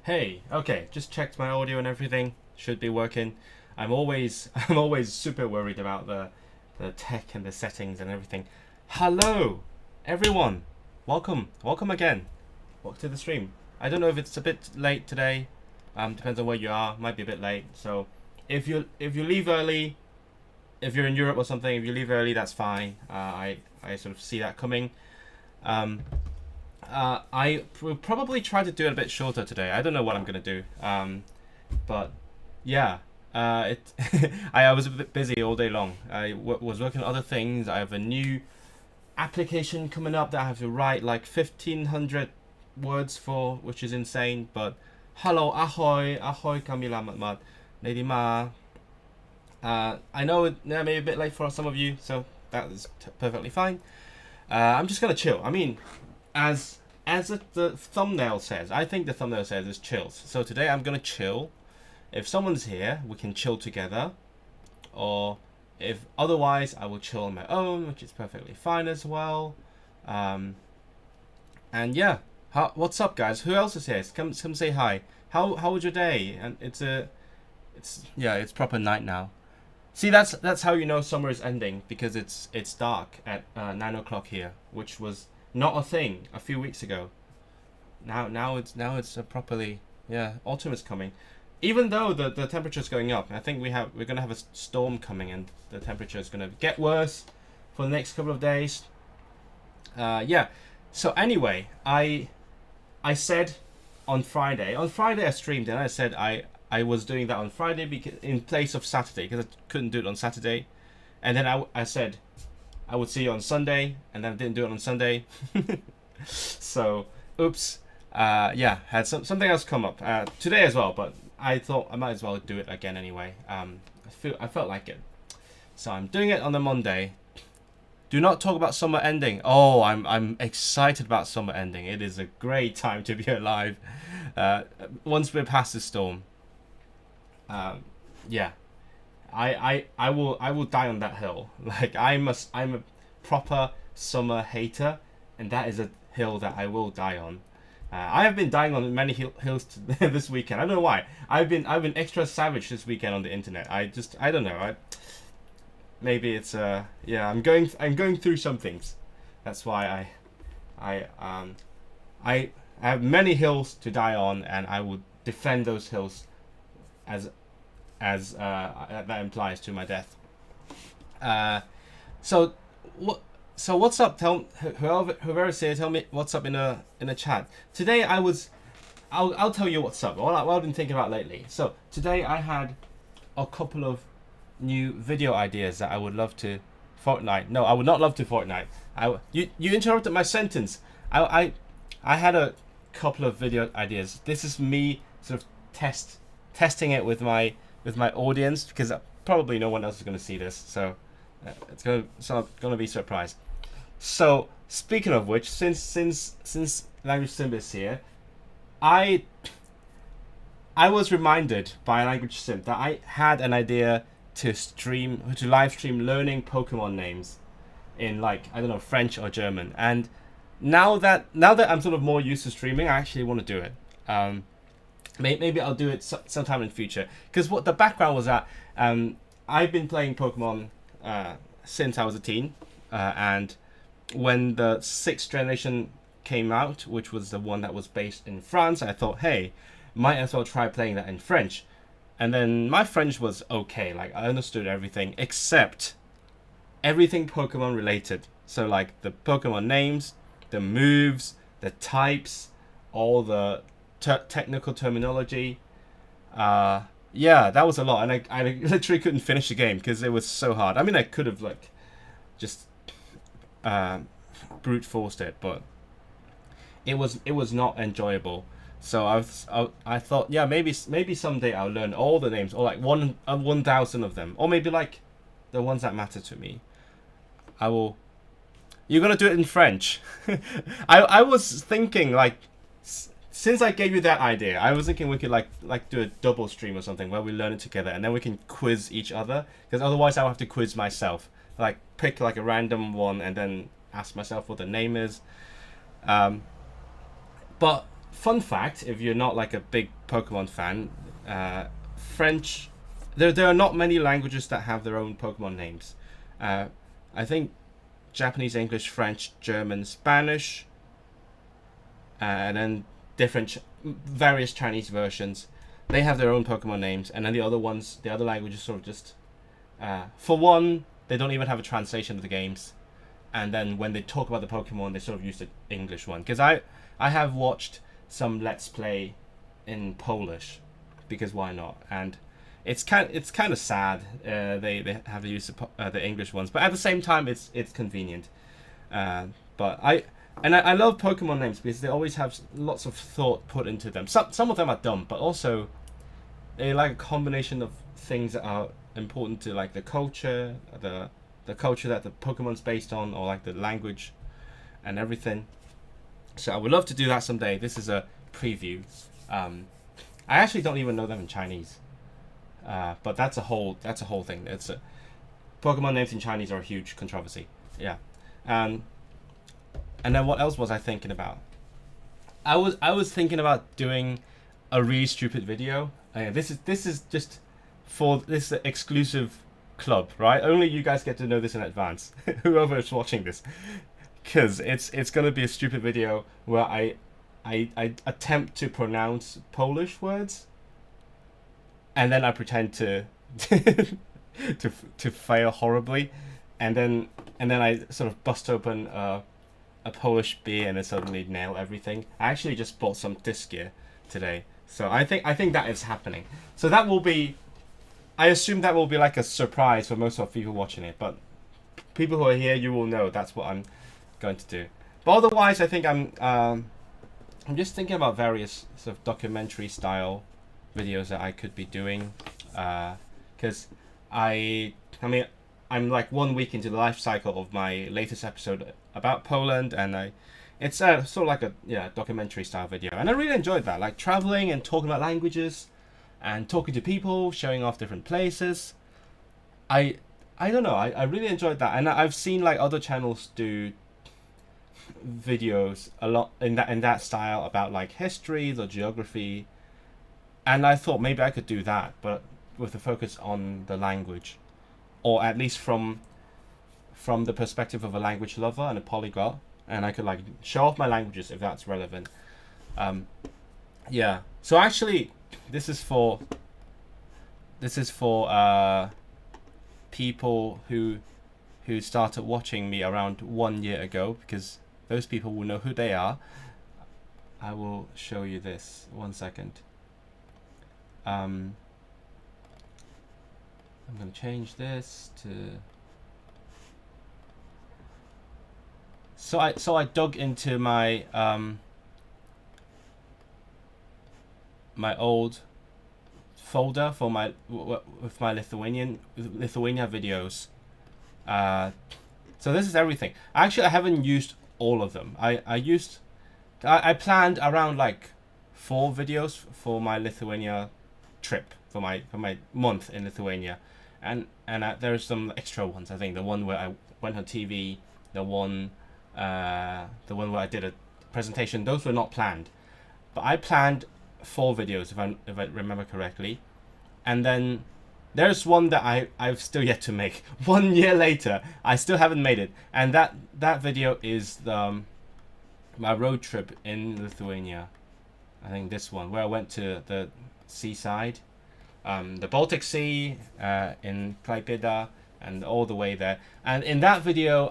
Hey, okay, just checked my audio and everything. Should be working. I'm always super worried about the tech and the settings and everything. Hello, everyone. Welcome again. Welcome to the stream. I don't know if it's a bit late today. Depends on where you are. Might be a bit late. So, if you leave early, if you're in Europe or something, if you leave early, that's fine. I sort of see that coming. Um, I will probably try to do it a bit shorter today. I don't know what I'm gonna do. But yeah, it. I was a bit busy all day long. Was working on other things. I have a new application coming up that I have to write like 1,500 words for, which is insane. But hello, ahoy, ahoy, Kamila Matmat, Lady Ma. I know it may be a bit late for some of you, so that is perfectly fine. I'm just gonna chill. I mean, the thumbnail says, I think the thumbnail says is chills. So today I'm gonna chill. If someone's here, we can chill together. Or if otherwise, I will chill on my own, which is perfectly fine as well. And yeah, what's up, guys? Who else is here? Come say hi. How was your day? And it's proper night now. See, that's how you know summer is ending, because it's dark at 9 o'clock here, which was not a thing a few weeks ago. Now it's properly, yeah, autumn is coming. Even though the temperature is going up, I think we're gonna have a storm coming, and the temperature is gonna get worse for the next couple of days. Yeah. So anyway, I said on Friday I streamed, and I said I was doing that on Friday because in place of Saturday, because I couldn't do it on Saturday, and then I said I would see you on Sunday, and then I didn't do it on Sunday. So, oops. Yeah, had something else come up today as well, but I thought I might as well do it again anyway. I felt like it, so I'm doing it on the Monday. Do not talk about summer ending. Oh, I'm excited about summer ending. It is a great time to be alive. Once we're past the storm. Yeah. I will die on that hill. Like I'm a proper summer hater, and that is a hill that I will die on. I have been dying on many hills this weekend. I don't know why. I've been extra savage this weekend on the internet. I don't know. Maybe it's yeah. I'm going through some things. That's why I have many hills to die on, and I will defend those hills as that implies to my death. So what's up? Whoever's here, tell me what's up in a chat. Today I'll tell you what's up. What I've been thinking about lately. So today I had a couple of new video ideas that I would love to Fortnite. No, I would not love to Fortnite. You interrupted my sentence. I had a couple of video ideas. This is me sort of testing it with my audience, because probably no one else is going to see this, so it's going to be a surprise. So speaking of which, since Language Sim is here, I was reminded by Language Sim that I had an idea to live stream learning Pokemon names in, like, I don't know, French or German. And now that I'm sort of more used to streaming, I actually want to do it. Maybe I'll do it sometime in the future. Because what the background was that I've been playing Pokemon since I was a teen, and when the 6th generation came out, which was the one that was based in France, I thought, hey, might as well try playing that in French. And then my French was okay, like I understood everything except everything Pokemon related. So like the Pokemon names, the moves, the types, all the technical terminology. Yeah, that was a lot, and I literally couldn't finish the game because it was so hard. I mean, I could have like just brute forced it, but it was not enjoyable. So I thought, yeah, maybe someday I'll learn all the names, or like 1,000 of them, or maybe like the ones that matter to me. I will. You're gonna do it in French. I was thinking, like, since I gave you that idea, I was thinking we could like do a double stream or something where we learn it together, and then we can quiz each other, because otherwise I'll have to quiz myself. Like pick like a random one and then ask myself what the name is. But fun fact: if you're not like a big Pokemon fan, French, there are not many languages that have their own Pokemon names. I think Japanese, English, French, German, Spanish, and then various Chinese versions. They have their own Pokemon names, and then the other ones, the other languages, sort of just. For one, they don't even have a translation of the games, and then when they talk about the Pokemon, they sort of use the English one. Because I have watched some Let's Play in Polish, because why not? And it's kind of sad they have to use the English ones, but at the same time it's convenient. But I love Pokemon names because they always have lots of thought put into them. Some of them are dumb, but also they like a combination of things that are important to like the culture, the culture that the Pokemon's based on, or like the language and everything. So I would love to do that someday. This is a preview. I actually don't even know them in Chinese, but that's a whole thing. It's Pokemon names in Chinese are a huge controversy. Yeah. And then what else was I thinking about? I was thinking about doing a really stupid video. This is just for this exclusive club, right? Only you guys get to know this in advance. Whoever is watching this, because it's gonna be a stupid video where I attempt to pronounce Polish words, and then I pretend to to fail horribly, and then I sort of bust open a Polish beer and then suddenly nail everything. I actually just bought some disc gear today, so I think that is happening. So that will be, I assume that will be like a surprise for most of the people watching it, but people who are here, you will know that's what I'm going to do. But otherwise, I think I'm just thinking about various sort of documentary style videos that I could be doing, because I mean I'm like 1 week into the life cycle of my latest episode about Poland, and it's sort of like a documentary style video, and I really enjoyed that, like traveling and talking about languages and talking to people, showing off different places. I don't know, I really enjoyed that, and I've seen like other channels do videos a lot in that style about like history or geography, and I thought maybe I could do that, but with a focus on the language, or at least from the perspective of a language lover and a polyglot, and I could like show off my languages if that's relevant. Yeah. So actually, this is for people who started watching me around 1 year ago, because those people will know who they are. I will show you this. 1 second. I'm going to change this to. So I dug into my my old folder for with my Lithuania videos. So this is everything. Actually, I haven't used all of them. I planned around like 4 videos for my Lithuania trip, for my month in Lithuania, and there's some extra ones. I think the one where I went on TV, the one where I did a presentation. Those were not planned, but I planned 4 videos if I remember correctly, and then there's one that I've still yet to make. 1 year later, I still haven't made it, and that video is my road trip in Lithuania. I think this one, where I went to the seaside, the Baltic Sea, in Klaipėda, and all the way there. And in that video,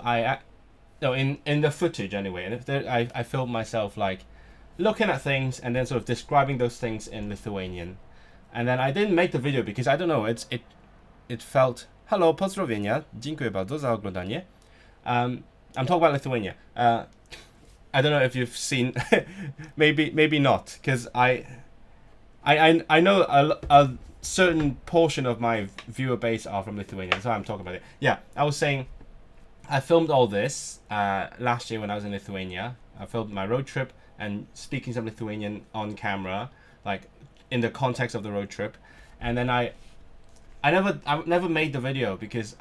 in the footage anyway, and I filmed myself like looking at things and then sort of describing those things in Lithuanian. And then I didn't make the video because I don't know, it felt, hello, pozdrowienia, dziękuję bardzo za oglądanie. I'm talking about Lithuania. I don't know if you've seen, maybe not, because I know a certain portion of my viewer base are from Lithuania, so I'm talking about it. Yeah, I was saying, I filmed all this last year when I was in Lithuania. I filmed my road trip and speaking some Lithuanian on camera, like in the context of the road trip, and then I never made the video because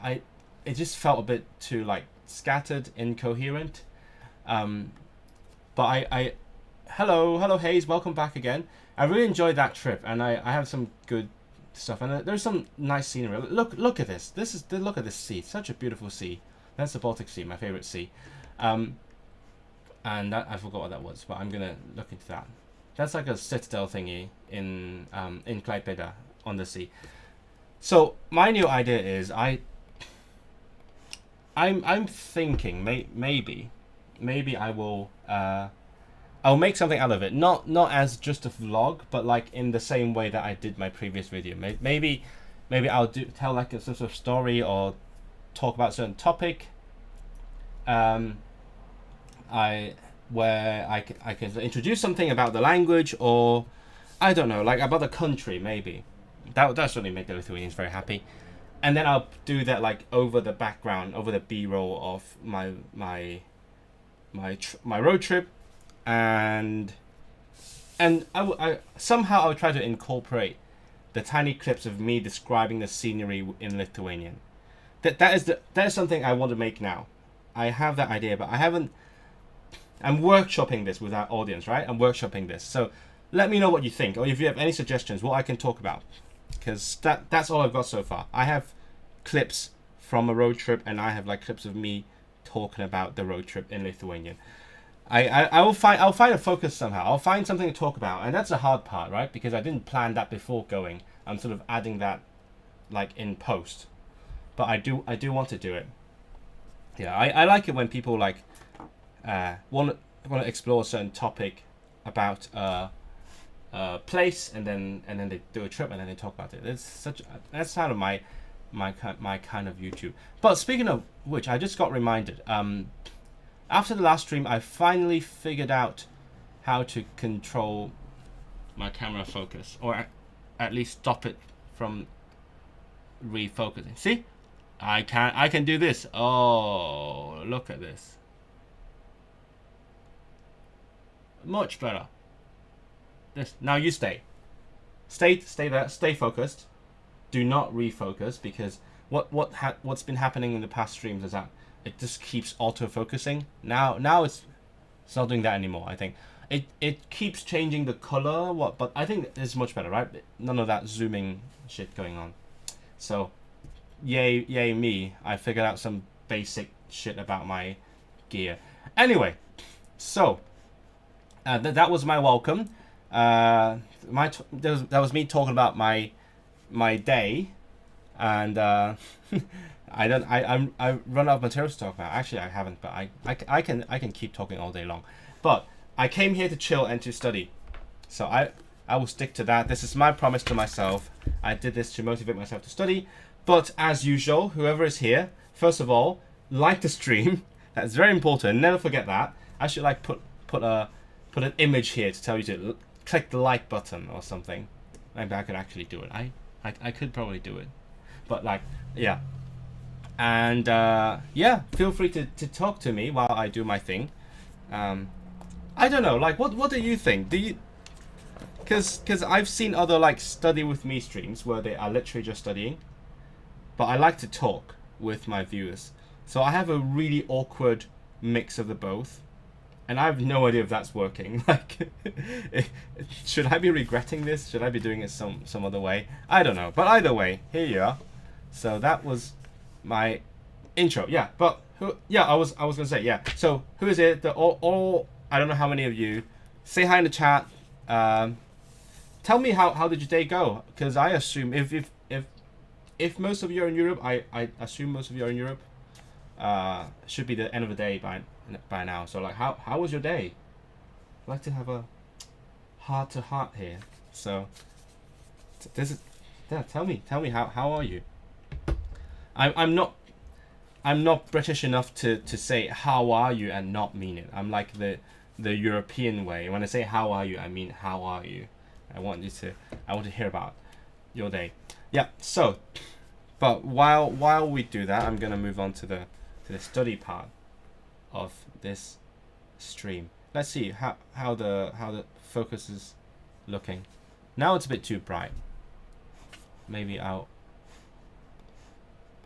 it just felt a bit too like scattered, incoherent. But hello Hayes, welcome back again. I really enjoyed that trip, and I have some good stuff, and there's some nice scenery. Look at this. Look at this sea. Such a beautiful sea. That's the Baltic Sea, my favorite sea. And that, I forgot what that was, but I'm gonna look into that. That's like a citadel thingy in Klaipeda on the sea. So my new idea is I'm thinking maybe I will I'll make something out of it. Not as just a vlog, but like in the same way that I did my previous video. Maybe I'll tell like some sort of story or talk about a certain topic. Where I can introduce something about the language, or I don't know, like about the country maybe. That certainly make the Lithuanians very happy. And then I'll do that like over the background, over the B-roll of my road trip, and I somehow I'll try to incorporate the tiny clips of me describing the scenery in Lithuanian. That is something I want to make now. I have that idea, but I haven't. I'm workshopping this with our audience, right? I'm workshopping this. So let me know what you think, or if you have any suggestions, what I can talk about. Because that's all I've got so far. I have clips from a road trip, and I have like clips of me talking about the road trip in Lithuanian. I'll find a focus somehow. I'll find something to talk about, and that's the hard part, right? Because I didn't plan that before going. I'm sort of adding that like in post, but I do want to do it. Yeah, I like it when people like want to explore a certain topic about place, and then they do a trip, and then they talk about it. That's kind of my kind of YouTube. But speaking of which, I just got reminded. After the last stream, I finally figured out how to control my camera focus, or at least stop it from refocusing. See, I can do this. Oh, look at this. Much better. This now you stay there, stay focused. Do not refocus, because what's been happening in the past streams is that it just keeps auto focusing. Now it's not doing that anymore. I think it keeps changing the color. But I think it's much better, right? None of that zooming shit going on. So yay me! I figured out some basic shit about my gear. Anyway, so. That was my welcome. That was me talking about my day, and I run out of material to talk about. Actually, I haven't, but I can keep talking all day long. But I came here to chill and to study, so I will stick to that. This is my promise to myself. I did this to motivate myself to study. But as usual, whoever is here, first of all, like the stream. That's very important. Never forget that. I should like put an image here to tell you to click the like button or something. Maybe I could actually do it. I could probably do it, but like, yeah. And yeah, feel free to talk to me while I do my thing. I don't know, like what do you think? Do you? Because I've seen other like study with me streams where they are literally just studying, but I like to talk with my viewers. So I have a really awkward mix of the both. And I have no idea if that's working. Like, should I be regretting this? Should I be doing it some other way? I don't know. But either way, here you are. So that was my intro. Yeah. But yeah, I was gonna say, yeah. So who is it? All I don't know how many of you. Say hi in the chat. Tell me how did your day go? Because I assume if most of you are in Europe, I assume most of you are in Europe. Should be the end of the day by now. So like, how was your day? I'd like to have a heart to heart here. So this is, yeah. Tell me how are you? I'm not British enough to say how are you and not mean it. I'm like the European way. When I say how are you, I mean how are you. I want to hear about your day. Yeah. So, but while we do that, I'm gonna move on to the study part of this stream. Let's see how the focus is looking. Now it's a bit too bright. Maybe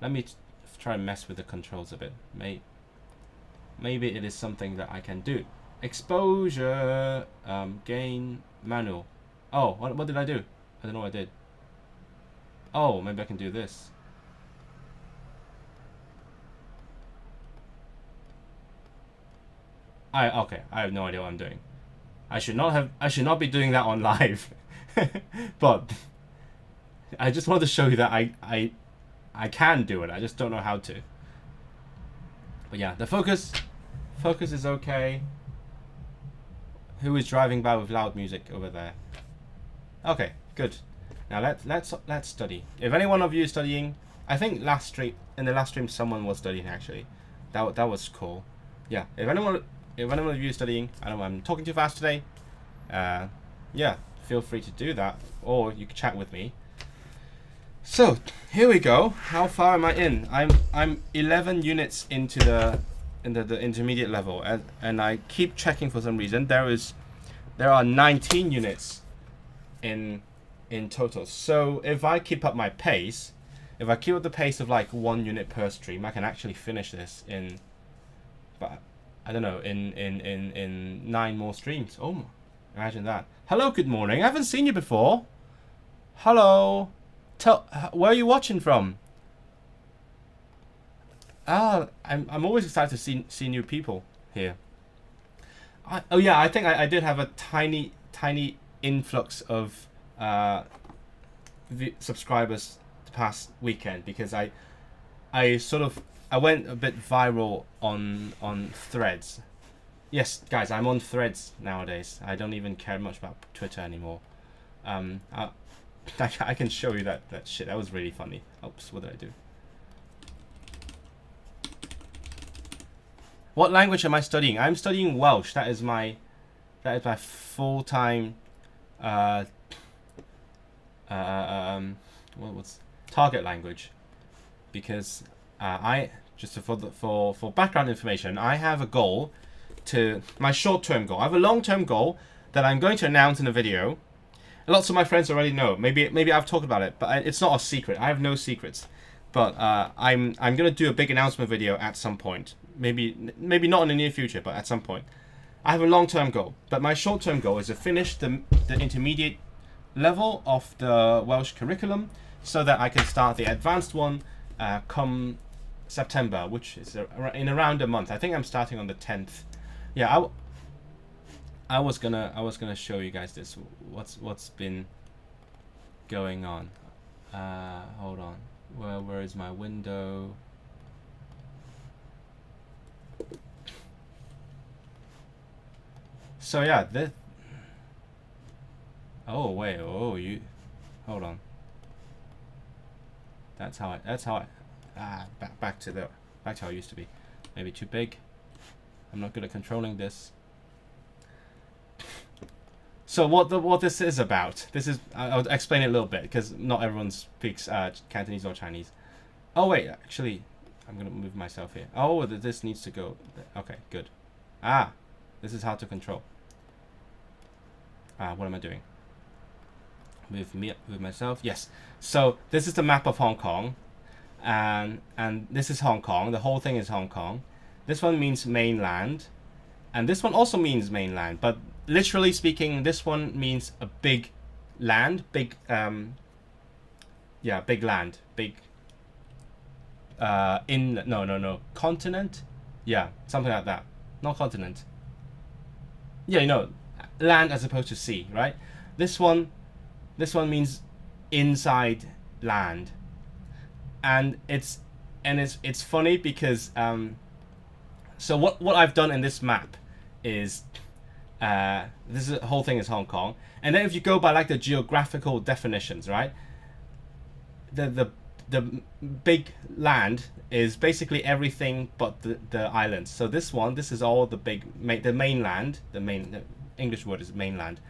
let me try and mess with the controls a bit. Maybe it is something that I can do. Exposure, gain, manual. Oh, what did I do? I don't know what I did. Oh, maybe I can do this. Okay, I have no idea what I'm doing. I should not be doing that on live. But I just wanted to show you that I can do it. I just don't know how to. But yeah, the focus is okay. Who is driving by with loud music over there? Okay, good. Now let's study. If any one of you is studying, I think in the last stream someone was studying actually. That was cool. Yeah, if anyone of you is studying, I don't know, I'm talking too fast today. Yeah, feel free to do that, or you can chat with me. So here we go. How far am I in? I'm 11 units into the intermediate level, and I keep checking for some reason. There are 19 units in total. So if I keep up my pace, if I keep up the pace of like 1 unit per stream, I can actually finish this in, but I don't know, in 9 more streams. Oh, imagine that. Hello, good morning. I haven't seen you before. Hello. Where are you watching from? I'm always excited to see new people here. Oh yeah, I think I did have a tiny influx of subscribers the past weekend because I went a bit viral on Threads. Yes, guys, I'm on Threads nowadays. I don't even care much about Twitter anymore. I can show you that shit. That was really funny. Oops, what did I do? What language am I studying? I'm studying Welsh. That is my full-time what's target language, because I just for background information, I have a goal my short-term goal. I have a long-term goal that I'm going to announce in a video. Lots of my friends already know. Maybe I've talked about it, but it's not a secret. I have no secrets. But I'm gonna do a big announcement video at some point. Maybe not in the near future, but at some point. I have a long-term goal, but my short-term goal is to finish the intermediate level of the Welsh curriculum, so that I can start the advanced one come September, which is in around a month. I think I'm starting on the 10th. Yeah, I was gonna show you guys this. What's been going on? Hold on. Where is my window? So yeah, this. Oh wait. Oh, you. Hold on. That's how I. Back to how it used to be. Maybe too big. I'm not good at controlling this. So what this is about? I'll explain it a little bit because not everyone speaks Cantonese or Chinese. Oh wait, actually, I'm gonna move myself here. Oh, this needs to go. Okay, good. This is hard to control. What am I doing? Move myself. Yes. So this is the map of Hong Kong, and this is Hong Kong. The whole thing is Hong Kong. This one means mainland, and this one also means mainland, but literally speaking, this one means a big land, big land, continent, yeah, something like that, not continent. Yeah, land as opposed to sea, right? This one means inside land, and it's funny because so what I've done in this map is. Whole thing is Hong Kong, and then if you go by like the geographical definitions, right? The big land is basically everything but the islands. So this is all the mainland. The English word is mainland.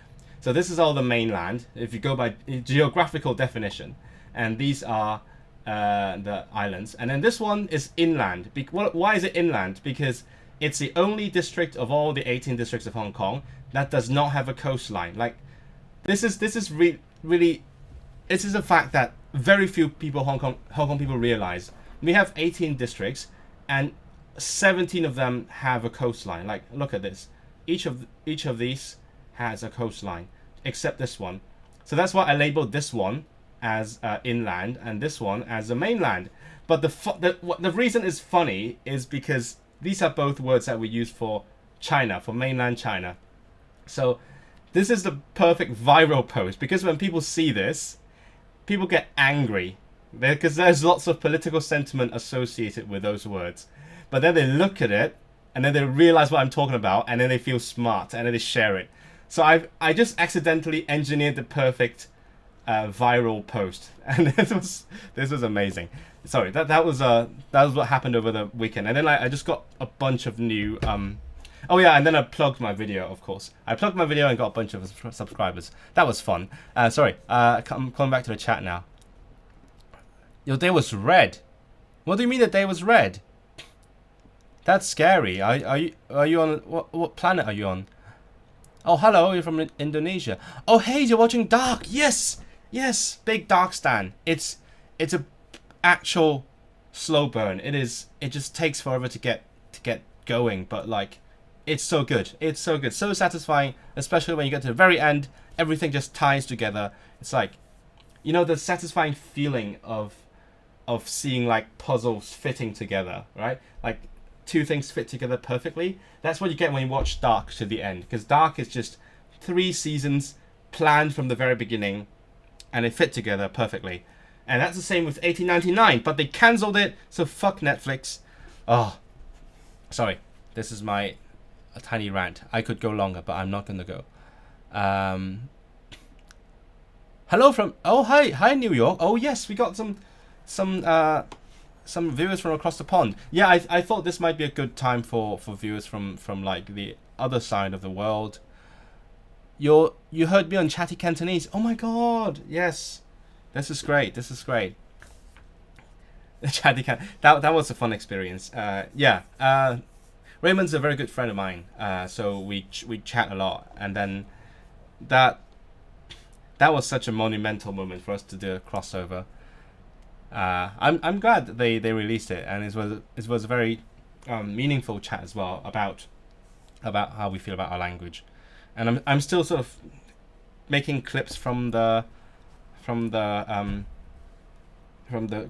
So this is all the mainland if you go by geographical definition, and these are the islands, and then this one is inland. Why is it inland? Because it's the only district of all the 18 districts of Hong Kong that does not have a coastline. Like, this is really, this is a fact that very few people, Hong Kong people realize. We have 18 districts, and 17 of them have a coastline. Like, look at this. each of these has a coastline, except this one. So that's why I labeled this one as inland and this one as the mainland. But the reason it's funny is because these are both words that we use for China, for mainland China. So this is the perfect viral post, because when people see this, people get angry because there's lots of political sentiment associated with those words. But then they look at it and then they realize what I'm talking about, and then they feel smart and then they share it. So I just accidentally engineered the perfect viral post, and this was amazing. Sorry, that was what happened over the weekend, and then I just got a bunch of new oh yeah, and then I plugged my video, of course. I plugged my video and got a bunch of subscribers. That was fun. Sorry, I'm coming back to the chat now. Your day was red. What do you mean the day was red? That's scary. Are you on what planet are you on? Oh, hello, you're from Indonesia. Oh, hey, you're watching Dark. Yes, yes, big Dark stan. It's a actual slow burn. It just takes forever to get going, but like, it's so good. It's so good, so satisfying, especially when you get to the very end. Everything just ties together. It's like, you know, the satisfying feeling of seeing like puzzles fitting together, right? Like two things fit together perfectly. That's what you get when you watch Dark to the end, because Dark is just 3 seasons planned from the very beginning, and they fit together perfectly. And that's the same with 1899, but they cancelled it, so fuck Netflix. Oh, sorry. This is a tiny rant. I could go longer, but I'm not gonna go. Hello from hi New York. Oh yes, we got some viewers from across the pond. Yeah, I thought this might be a good time for viewers from like the other side of the world. You heard me on Chatty Cantonese. Oh my god, yes. This is great. This is great. The Chatty that was a fun experience. Yeah. Raymond's a very good friend of mine. So we chat a lot, and then that was such a monumental moment for us to do a crossover. I'm glad that they released it, and it was a very meaningful chat as well about how we feel about our language, and I'm still sort of making clips from the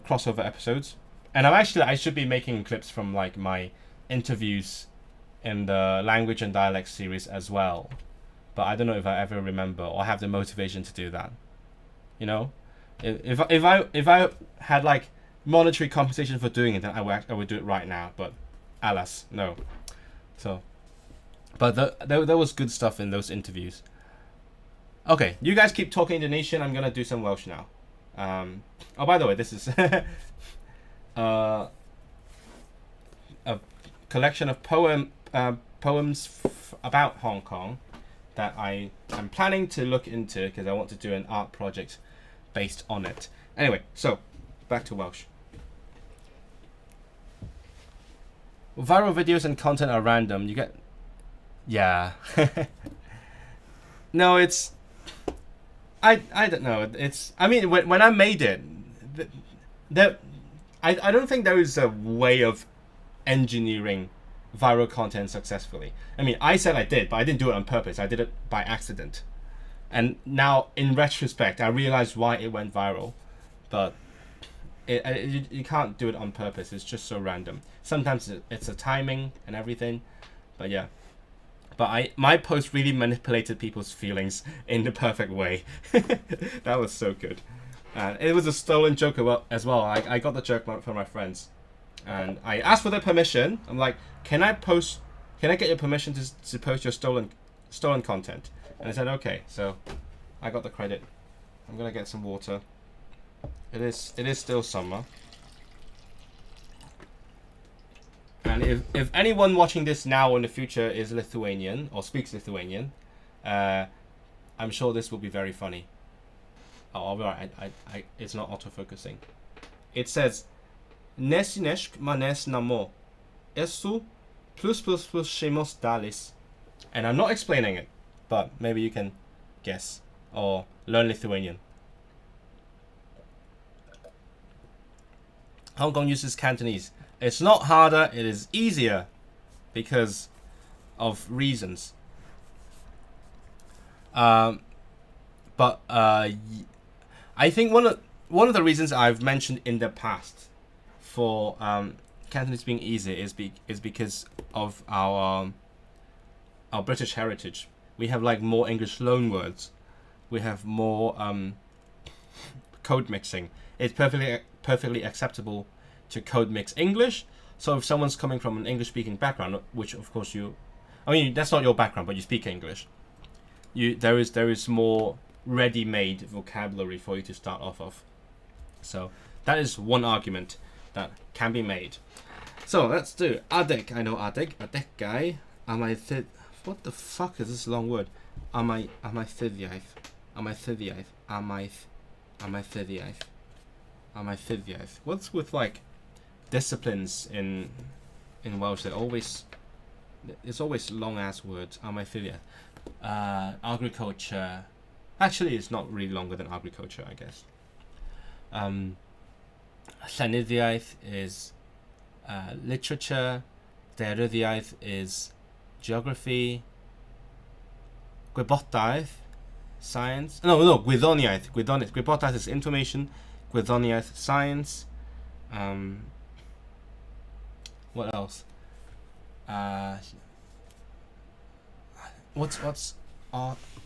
crossover episodes, and I should be making clips from like my interviews in the language and dialect series as well, but I don't know if I ever remember or have the motivation to do that, you know. If I had like monetary compensation for doing it, then I would do it right now. But alas, no. So, but there was good stuff in those interviews. Okay, you guys keep talking Indonesian. I'm gonna do some Welsh now. Oh, by the way, this is a collection of poems about Hong Kong that I'm planning to look into, because I want to do an art project based on it. Anyway, so back to Welsh. Viral videos and content are random. You get, yeah. No, it's, I don't know. It's, I mean, when I made it, I don't think there is a way of engineering viral content successfully. I mean, I said I did, but I didn't do it on purpose. I did it by accident. And now, in retrospect, I realized why it went viral. But you can't do it on purpose. It's just so random. Sometimes it's a timing and everything. But yeah. But my post really manipulated people's feelings in the perfect way. That was so good. And it was a stolen joke as well. I got the joke from my friends. And I asked for their permission. I'm like, can I get your permission to post your stolen content? And I said, okay. So I got the credit. I'm gonna get some water. It is still summer. And if anyone watching this now or in the future is Lithuanian or speaks Lithuanian, I'm sure this will be very funny. Oh, alright, it's not autofocusing. It says, Nesineshk manes namo. Esu plus shemos dalis. And I'm not explaining it, but maybe you can guess or learn Lithuanian. Hong Kong uses Cantonese. It's not harder, it is easier because of reasons. Um, but I think one of the reasons I've mentioned in the past for Cantonese being easy is because of our British heritage. We have like more English loan words. We have more code mixing. It's perfectly acceptable to code mix English. So if someone's coming from an English speaking background, which of course I mean that's not your background, but you speak English. There is more ready-made vocabulary for you to start off of. So that is one argument that can be made. So let's do adeg. I know adeg guy. What the fuck is this long word? Am I thyddiaeth? What's with like disciplines in Welsh? It's always long ass words. Am I thyddiaeth? Agriculture. Actually, it's not really longer than agriculture, I guess. Llenyddiaeth is literature. Daearyddiaeth is geography. Gwybodaeth, science. No, gwyddoniaeth. Gwybodaeth is information. Gwyddoniaeth, science. What else? What's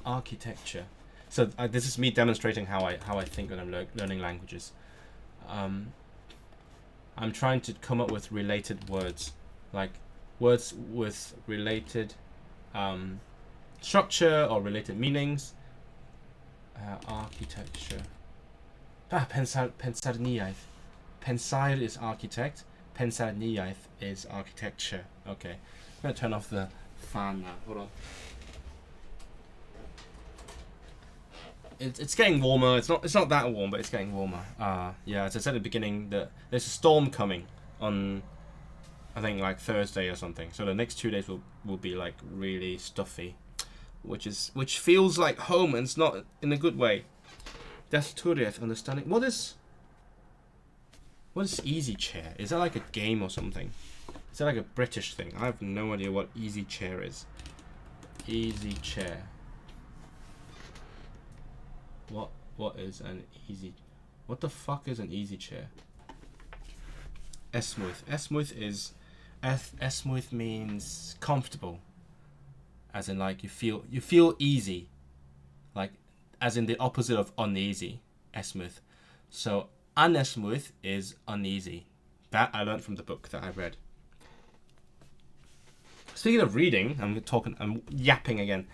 architecture? So this is me demonstrating how I think when I'm learning languages. I'm trying to come up with related words, like words with related structure or related meanings. Architecture. Pensaerniaeth. Pensaer is architect. Pensaerniaeth is architecture. Okay, I'm gonna turn off the fan now. Hold on. It's getting warmer. It's not that warm, but it's getting warmer. Yeah, as I said at the beginning, there's a storm coming on, I think like Thursday or something. So the next 2 days will be like really stuffy, which feels like home, and it's not in a good way. Desturieth, understanding. What is easy chair? Is that like a game or something? Is that like a British thing? I have no idea what easy chair is. Easy chair. What is an easy? What the fuck is an easy chair? Esmuith. Esmuith means comfortable, as in like you feel easy, like as in the opposite of uneasy. Esmuith. So anesmuith is uneasy. That I learned from the book that I read. Speaking of reading, I'm yapping again.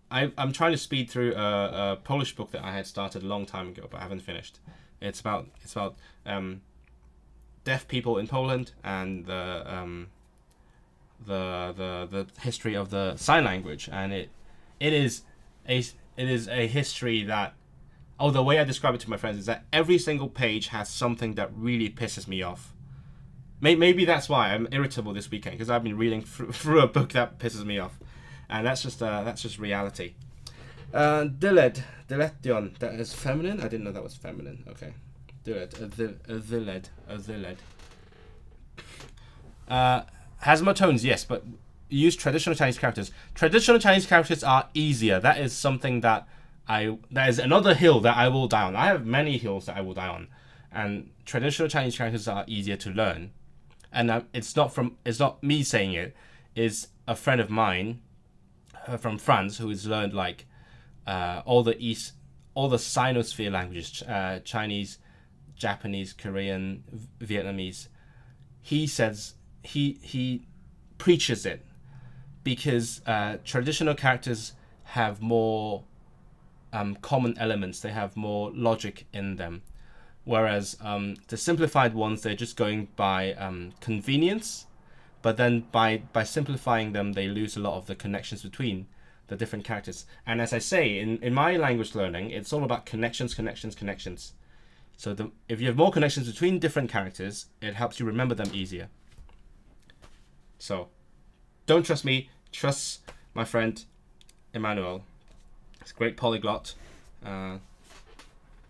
I'm trying to speed through a Polish book that I had started a long time ago, but I haven't finished. It's about deaf people in Poland and the history of the sign language, and it is a history that, the way I describe it to my friends is that every single page has something that really pisses me off. Maybe that's why I'm irritable this weekend, because I've been reading through a book that pisses me off. And that's just reality. Diletion, that is feminine. I didn't know that was feminine. Okay, Diled. Has more tones, yes, but use traditional Chinese characters. Traditional Chinese characters are easier. That is something that is another hill that I will die on. I have many hills that I will die on, and traditional Chinese characters are easier to learn. And it's not me saying it. It's a friend of mine from France who has learned like all the Sinosphere languages, Chinese, Japanese, Korean, Vietnamese. He says he preaches it because traditional characters have more common elements. They have more logic in them, whereas the simplified ones, they're just going by convenience. But then by simplifying them, they lose a lot of the connections between the different characters. And as I say, in my language learning, it's all about connections. So if you have more connections between different characters, it helps you remember them easier. So don't trust me, trust my friend Emmanuel. He's a great polyglot,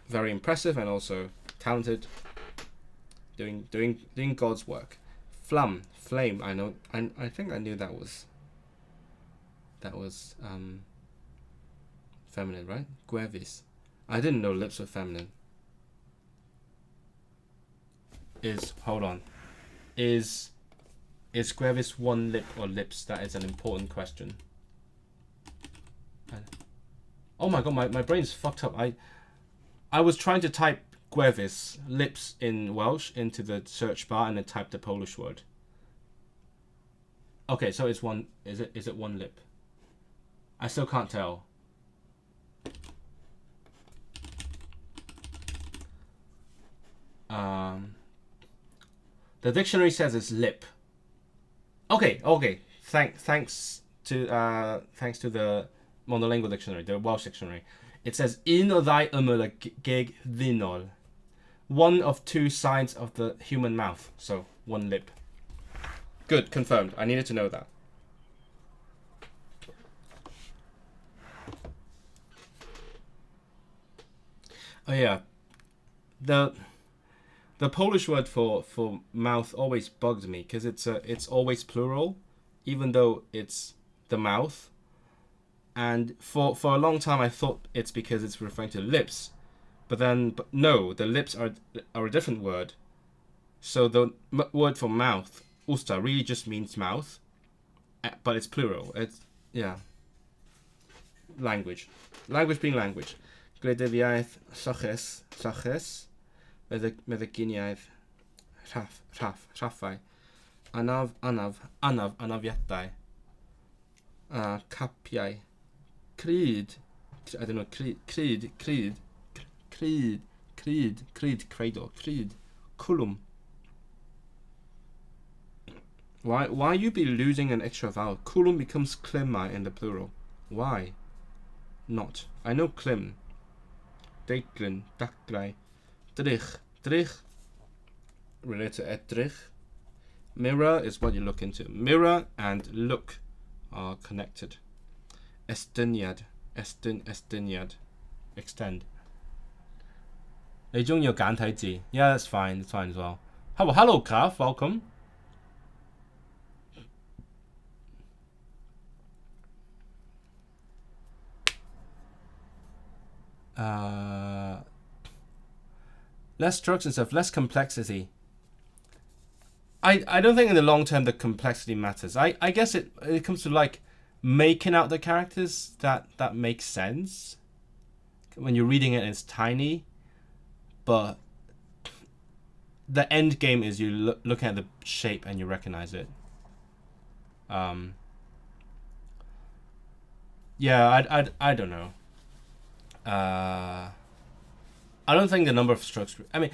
very impressive and also talented, doing God's work. Flame. I know. I think I knew that was feminine, right? Gwevis. I didn't know lips were feminine. Hold on. Is Gwevis one lip or lips? That is an important question. Oh my god, my brain's fucked up. I was trying to type Gwevis, lips in Welsh, into the search bar and then type the Polish word. Okay, so it's one. Is it one lip? I still can't tell. The dictionary says it's lip. Okay. Thanks to the monolingual dictionary, the Welsh dictionary. It says un o ddau ymyl gig ddynol. One of two sides of the human mouth. So one lip. Good, confirmed. I needed to know that. Oh yeah. The Polish word for mouth always bugged me because it's always plural, even though it's the mouth. And for a long time I thought it's because it's referring to lips, but no, the lips are a different word. So the word for mouth, usta, really just means mouth, but it's plural. It's language being language. Gwleidyddiaeth llaches, meddyginiaeth raffau, anafiadau, capiau, cryd, I don't know, cryd, cradle, cryd, cwlwm. Why you be losing an extra vowel? Cwlwm becomes clymau in the plural. Why? Not. I know clym. Deiglyn, daclau, drych, related to edrych. Mirror is what you look into. Mirror and look are connected. Estyniad, extend. Yeah, that's fine. That's fine as well. Hello, Calf. Welcome. Less strokes and stuff, less complexity. I don't think in the long term the complexity matters. I guess it comes to like making out the characters that makes sense. When you're reading it, it's tiny, but the end game is you look at the shape and you recognize it. Yeah, I don't know. I don't think the number of strokes. I mean,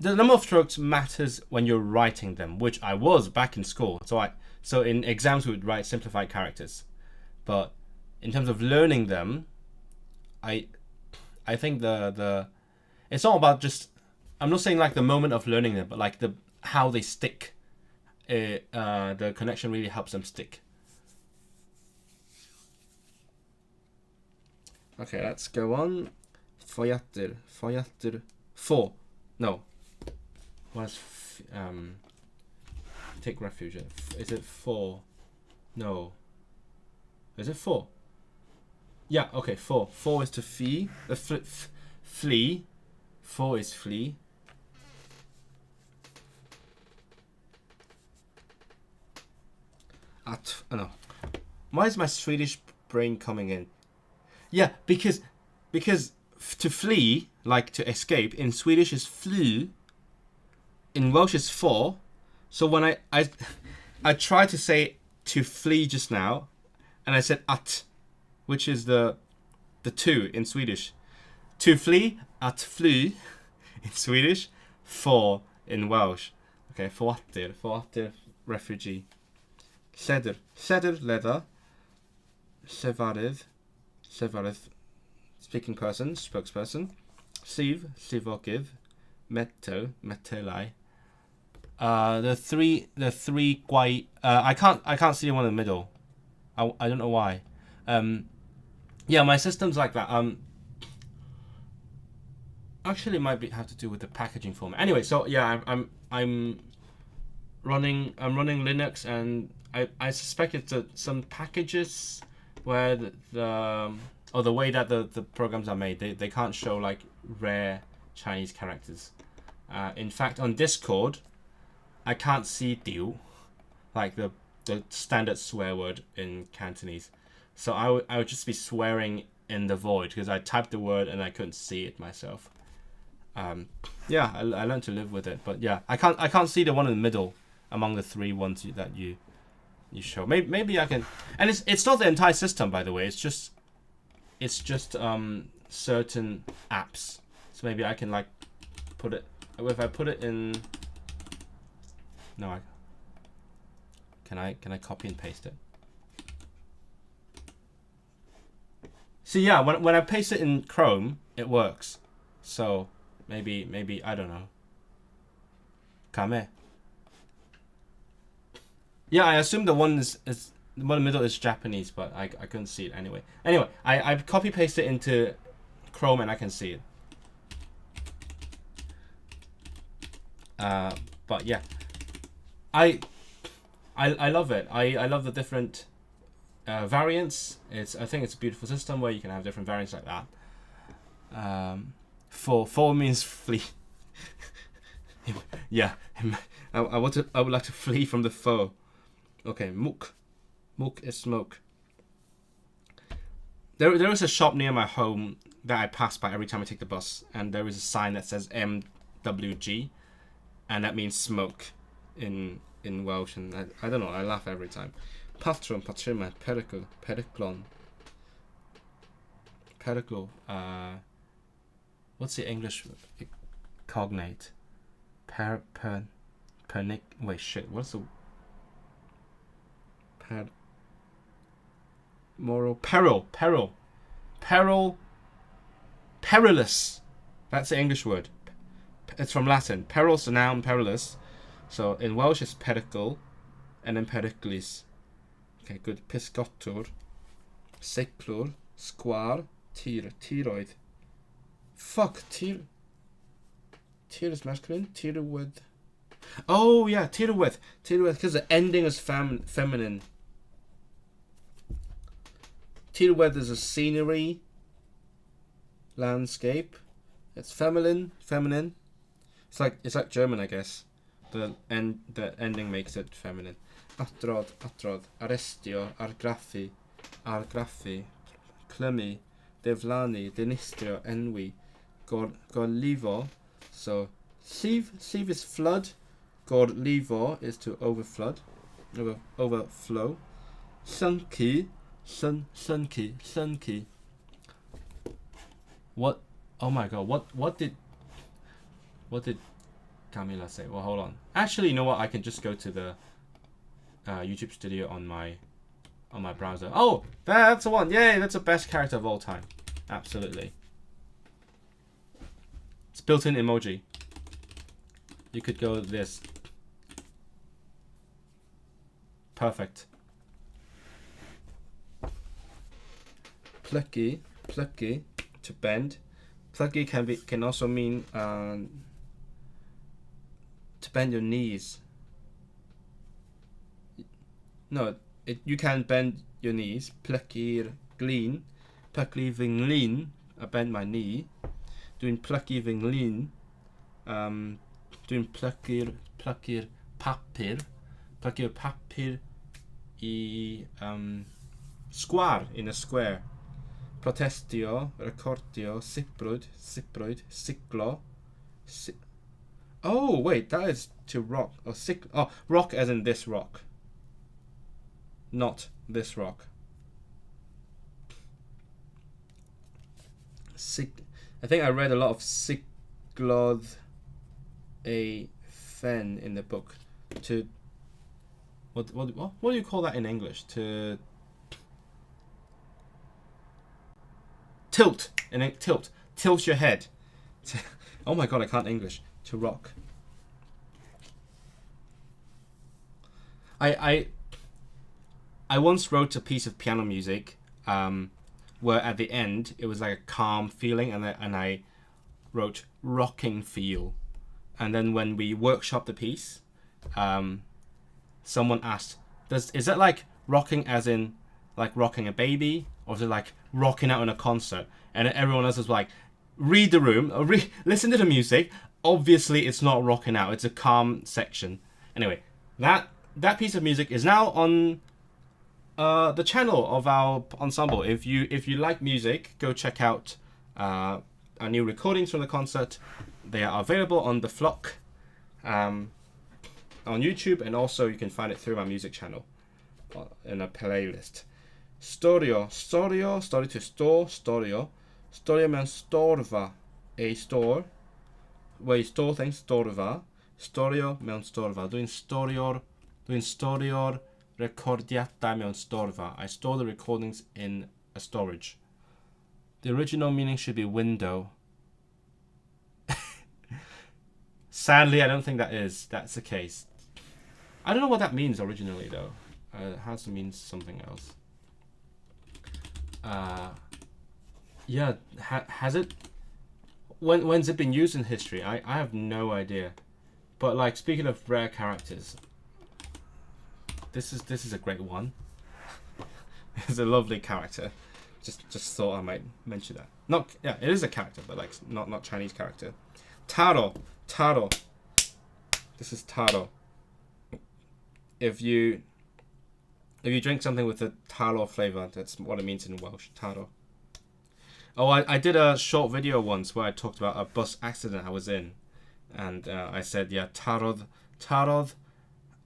the number of strokes matters when you're writing them, which I was back in school. So in exams we would write simplified characters, but in terms of learning them, I think the it's not about just. I'm not saying like the moment of learning them, but like how they stick. The connection really helps them stick. Okay, let's go on. Foyatir, for. No. What's take refuge? Is it for? No. Is it for? Yeah. Okay. For. For is to flee. Flee. For is flee. No. Why is my Swedish brain coming in? Yeah, because to flee, like to escape, in Swedish is fly. In Welsh is for. So when I tried to say to flee just now, and I said at, which is the two in Swedish. To flee, at fly in Swedish, for in Welsh. Okay, fortir, refugee. Lledr, leather. Llefarydd, speaking person, spokesperson. Llif, llifogydd. Metel, metelau. The three gwai. I can't see the one in the middle. I don't know why. Yeah, my system's like that. Actually, it might have to do with the packaging format. Anyway, so yeah, I'm running Linux, and I suspect it's some packages where or the way that the programs are made, they can't show like rare Chinese characters. In fact, on Discord, I can't see "diu," like the standard swear word in Cantonese. So I would just be swearing in the void because I typed the word and I couldn't see it myself. Yeah, I learned to live with it. But yeah, I can't see the one in the middle among the three ones that you show. Maybe I can. And it's not the entire system, by the way. It's just certain apps. So maybe I can like put it. If I put it in. No, can I copy and paste it? See, yeah, when I paste it in Chrome, it works. So maybe I don't know. Kame. Yeah, I assume the one is the one in the middle is Japanese, but I couldn't see it anyway. Anyway, I copy paste it into Chrome and I can see it. But yeah, I love it. I love the different variants. I think it's a beautiful system where you can have different variants like that. Four means flee. Yeah, I would like to flee from the foe. Okay, muk is smoke. There is a shop near my home that I pass by every time I take the bus, and there is a sign that says MWG, and that means smoke in Welsh, and I don't know, I laugh every time. Patron, patrzyma, periklon. Periklo. What's the English cognate? Pernic. Wait, shit. What's the moral peril? Perilous. That's the English word. It's from Latin. Peril's the noun, perilous. So in Welsh it's pericle, and then periclis. Okay, good. Pisgotur, seclur, squar, tiroid. Fuck, tir is masculine. Tirwedd. Oh yeah, tirwedd, because the ending is feminine. Tirwedd is a scenery, landscape. It's feminine. It's like German, I guess. The ending makes it feminine. Atrod, arrestio, argraffi, clymu, deflani, denistrio, enwi, gorlivo. So sieve is flood. Gorlivo is to overflow. Sunky. What? Oh my god! What did Camila say? Well, hold on. Actually, you know what? I can just go to the YouTube Studio on my browser. Oh, that's the one! Yay! That's the best character of all time. Absolutely. It's built-in emoji. You could go this. Perfect. Plucky, to bend. Plucky can also mean to bend your knees. No, you can bend your knees. Plucky glin, plucky vinglin. I bend my knee. Doing plucky vinglin. Doing plucky papir square in a square. Protestio, recordio, ciproid, ciclo. Oh wait, that is to rock or rock as in this rock, not this rock. I think I read a lot of cyclod a fen in the book. To what do you call that in English? To tilt your head. Oh my god, I can't English. To rock. I once wrote a piece of piano music where at the end it was like a calm feeling, and I wrote rocking feel, and then when we workshopped the piece, someone asked, is that like rocking as in like rocking a baby, or is it like rocking out in a concert? And everyone else is like, read the room, or listen to the music. Obviously, it's not rocking out. It's a calm section. Anyway, that piece of music is now on the channel of our ensemble. If you like music, go check out our new recordings from the concert. They are available on the Flock on YouTube, and also you can find it through my music channel in a playlist. Storio to store, storio means storva, a store where you store things, storva. Storio means storva. Doing storior recordiata means storva. I store the recordings in a storage. The original meaning should be window. Sadly, I don't think that's the case. I don't know what that means originally, though. It has to mean something else. Yeah, has it? When's it been used in history? I have no idea. But like, speaking of rare characters, this is a great one. It's a lovely character. Just thought I might mention that. Yeah, it is a character, but like not Chinese character. Taro. This is taro. If you drink something with a taro flavor, that's what it means in Welsh. Taro. Oh, I did a short video once where I talked about a bus accident I was in, and I said, yeah, tarodd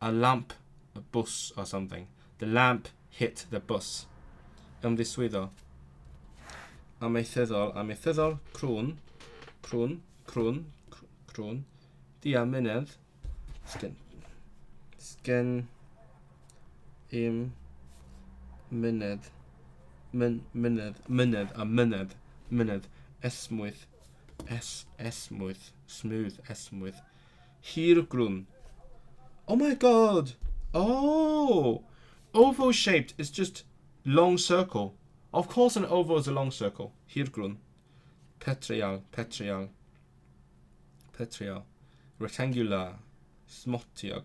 a lamp, a bus or something. The lamp hit the bus. Ymddiswyddo. Amaethyddol, crwn, dia mynedd, sgen im mynedd, esmwyth, smooth, hirgrwn. Oh my god! Oh! Oval shaped is just long circle. Of course an oval is a long circle. Hirgrwn. Petrial. Rectangular. Smotiog.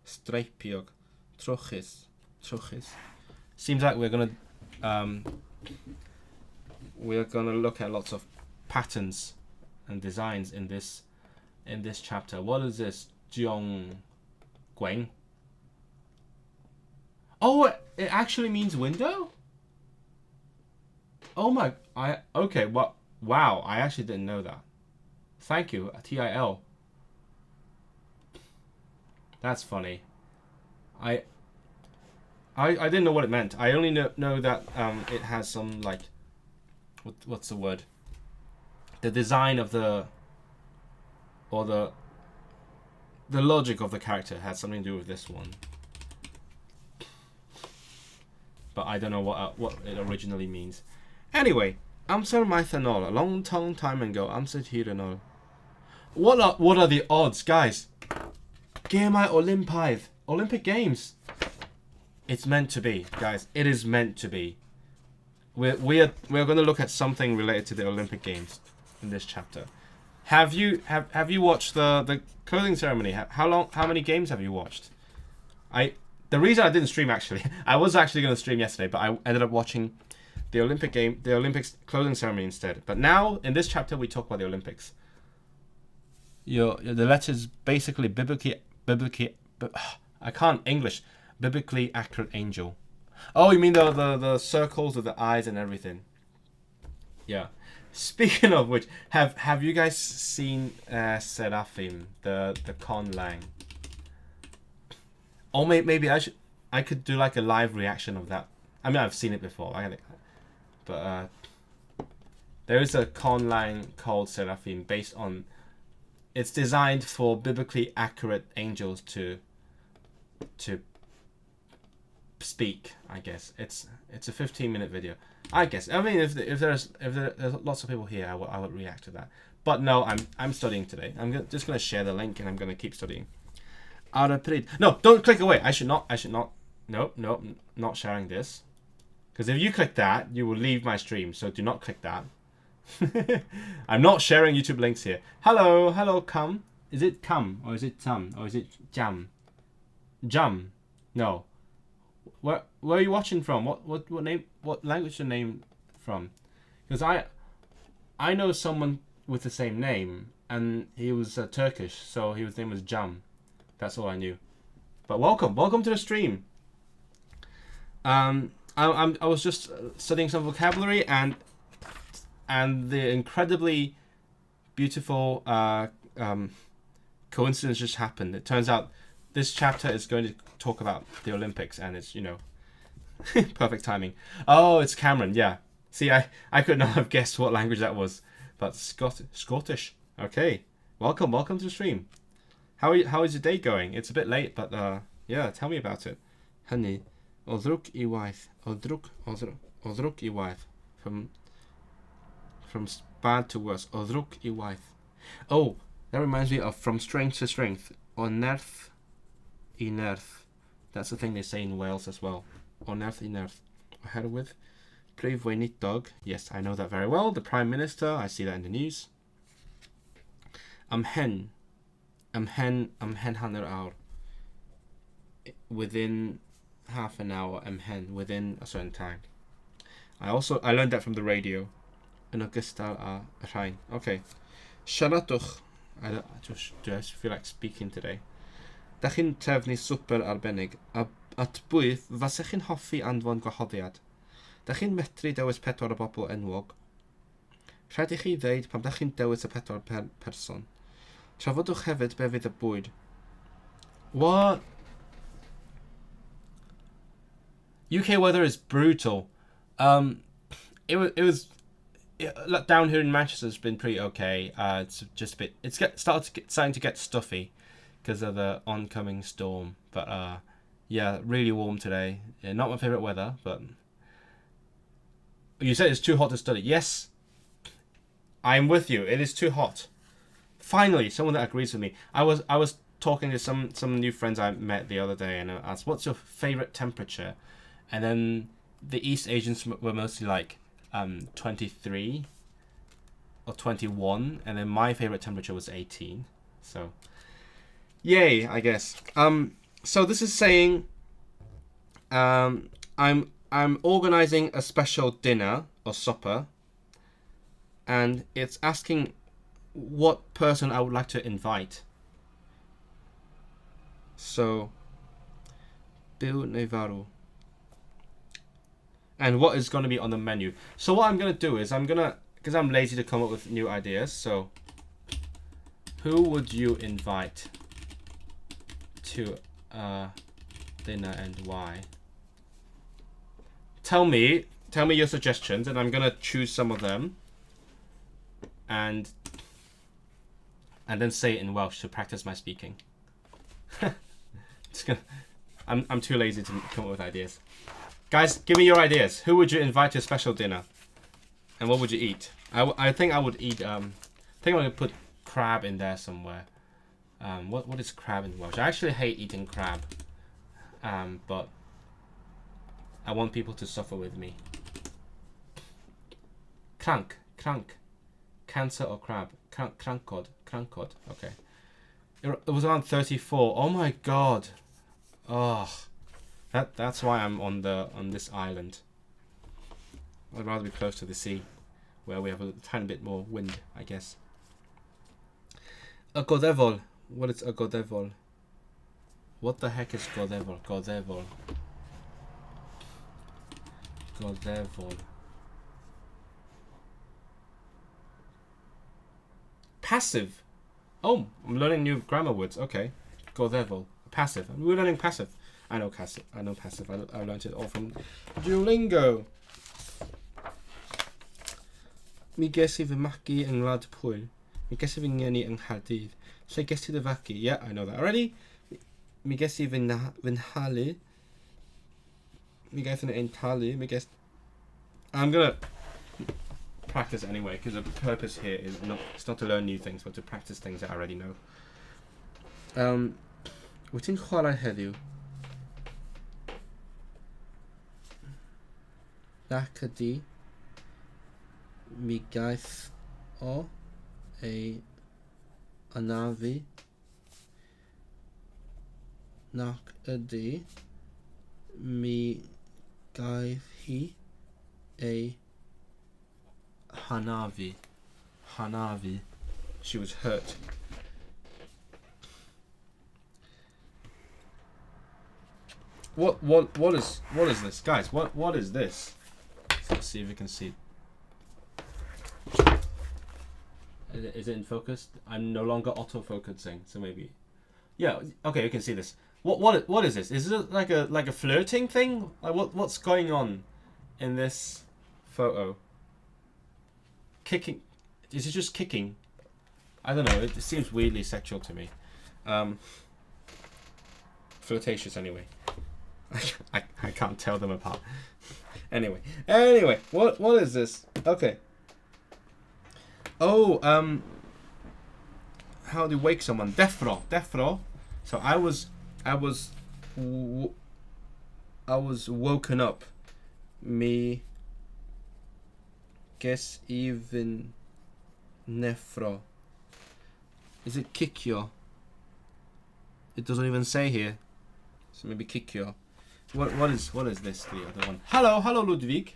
Streipiog. Trochis. Seems like we're gonna look at lots of patterns and designs in this chapter. What is this? Jiong Guang. Oh, it actually means window? Oh my, okay, what? Wow, I actually didn't know that. Thank you, TIL. That's funny. I didn't know what it meant. I only know that it has some like, what's the word? The design of the logic of the character has something to do with this one. But I don't know what it originally means. Anyway, amser maithanol, a long time ago, amser hiranol. What are the odds, guys? Gemau Olympaidd, Olympic Games. It's meant to be, guys. It is meant to be. We're going to look at something related to the Olympic Games in this chapter. Have you watched the clothing ceremony? How many games have you watched? The reason I didn't stream, actually, I was actually going to stream yesterday, but I ended up watching the Olympics clothing ceremony instead. But now in this chapter we talk about the Olympics. The letters basically biblically I can't English. Biblically accurate angel. Oh, you mean the circles with the eyes and everything? Yeah. Speaking of which, have you guys seen Seraphim, the Con Lang? Or maybe I could do like a live reaction of that. I mean, I've seen it before, but there is a Con Lang called Seraphim based on. It's designed for biblically accurate angels to speak. I guess it's a 15-minute video. I guess. I mean, if there's lots of people here, I would react to that. But no, I'm studying today. I'm just gonna share the link and I'm gonna keep studying. No, don't click away. I should not. No, not sharing this. Because if you click that, you will leave my stream. So do not click that. I'm not sharing YouTube links here. Hello, come. Is it come or is it or is it jam? Jam. No. Where are you watching from? What name? What language is your name from? Because I know someone with the same name, and he was Turkish, so his name was Jam. That's all I knew. But welcome to the stream. I was just studying some vocabulary, and the incredibly beautiful coincidence just happened. It turns out this chapter is going to talk about the Olympics, and it's, perfect timing. Oh, it's Cameron. Yeah. See, I could not have guessed what language that was, but Scottish. Okay. Welcome to the stream. How is your day going? It's a bit late, but yeah, tell me about it. Honey, Odruk I waith. Odruk I waith. From bad to worse. Odruk I waith. Oh, that reminds me of from strength to strength. Onerth I nerth. That's the thing they say in Wales as well. Onerth I nerth. Oherwydd Prif Weinidog. Yes, I know that very well. The Prime Minister. I see that in the news. Amhen hanner awr. Within half an hour. Amhen. Within a certain time. I learned that from the radio. Yn ogystal a rhain. Okay. Siaradwch. I just feel like speaking today. Da chi'n trefnu swper arbennig. At bwyth, fasech chi'n hoffi anfon gwahoddiad. Da chi'n medru dewis 4 o bobl enwog. Rhaid i chi ddeud pam da chi'n dewis y 4 person. Trafodwch hefyd be fydd y bwyd. What? UK weather is brutal. It was down here in Manchester has been pretty okay. It's just a bit. Starting to get stuffy because of the oncoming storm. But yeah, really warm today. Yeah, not my favorite weather, but you said it's too hot to study. Yes, I'm with you. It is too hot. Finally, someone that agrees with me. I was talking to some new friends I met the other day, and I asked, "What's your favorite temperature?" And then the East Asians were mostly like 23 or 21, and then my favorite temperature was 18. So, yay, I guess. So this is saying, I'm organizing a special dinner or supper, and it's asking what person I would like to invite. So, Bill Nevaru. And what is going to be on the menu. So what I'm going to do is because I'm lazy to come up with new ideas. So who would you invite to dinner and why? Tell me your suggestions, and I'm going to choose some of them and then say it in Welsh to practice my speaking. I'm too lazy to come up with ideas. Guys, give me your ideas. Who would you invite to a special dinner? And what would you eat? I think I would eat... I think I'm going to put crab in there somewhere. What is crab in Welsh? I actually hate eating crab. But I want people to suffer with me. Crank. Cancer or crab? Crankod. Okay. It was around 34. Oh my god. Oh... That's why I'm on this island. I'd rather be close to the sea, where we have a tiny bit more wind, I guess. A goddevol. What is a goddevol? What the heck is goddevol? Goddevol. Passive. Oh, I'm learning new grammar words. Okay. Goddevol. Passive. We're learning passive. I know passive. I learned it all from Duolingo. Mi ges I fy magu yng Ngwlad Pwyl. Mi ges I fy ngeni yng Nghaerdydd. Lle ges ti dy fagu? Yeah, I know that already. Mi ges I fy nhalu. Mi ges I fy ntalu. I'm gonna practice anyway, because the purpose here is not to learn new things, but to practice things that I already know. Wyt ti'n chwarae heddiw? Nac ydi mi gaeth o ei anafu. Nac ydi Mi gave he a hanavi. Hanavi. She was hurt. What is this, guys? What is this? Let's see if we can see. Is it in focus? I'm no longer auto-focusing, so maybe. Yeah. Okay, you can see this. What is this? Is it like a flirting thing? Like what's going on in this photo? Kicking? Is it just kicking? I don't know. It seems weirdly sexual to me. Flirtatious, anyway. I can't tell them apart. Anyway, what is this? Okay. Oh, how do you wake someone? Defro. So I was woken up. Me guess even nefro. Is it kikyo? It doesn't even say here. So maybe kikyo. What is this? The other one. Hello Ludwig.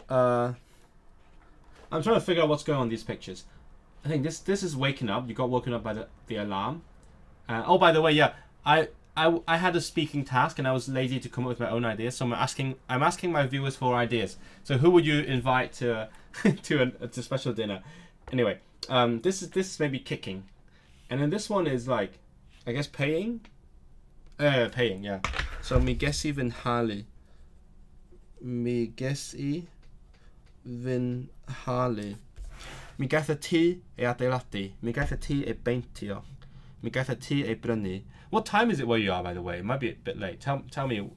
I'm trying to figure out what's going on in these pictures. I think this is waking up. You got woken up by the alarm. Oh, by the way, yeah, I had a speaking task and I was lazy to come up with my own ideas. So I'm asking my viewers for ideas. So who would you invite to to a special dinner? Anyway, this is maybe kicking, and then this one is like, I guess paying. Paying, yeah. So mi gessi vin hali. Mi gessi vin hali. Mi gaeth y tŷ e adeiladu. Mi gaeth y tŷ e beintio. Mi gaeth y tŷ e brynu. What time is it where you are, by the way? It might be a bit late. Tell me. I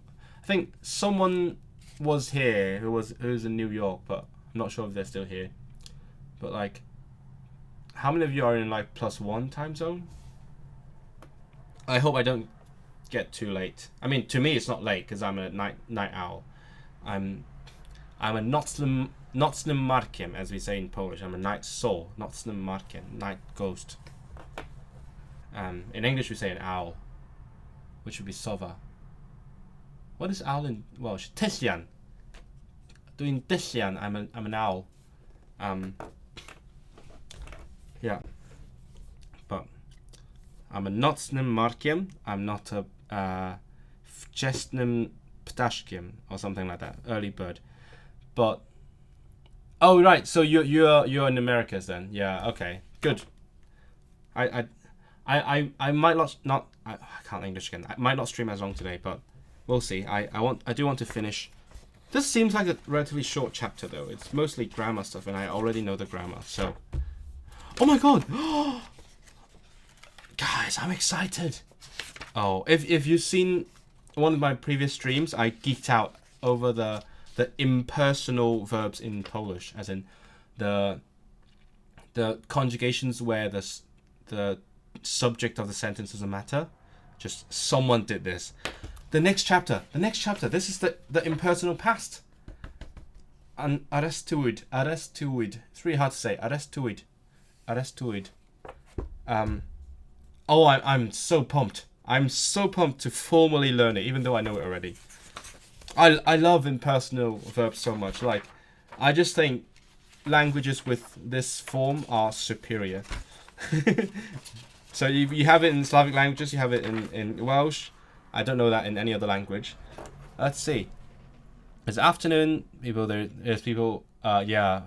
think someone was here who's in New York, but I'm not sure if they're still here. But like, how many of you are in like +1 time zone? I hope I don't get too late. I mean, to me it's not late because I'm a night owl. I'm a nocnym markiem, as we say in Polish. I'm a night soul, nocnym markiem, night ghost. In English we say an owl, which would be sova. What is owl in Welsh? Tysian. Doing tysian, I'm an owl. Yeah. But I'm a nocnym markiem. I'm not a wczesnym ptaszkiem or something like that. Early bird. But oh right, so you're in Americas then. Yeah, okay. Good. I might not I can't English again. I might not stream as long today, but we'll see. I do want to finish. This seems like a relatively short chapter though. It's mostly grammar stuff and I already know the grammar. So oh my god. Guys, I'm excited. Oh, if you've seen one of my previous streams, I geeked out over the impersonal verbs in Polish, as in the conjugations where the subject of the sentence doesn't matter. Just someone did this. The next chapter. This is the impersonal past. And arrestuid. It's really hard to say. Arrestuid. Oh, I'm so pumped. I'm so pumped to formally learn it, even though I know it already. I love impersonal verbs so much. Like, I just think languages with this form are superior. So you have it in Slavic languages, you have it in Welsh. I don't know that in any other language. Let's see. It's afternoon. There's people. Yeah,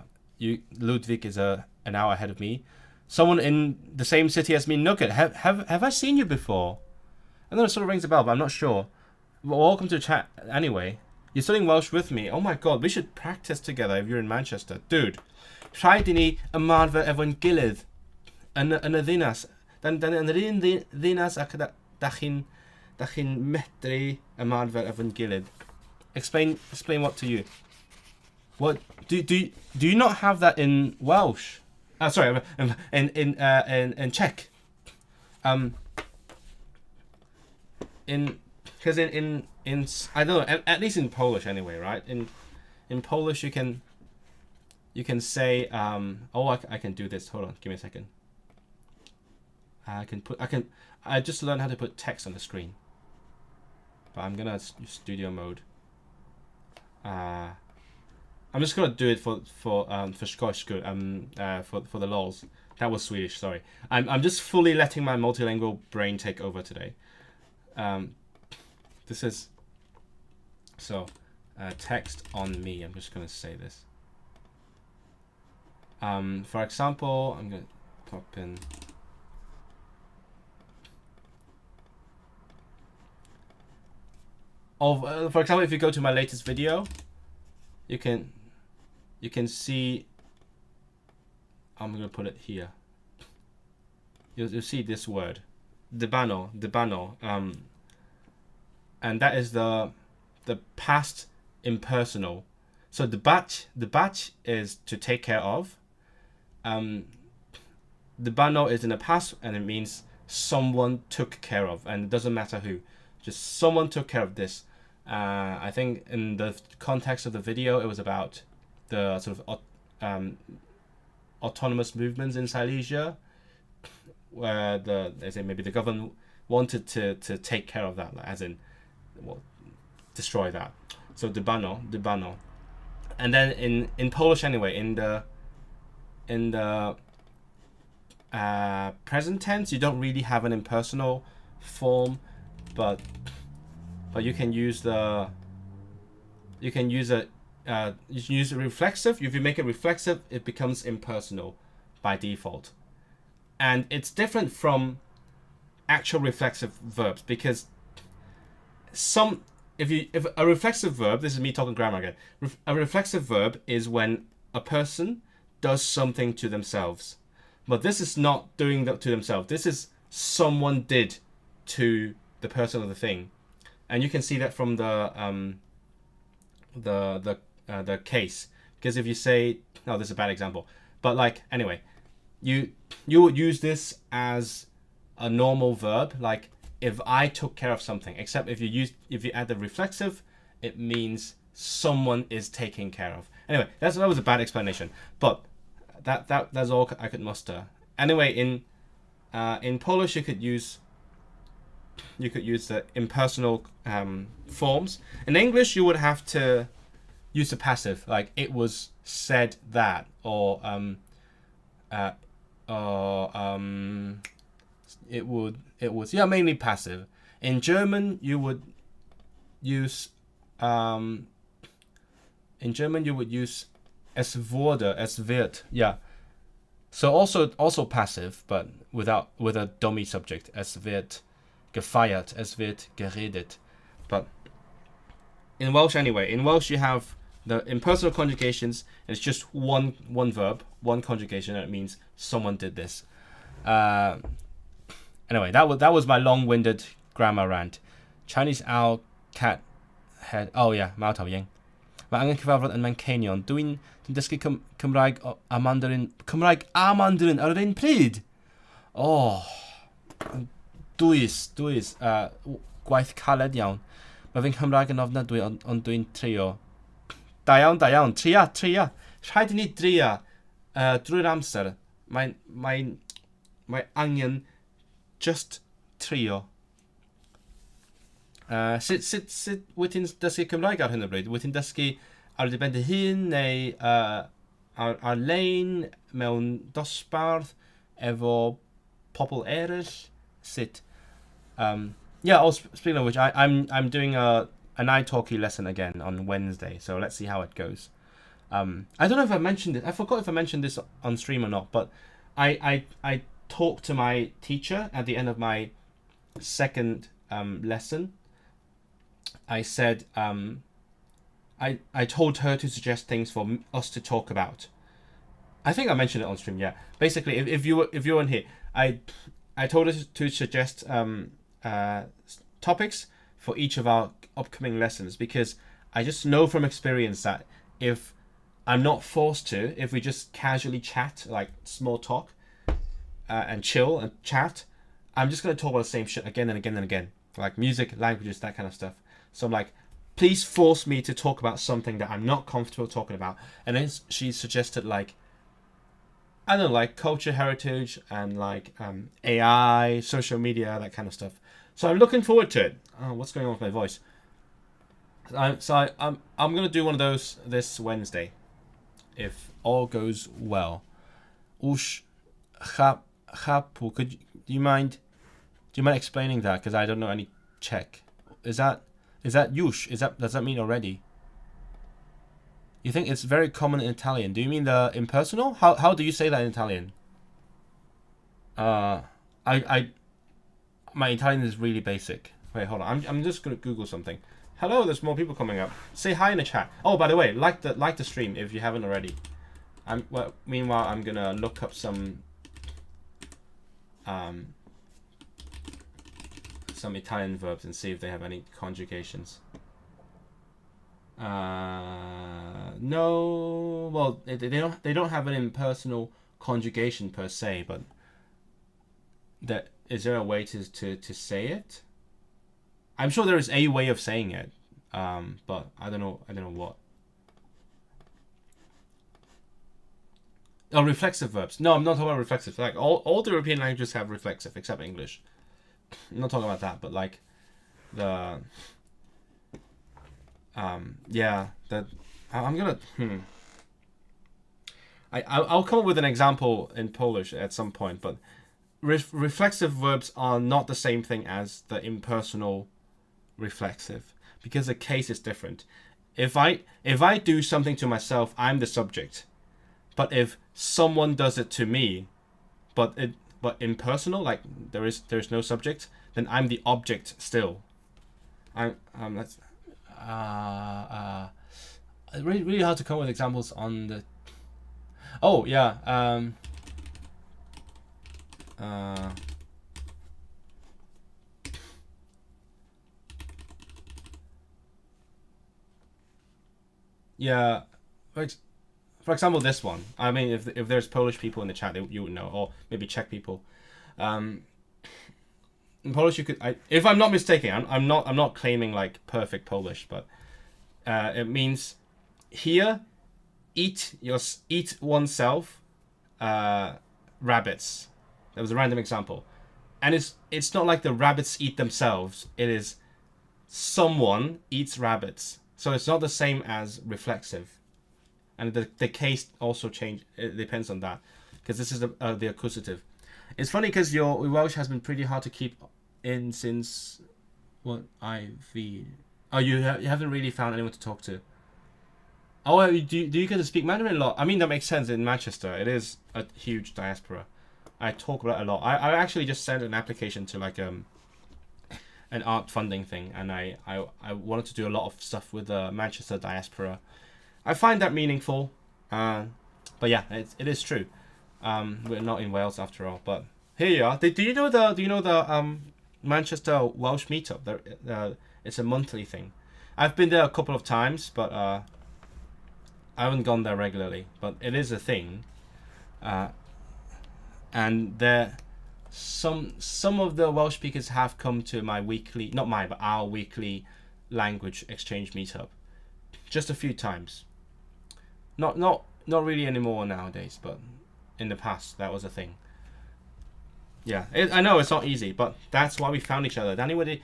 Ludwig is an hour ahead of me. Someone in the same city as me, Nugget. Have I seen you before? I know it sort of rings a bell, but I'm not sure. Well, welcome to the chat anyway. You're studying Welsh with me. Oh my god, we should practice together if you're in Manchester. Dude, rhaid I ni ymarfer efo'n gilydd yn y ddinas. Yn yr un ddinas ac da chi'n medru ymarfer efo'n gilydd. Explain what to you. What do you not have that in Welsh? Sorry, in Czech. Because in I don't know, at least in Polish anyway, right? In Polish you can say I can do this. Hold on, give me a second. I just learned how to put text on the screen. but I'm gonna use studio mode. I'm just gonna do it for skojskull, for the lols. That was Swedish, sorry. I'm just fully letting my multilingual brain take over today. This is so text on me. I'm just gonna say this. For example, I'm gonna pop in. For example, if you go to my latest video, you can see. I'm gonna put it here. You'll see this word, debano, and that is the past impersonal. So debać is to take care of. Debano is in the past, and it means someone took care of, and it doesn't matter who, just someone took care of this. I think in the context of the video, it was about the sort of autonomous movements in Silesia, where maybe the government wanted to take care of that, as in, well, destroy that. So debano, and then in Polish anyway, in the present tense, you don't really have an impersonal form, but you can use a reflexive. If you make it reflexive, it becomes impersonal by default, and it's different from actual reflexive verbs, because if a reflexive verb, this is me talking grammar again. A reflexive verb is when a person does something to themselves, but this is not doing that to themselves. This is someone did to the person or the thing. And you can see that from the case, because if you say, no, this is a bad example, but like anyway, you would use this as a normal verb, like if I took care of something. Except if you add the reflexive, it means someone is taking care of. Anyway, that was a bad explanation, but that's all I could muster. Anyway, in Polish, you could use the impersonal forms. In English, you would have to use the passive, like it was said that, or it was mainly passive. In German, you would use es wurde, es wird, yeah. So also passive, but with a dummy subject. Es wird gefeiert, es wird geredet. But in Welsh anyway, you have the impersonal conjugations. It's just one verb, one conjugation, and it means someone did this. Anyway, that was my long-winded grammar rant. Chinese owl, cat, head. Oh yeah, Mao Tao-ying. Mae angen cyfarfod yn Manceinion. Dwi'n dysgu Cymraeg a Mandarin ar yr un pryd. Oh, dwys, gwaith caled iawn. Mae fi'n Cymraeg yn ofnadwy, ond dwi'n trio. Da iawn, tria. Rhaid i ni dria drwy'r amser. Mae angen just trio. Sut wyt ti'n dysgu Cymraeg ar hyn o bryd? Wyt ti'n dysgu ar dy ben dy hun, neu ar-lein, mewn dosbarth, efo pobl eraill? Sut? Speaking of which, I'm doing an italki lesson again on Wednesday, so let's see how it goes. I don't know if I mentioned it. I forgot if I mentioned this on stream or not, but I talked to my teacher at the end of my second lesson. I said I told her to suggest things for us to talk about. I think I mentioned it on stream. Yeah. Basically, if you weren't here, I told her to suggest topics for each of our upcoming lessons, because I just know from experience that if I'm not forced to, if we just casually chat, like small talk, and chill and chat, I'm just going to talk about the same shit again and again and again, like music, languages, that kind of stuff. So I'm like, please force me to talk about something that I'm not comfortable talking about. And then she suggested, like, I don't know, like culture, heritage, and like AI, social media, that kind of stuff. So I'm looking forward to it. Oh, what's going on with my voice? I'm gonna do one of those this Wednesday, if all goes well. Ush, chapu. Do you mind explaining that? Because I don't know any Czech. Is that yush? Does that mean already? You think it's very common in Italian? Do you mean the impersonal? How do you say that in Italian? My Italian is really basic. Wait, hold on. I'm just gonna Google something. Hello, there's more people coming up. Say hi in the chat. Oh, by the way, like the stream if you haven't already. Meanwhile, I'm gonna look up some Italian verbs and see if they have any conjugations. No, well, they don't have an impersonal conjugation per se, but is there a way to say it? I'm sure there is a way of saying it, but I don't know what. Oh, reflexive verbs. No, I'm not talking about reflexive. Like all the European languages have reflexive except English. I'm not talking about that, but like the yeah, that I'm gonna I'll come up with an example in Polish at some point, but reflexive verbs are not the same thing as the impersonal reflexive because the case is different. If I do something to myself, I'm the subject. But if someone does it to me, but impersonal, like there's no subject, then I'm the object still. That's really hard to come up with examples on the. Oh yeah. Yeah. For example, this one. I mean, if there's Polish people in the chat, you would know, or maybe Czech people. In Polish, you could. If I'm not mistaken, I'm not claiming like perfect Polish, but it means here, eat oneself, rabbits. That was a random example, and it's not like the rabbits eat themselves. It is someone eats rabbits, so it's not the same as reflexive. And the case also change. It depends on that, because this is the accusative. It's funny because your Welsh has been pretty hard to keep in since what you haven't really found anyone to talk to. Oh, do you get to speak Mandarin a lot? I mean, that makes sense in Manchester. It is a huge diaspora. I talk about it a lot. I actually just sent an application to like an art funding thing, and I wanted to do a lot of stuff with the Manchester diaspora. I find that meaningful, but yeah, it is true. We're not in Wales after all, but here you are. Do you know the Manchester Welsh meetup? It's a monthly thing. I've been there a couple of times, but I haven't gone there regularly. But it is a thing, and there some of the Welsh speakers have come to our weekly language exchange meetup, just a few times. Not really anymore nowadays, but in the past that was a thing. Yeah, I know it's not easy, but that's why we found each other. Anyway,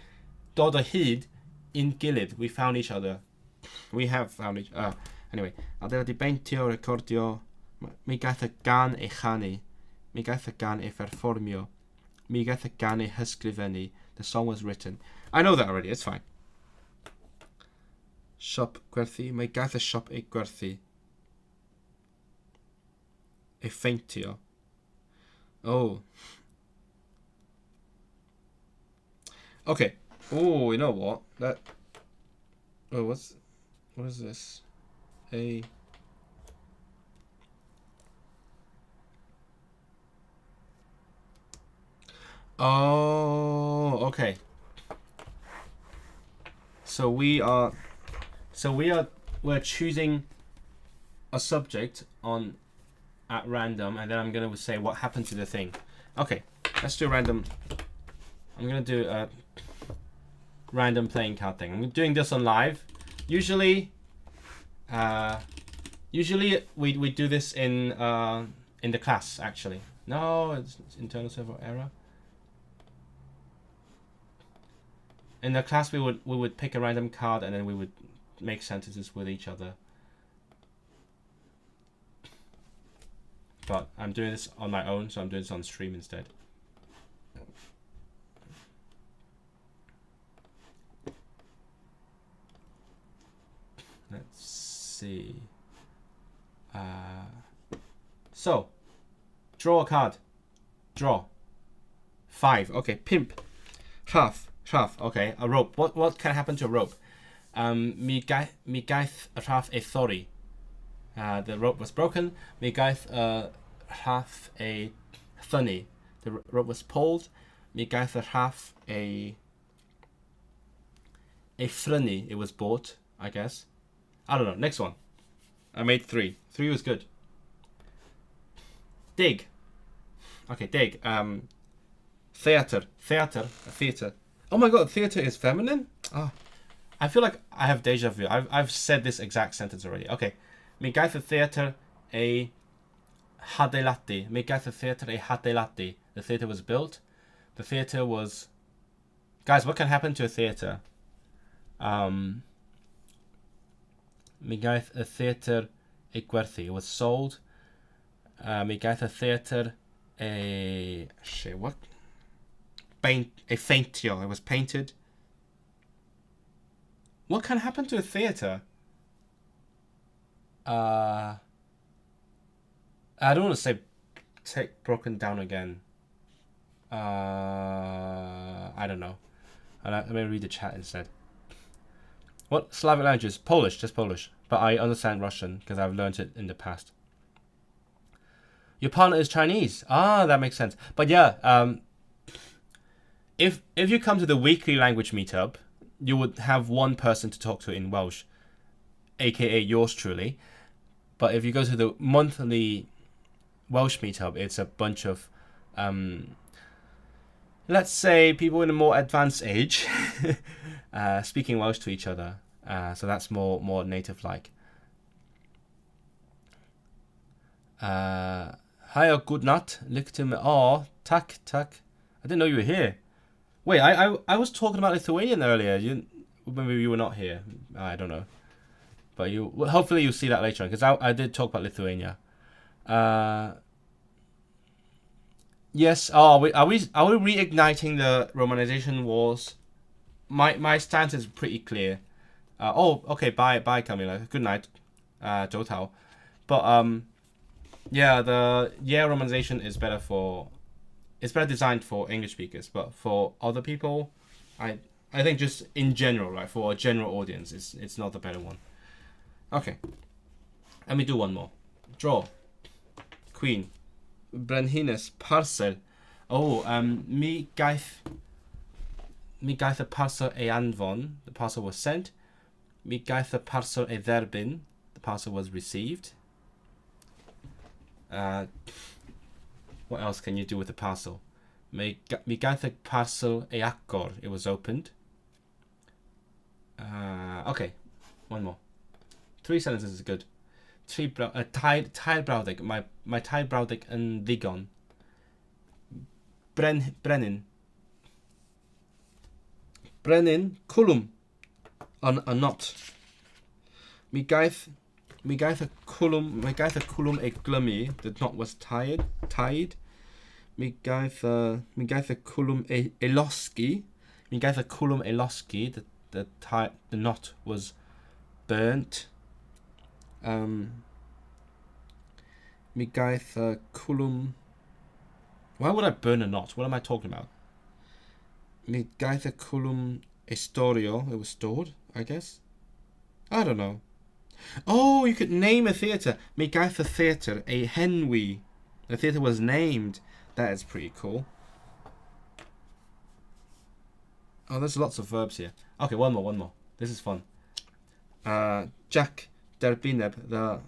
dod o hyd in gilydd, we found each other. We have found each other. Anyway, adeiladu beintio, recordio, mi gaeth y gan ei chanu, mi gaeth y gan ei perfformio, mi gaeth y gan ei hysgrifennu. The song was written. I know that already, it's fine. Siop gwerthu, mi gaeth y siop ei gwerthu. Ei ffeintio. Oh. Okay. Oh, you know what? What is this? Oh, okay. We're choosing a subject at random, and then I'm gonna say what happened to the thing. Okay, let's do a random. I'm gonna do a random playing card thing. I'm doing this on live. Usually we do this in the class actually. No, it's internal server error. In the class, we would pick a random card and then we would make sentences with each other. But I'm doing this on my own, so I'm doing this on stream instead. Let's see. So, draw a card. Draw. 5. Okay, pimp. Rhaff. Okay, a rope. What can happen to a rope? Mi gaeth rhaff a thori. The rope was broken. Mi gaeth rhaff a thunny. The rope was pulled. Mi gaeth rhaff a frynny. It was bought, I guess. I don't know. Next one. I made 3. 3 was good. Dig. Okay, dig. Theater. Oh my god, theater is feminine? Oh, I feel like I have deja vu. I've said this exact sentence already. Okay. Mi gaeth y theater a hadeiladu. Mi gaeth y theater a hadeiladu. The theater was built. The theater was... Guys, what can happen to a theater? Mi gaeth y theater a gwerthu. It was sold. Mi gaeth y theater a... Shit, what? A feintio. It was painted. What can happen to a theater? I don't want to say take broken down again. I don't know. Let me read the chat instead. What Slavic languages? Polish, just Polish. But I understand Russian because I've learned it in the past. Your partner is Chinese. Ah, that makes sense. But yeah, if you come to the weekly language meetup, you would have one person to talk to in Welsh, aka yours truly. But if you go to the monthly Welsh meetup, it's a bunch of, let's say, people in a more advanced age speaking Welsh to each other. So that's more native-like. Hi, good night. Look to me. Oh, tak. I didn't know you were here. Wait, I was talking about Lithuanian earlier. Maybe you were not here. I don't know. But hopefully you'll see that later on, because I did talk about Lithuania. Yes. Oh, are we reigniting the Romanization wars? My stance is pretty clear. Okay. Bye, Camila. Good night. 早唞. But yeah, the romanization is better it's better designed for English speakers, but for other people, I think just in general, right, for a general audience, it's not the better one. Okay, let me do one more. Draw. Queen. Brenhines parcel. Oh, mi gaeth y parcel e anfon. The parcel was sent. Mi gaeth y parcel e dderbyn. The parcel was received. What else can you do with the parcel? Mi gaeth y parcel e agor. It was opened. Okay, one more. 3 sentences is good. Tair brawddeg. My tair brawddeg yn ddigon. Brenin, cwlwm. A knot. Mi gaeth y cwlwm e glymu. The knot was tied. Mi gaeth y cwlwm e losgi. Mi gaeth y cwlwm e losgi. The knot was burnt. Mi gaeth y cwlwm... Why would I burn a knot? What am I talking about? Mi gaeth y cwlwm e storio. It was stored, I guess. I don't know. Oh, you could name a theatre. Mi gaeth y theatre e henwi. The theatre was named. That is pretty cool. Oh, there's lots of verbs here. Okay, one more. This is fun. Jack derbyneb.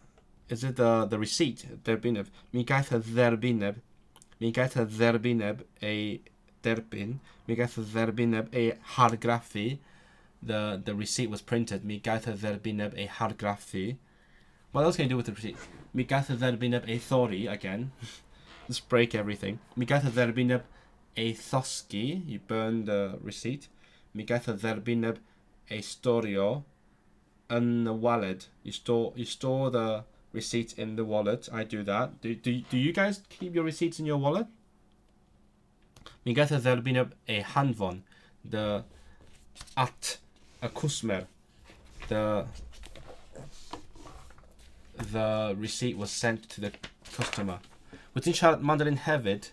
Is it the receipt? Derbyneb. Mi gaeth y dderbyneb. Mi gaeth y dderbyneb e derbyn. Mi gaeth y dderbyneb e hargraffu. The receipt was printed. Mi gaeth y dderbyneb e hargraffu. What else can you do with the receipt? Mi gaeth y dderbyneb e thori, again. Just break everything. Mi gaeth y dderbyneb e thosgi. You burn the receipt. mi gaeth o dderbyneb ei storio yn y wallet. You store the receipt in the wallet. I do that. Do you guys keep your receipts in your wallet? Mi gaeth o dderbyneb ei hanfon. At a customer. The receipt was sent to the customer. Wyt ti'n siarad Mandarin hefyd?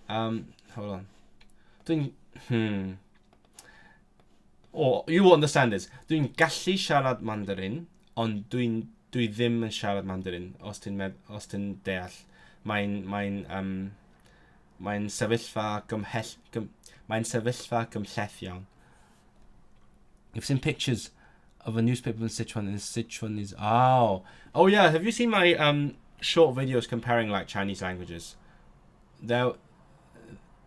Hold on. You will understand this. Dwi'n gallu siarad Mandarin, ond dwi ddim yn siarad Mandarin, os ti'n deall. Mae'n sefyllfa gymhleth iawn. You've seen pictures of a newspaper in Sichuan, and Sichuan is... Oh yeah, have you seen my short videos comparing like Chinese languages?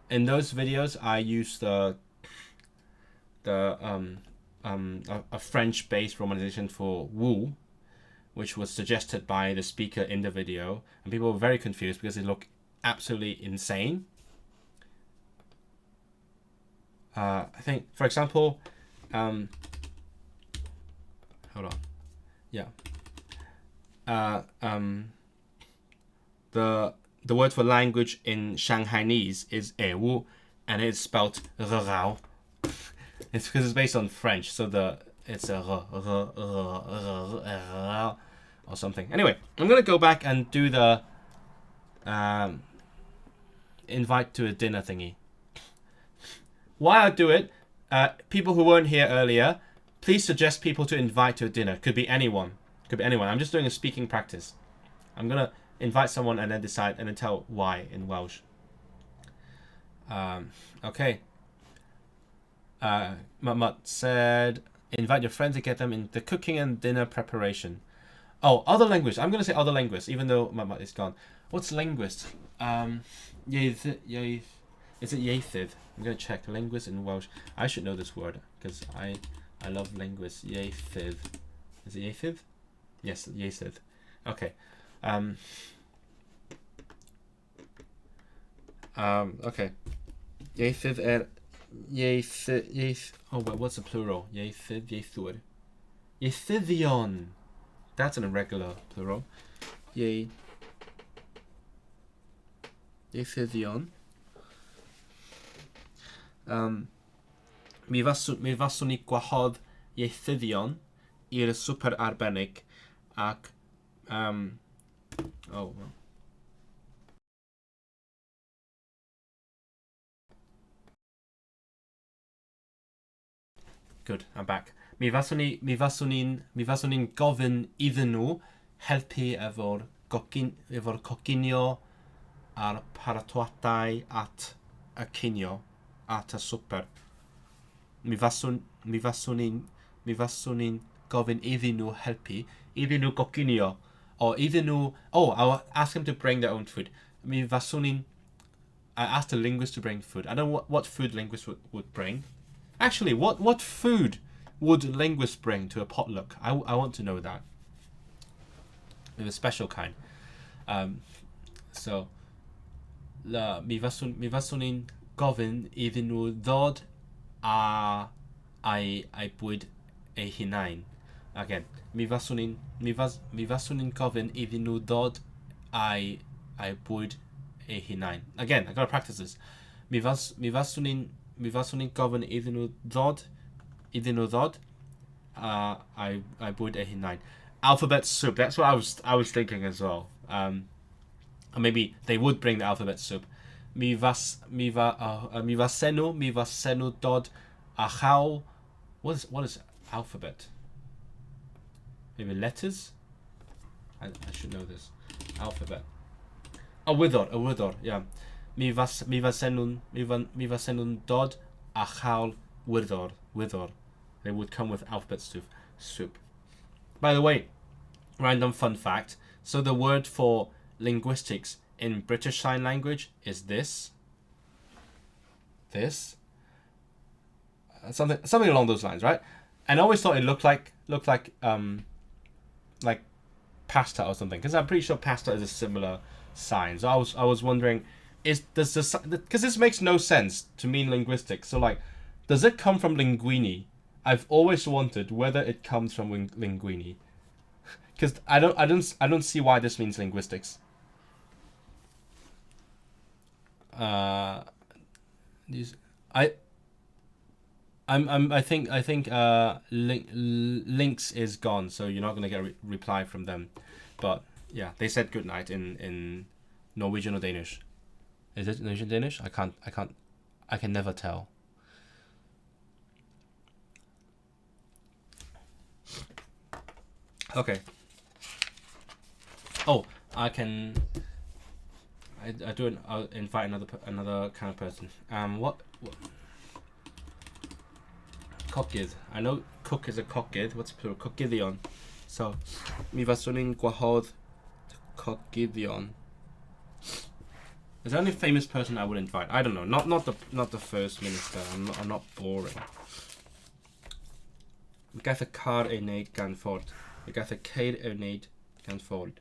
In those videos, I use a French-based romanization for Wu, which was suggested by the speaker in the video, and people were very confused because they look absolutely insane. I think, for example, hold on, yeah. The word for language in Shanghainese is Wu, and it's spelled Rao. It's because it's based on French, so it's a or something. Anyway, I'm gonna go back and do the invite to a dinner thingy. While I do it, people who weren't here earlier, please suggest people to invite to a dinner. Could be anyone. I'm just doing a speaking practice. I'm gonna invite someone and then decide and then tell why in Welsh. Okay. Mut said, invite your friends to get them in the cooking and dinner preparation. Oh, other language. I'm going to say other language, even though Mut is gone. What's linguist? Is it ieithydd? I'm going to check. Linguist in Welsh. I should know this word because I love linguists. Ieithydd. Is it ieithydd? Yes, ieithydd. Okay. Okay. Ieithydd oh wait, what's the plural? Ieithydd, ieithwyr. Ieithyddion. That's an irregular plural. Ieithyddion. Mi faswn ni gwahodd ieithyddion i'r swper arbennig ac oh well. Good, I'm back. Mi faswn ni'n gofyn iddyn nhw helpu efo'r coginio a'r paratoadau at y cinio, at y swper. Mi faswn ni'n gofyn iddyn nhw helpu, iddyn nhw coginio, or iddyn nhw... Oh, I'll ask them to bring their own food. I asked a linguist to bring food. I don't know what food linguists would bring. Actually, what food would linguists bring to a potluck? I want to know that. With a special kind. So, mi faswn ni'n gofyn iddyn nhw ddod a'i bwyd ei hunain. Again, mi faswn ni'n gofyn iddyn nhw ddod a'i bwyd ei hunain. Again, I gotta practice this. Mi faswn ni'n gofyn iddyn nhw ddod a'i bwyd ei hunain. Alphabet soup, that's what I was thinking as well. And maybe they would bring the alphabet soup. Mi fasenu dod a chael. What is alphabet? Maybe letters? I should know this. Alphabet. A wyddor, yeah. Mi fasenun dod a chael wyddor. They would come with alphabet soup. By the way, random fun fact. So the word for linguistics in British Sign Language is this. Something along those lines, right? And I always thought it looked like pasta or something, because I'm pretty sure pasta is a similar sign. So I was wondering, because this makes no sense to me in linguistics. So like, Does it come from linguini? I've always wondered whether it comes from linguini, because I don't see why this means linguistics. These I think links is gone, so you're not gonna get a reply from them. But yeah, they said good night in Norwegian or Danish. Is it Norwegian Danish? I can never tell. Okay. Oh, I do it. I'll invite another kind of person. What? Cockid. I know cook is a cockid. What's plural? Cockidion. So, mi fyswn gwahodd cockidion. Is there any famous person I would invite? I don't know. Not the first minister. I'm not boring. Mi gaeth y car ei wneud gan fford. Mi gaeth y ceir ei wneud gan fford.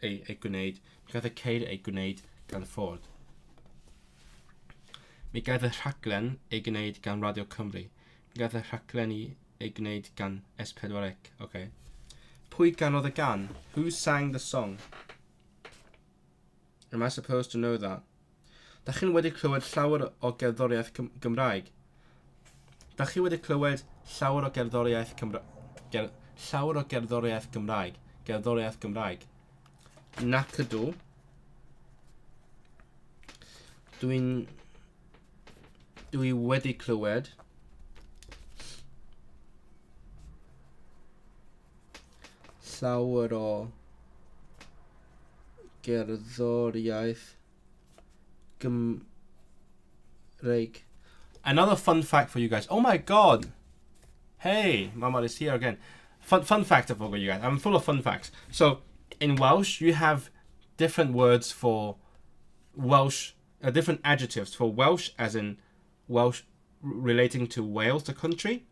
Ei gwneud. Mi gaeth y ceir ei gwneud gan fford. Mi gaeth y rhaglen ei gwneud gan Radio Cymru. Mi gaeth y rhaglen ei gwneud gan S4C. Okay. Pwy ganodd y gan? Who sang the song? Am I supposed to know that? Da chi'n wedi clywed llawer o gerddoriaeth Gymraeg? Da chi wedi clywed llawer o gerddoriaeth Gymraeg? Llawer o gerddoriaeth Gymraeg? Gerddoriaeth Gymraeg? Nac ydw. Dwi wedi clywed llawer o gerddoriaeth Gymraeg. Another fun fact for you guys. Oh my god! Hey, Mama is here again. Fun fact for you guys. I'm full of fun facts. So, in Welsh, you have different words for Welsh, different adjectives for Welsh, as in Welsh relating to Wales, the country,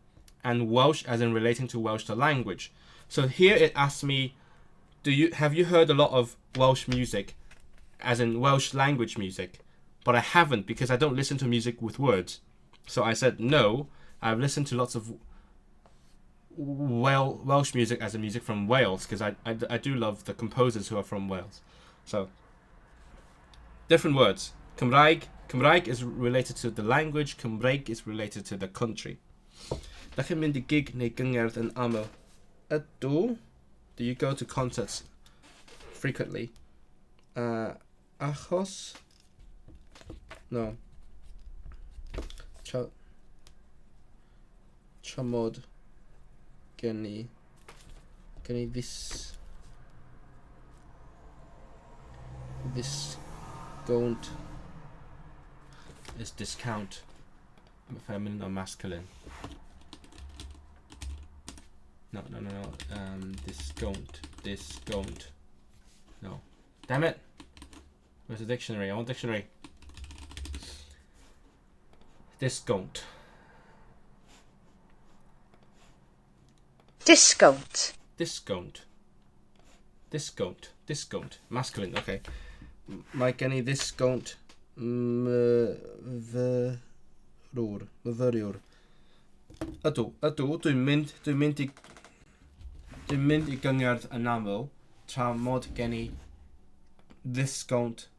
and Welsh as in relating to Welsh, the language. So here it asks me, have you heard a lot of Welsh music, as in Welsh language music? But I haven't, because I don't listen to music with words. So I said no. I've listened to lots of Welsh music as in music from Wales, because I do love the composers who are from Wales. So different words. Cymraeg is related to the language. Cymraeg is related to the country. Da chi'n mynd I gig neu gyngerdd yn aml? Ydw. Do you go to concerts frequently? Achos? No. Tramod gen I discount is discount feminine or masculine? No. Discount. No. Damn it. Where's the dictionary? I want dictionary. Discount. Masculine, okay. Mae gen I discount myfyriwr. Ydw, dwi'n mynd I gyngerdd yn aml tra mod gen I discount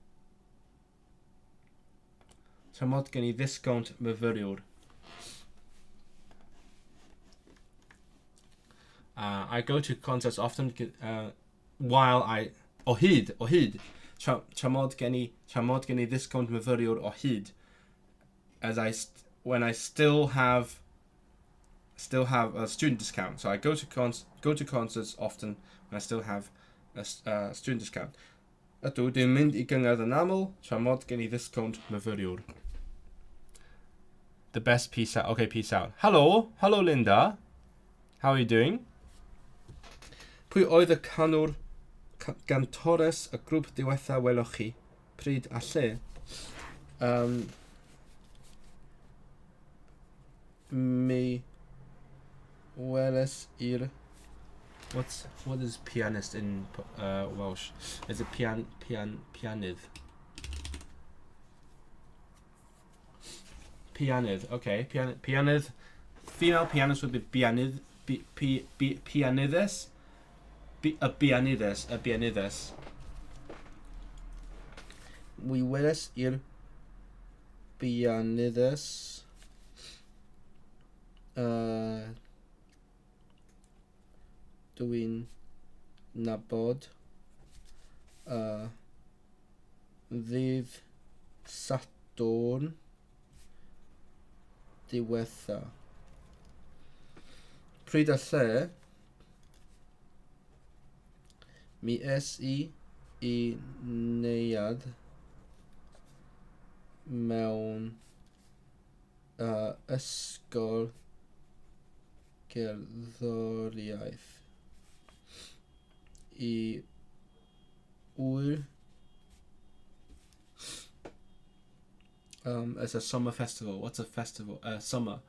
myfyriwr. I go to concerts often while I o hyd tra mod gen I discount myfyriwr o hyd, as when I still have a student discount. So I go to concerts often when I still have a student discount. Ydw, dwi'n mynd I gyngerdd yn aml tra mod gen I discount myfyriwr. The best peace out. Okay, peace out. Hello Linda. How are you doing? Pwy oedd y canwr gantores y grŵp diwetha weloch chi? Pryd a lle? Mi weles i'r... What is pianist in Welsh? Is it pianydd? Pianid. Okay. Pianid. Female pianist would be pianid. Pianides. A pianides. A pianides. Mi weles ir pianides. Dwi'n nabod ddydd Sadwrn diwetha. Pryd a lle mi es I neuad mewn ysgol gerddoriaeth I wyl it's a summer festival. What's a festival? Summer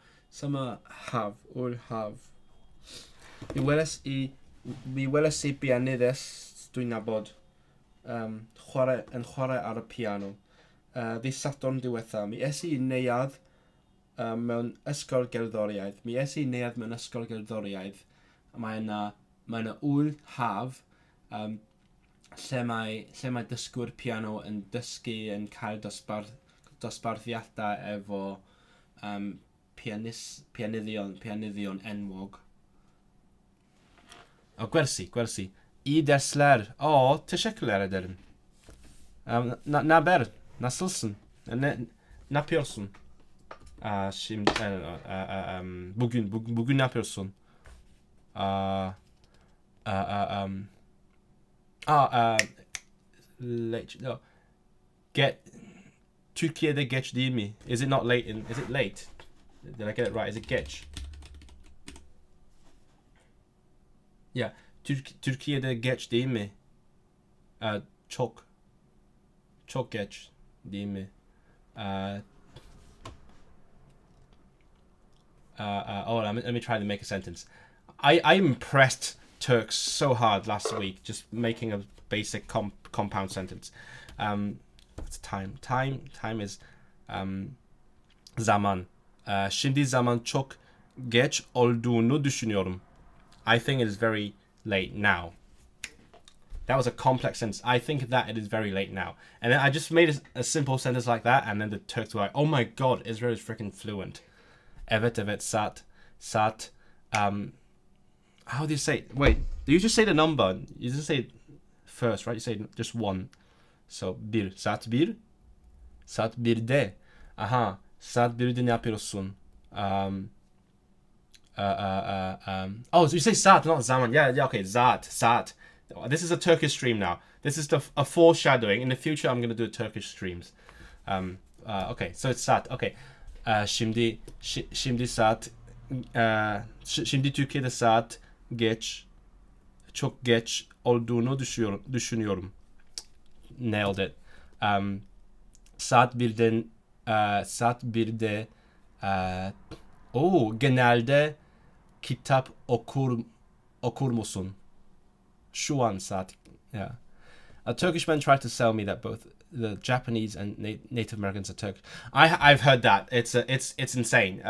have wyl have. Mi weles I pianides dwi'n nabod chwarae ar y piano. Ddi Sadwrn diwetha. Mi es I neuadd mewn ysgol gerddoriaeth. Mi es I neuadd mewn ysgol gerddoriaeth. Mae yna wyl haf lle mae dysgwyr piano yn dysgu yn cael dosbarthiadau efo pianyddion enwog. O, gwersi. I dersler. O, teşekkürler ederim. Na ber, nasılsın? Ne yapıyorsun? Şimdi bugün ne yapıyorsun? Late. No. Türkiye'de geç değil mi? Is it not late? Is it late? Did I get it right? Is it geç? Yeah. Türkiye'de geç değil mi? Çok geç değil mi? Let me try to make a sentence. I impressed Turks so hard last week just making a basic compound sentence. What's time? Time is zaman. Şimdi zaman çok geç olduğunu düşünüyorum. I think it is very late now. That was a complex sentence. I think that it is very late now. And then I just made a simple sentence like that, and then the Turks were like, oh my god, Israel is freaking fluent. Evet, sat. How do you say? Wait, do you just say the number? You just say it first, right? You say just one. So saat birde. Aha, saat birde ne yapıyorsun? So you say saat, not zaman. Yeah, okay, saat. This is a Turkish stream now. This is a foreshadowing. In the future, I'm going to do Turkish streams. Okay, so it's saat. Okay. Şimdi saat. Şimdi Türkiye'de saat çok geç olduğunu düşünüyorum. Nailed it. Saat birde genelde kitap okur musun? Şu an saat. Yeah. A Turkish man tried to sell me that both the Japanese and Native Americans are Turkish. I've heard that. It's insane.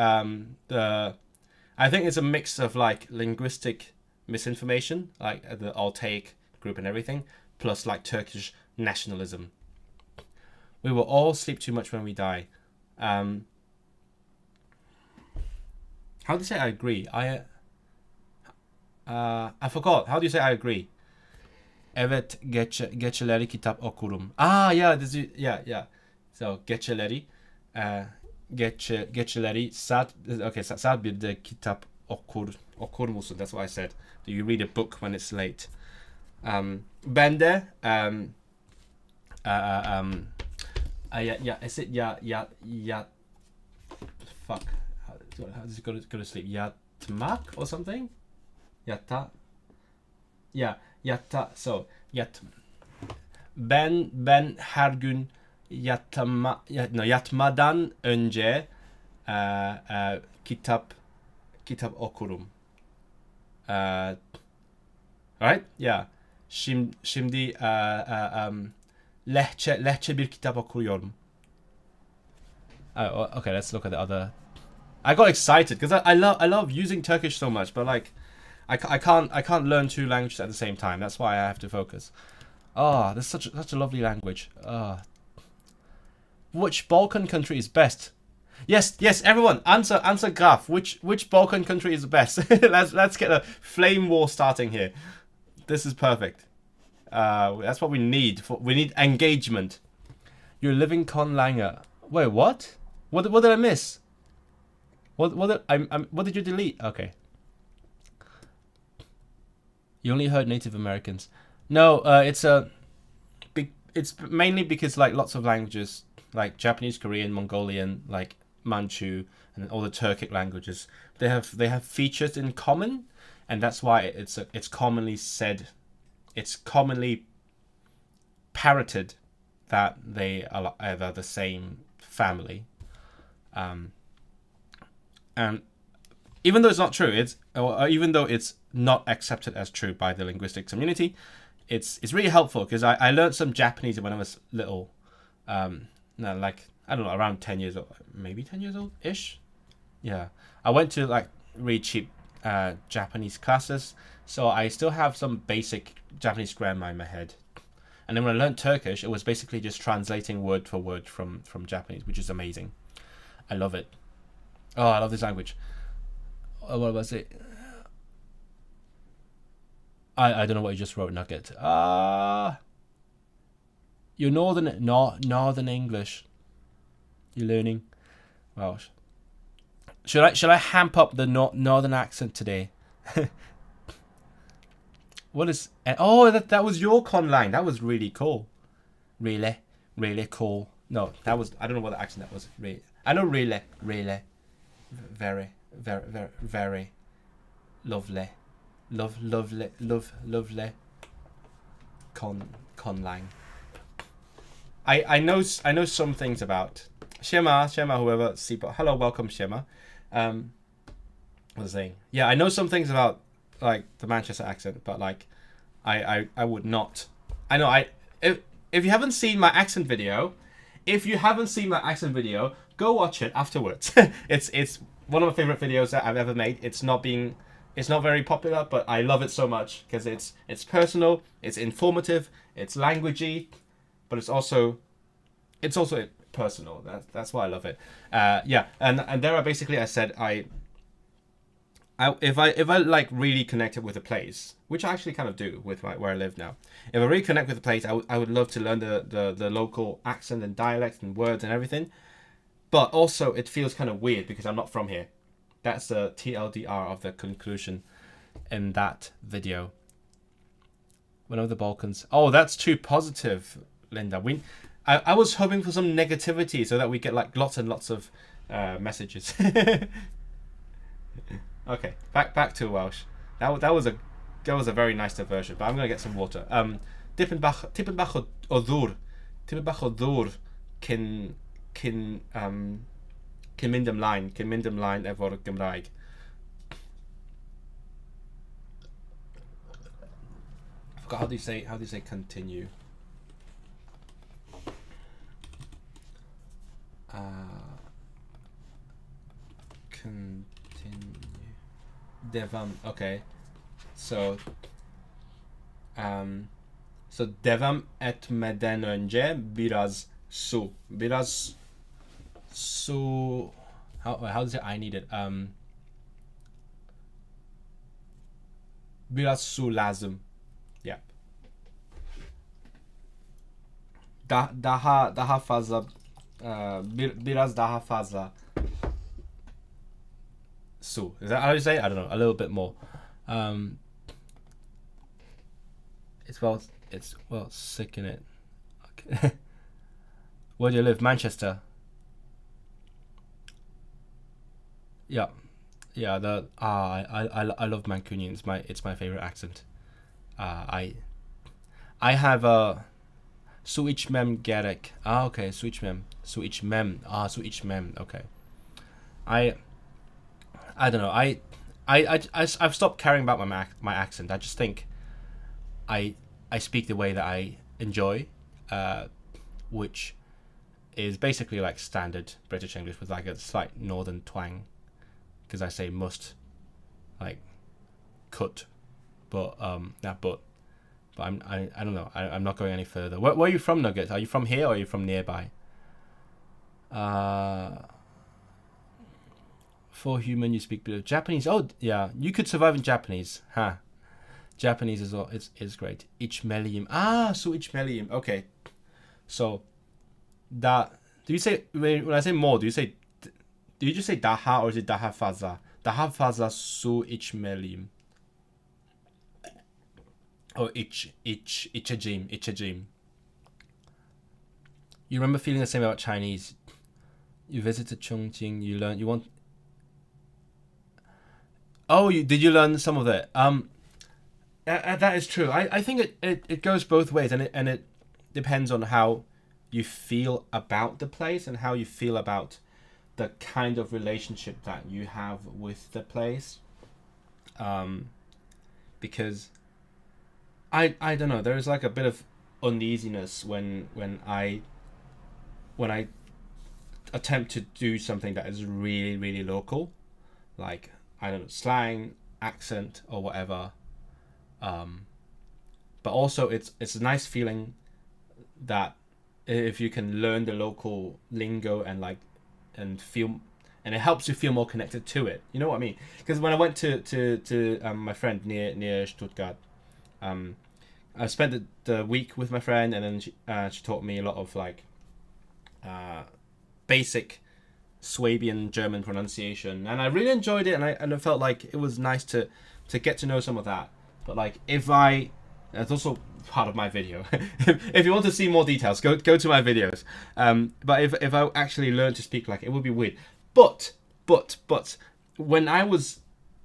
I think it's a mix of like linguistic misinformation, like the Altaic group and everything, plus like Turkish nationalism. We will all sleep too much when we die. How do you say I agree? I forgot. How do you say I agree? Evet, geceleri kitap okurum. Yeah. So geceleri, geceleri saat birde kitap okur musun? That's what I said. Do you read a book when it's late? Ben de is it fuck. How does it go to sleep? Yatmak or something? Yatta. Ben her gün yatmadan önce kitap okurum. Right? Yeah. Şimdi lehçe bir kitap okuyorum. Okay, let's look at the other. I got excited because I love using Turkish so much, but like I can't learn two languages at the same time. That's why I have to focus. Oh, this is such a lovely language. Which Balkan country is best? Yes, everyone, answer Graf. Which Balkan country is the best? let's get a flame war starting here. This is perfect. That's what we need. We need engagement. You're living conlanger. Wait, what? What did I miss? What did you delete? Okay. You only heard Native Americans. No, it's mainly because like lots of languages, like Japanese, Korean, Mongolian, like Manchu, and all the Turkic languages, they have features in common, and that's why it's commonly said, it's commonly parroted that they are either the same family, and even though it's not true, even though it's not accepted as true by the linguistic community, it's really helpful because I learned some Japanese when I was little, like I don't know, around 10 years old, maybe 10 years old ish. Yeah, I went to like really cheap Japanese classes, so I still have some basic Japanese grammar in my head. And then when I learned Turkish, it was basically just translating word for word from Japanese, which is amazing. I love it. Oh, I love this language. What was it? I don't know what you just wrote, Nugget. You're northern English. You're learning Welsh. Should I hamp up the northern accent today? What is? Oh, that was your conlang. That was really cool. Really cool. No, that was, I don't know what the accent that was. Really, I know really, very lovely, lovely. Conlang. I know some things about Shema, whoever. Hello, welcome, Shema. What was I saying? Yeah, I know some things about like the Manchester accent, but like I would not. I know if you haven't seen my accent video, go watch it afterwards. It's one of my favorite videos that I've ever made. It's not very popular, but I love it so much because it's personal, it's informative, it's languagey, but it's also personal. That's why I love it. Yeah, and there are basically, I said if I like really connected with a place, which I actually kind of do with where I live now. If I really connect with a place, I would love to learn the local accent and dialect and words and everything. But also it feels kind of weird because I'm not from here. That's the TLDR of the conclusion in that video. One of the Balkans. Oh, that's too positive, Linda. I was hoping for some negativity so that we get like lots and lots of messages. Okay, back to Welsh. That was a very nice diversion, but I'm gonna get some water. Tipyn bach o ddŵr cyn mynd ymlaen efo'r Gymraeg. I forgot how do you say continue. Continue. Devam. Okay. So devam etmeden önce biraz su. How does it? I need it. Biraz su lazım. Yeah. Daha fazla. Biraz daha fazla. Su. Is that how you say it? I don't know. A little bit more. It's well sick in it. Okay. Where do you live? Manchester. Yeah. I love Mancunian. It's my favorite accent. I have a su içmem gerek. Okay, su içmem. Su içmem. Okay. I don't know. I've stopped caring about my accent. I just think I speak the way that I enjoy, which is basically like standard British English with like a slight northern twang, because I say must, like cut, but I don't know. I'm not going any further. Where are you from, Nuggets? Are you from here or are you from nearby? For human, you speak a bit of Japanese. Oh yeah, you could survive in Japanese, huh? Japanese as well. It's great. Ichmelium. So Ichmelium. Okay, so that. Do you say when I say more? Do you just say daha or is it daha faza? Daha faza su Ichmelium. Or ichajim. You remember feeling the same about Chinese? You visited Chongqing. You want. Oh, did you learn some of it? That is true. I think it goes both ways, and it depends on how you feel about the place and how you feel about the kind of relationship that you have with the place. Because I don't know. There is like a bit of uneasiness when I attempt to do something that is really, really local, like I don't know, slang, accent, or whatever. But also it's a nice feeling that if you can learn the local lingo and feel, and it helps you feel more connected to it. You know what I mean? Because when I went to my friend near Stuttgart, I spent the week with my friend, and then she taught me a lot of like basic Swabian German pronunciation, and I really enjoyed it, and I felt like it was nice to get to know some of that. But like that's also part of my video. If you want to see more details, go to my videos. But if I actually learned to speak like it would be weird. But when I was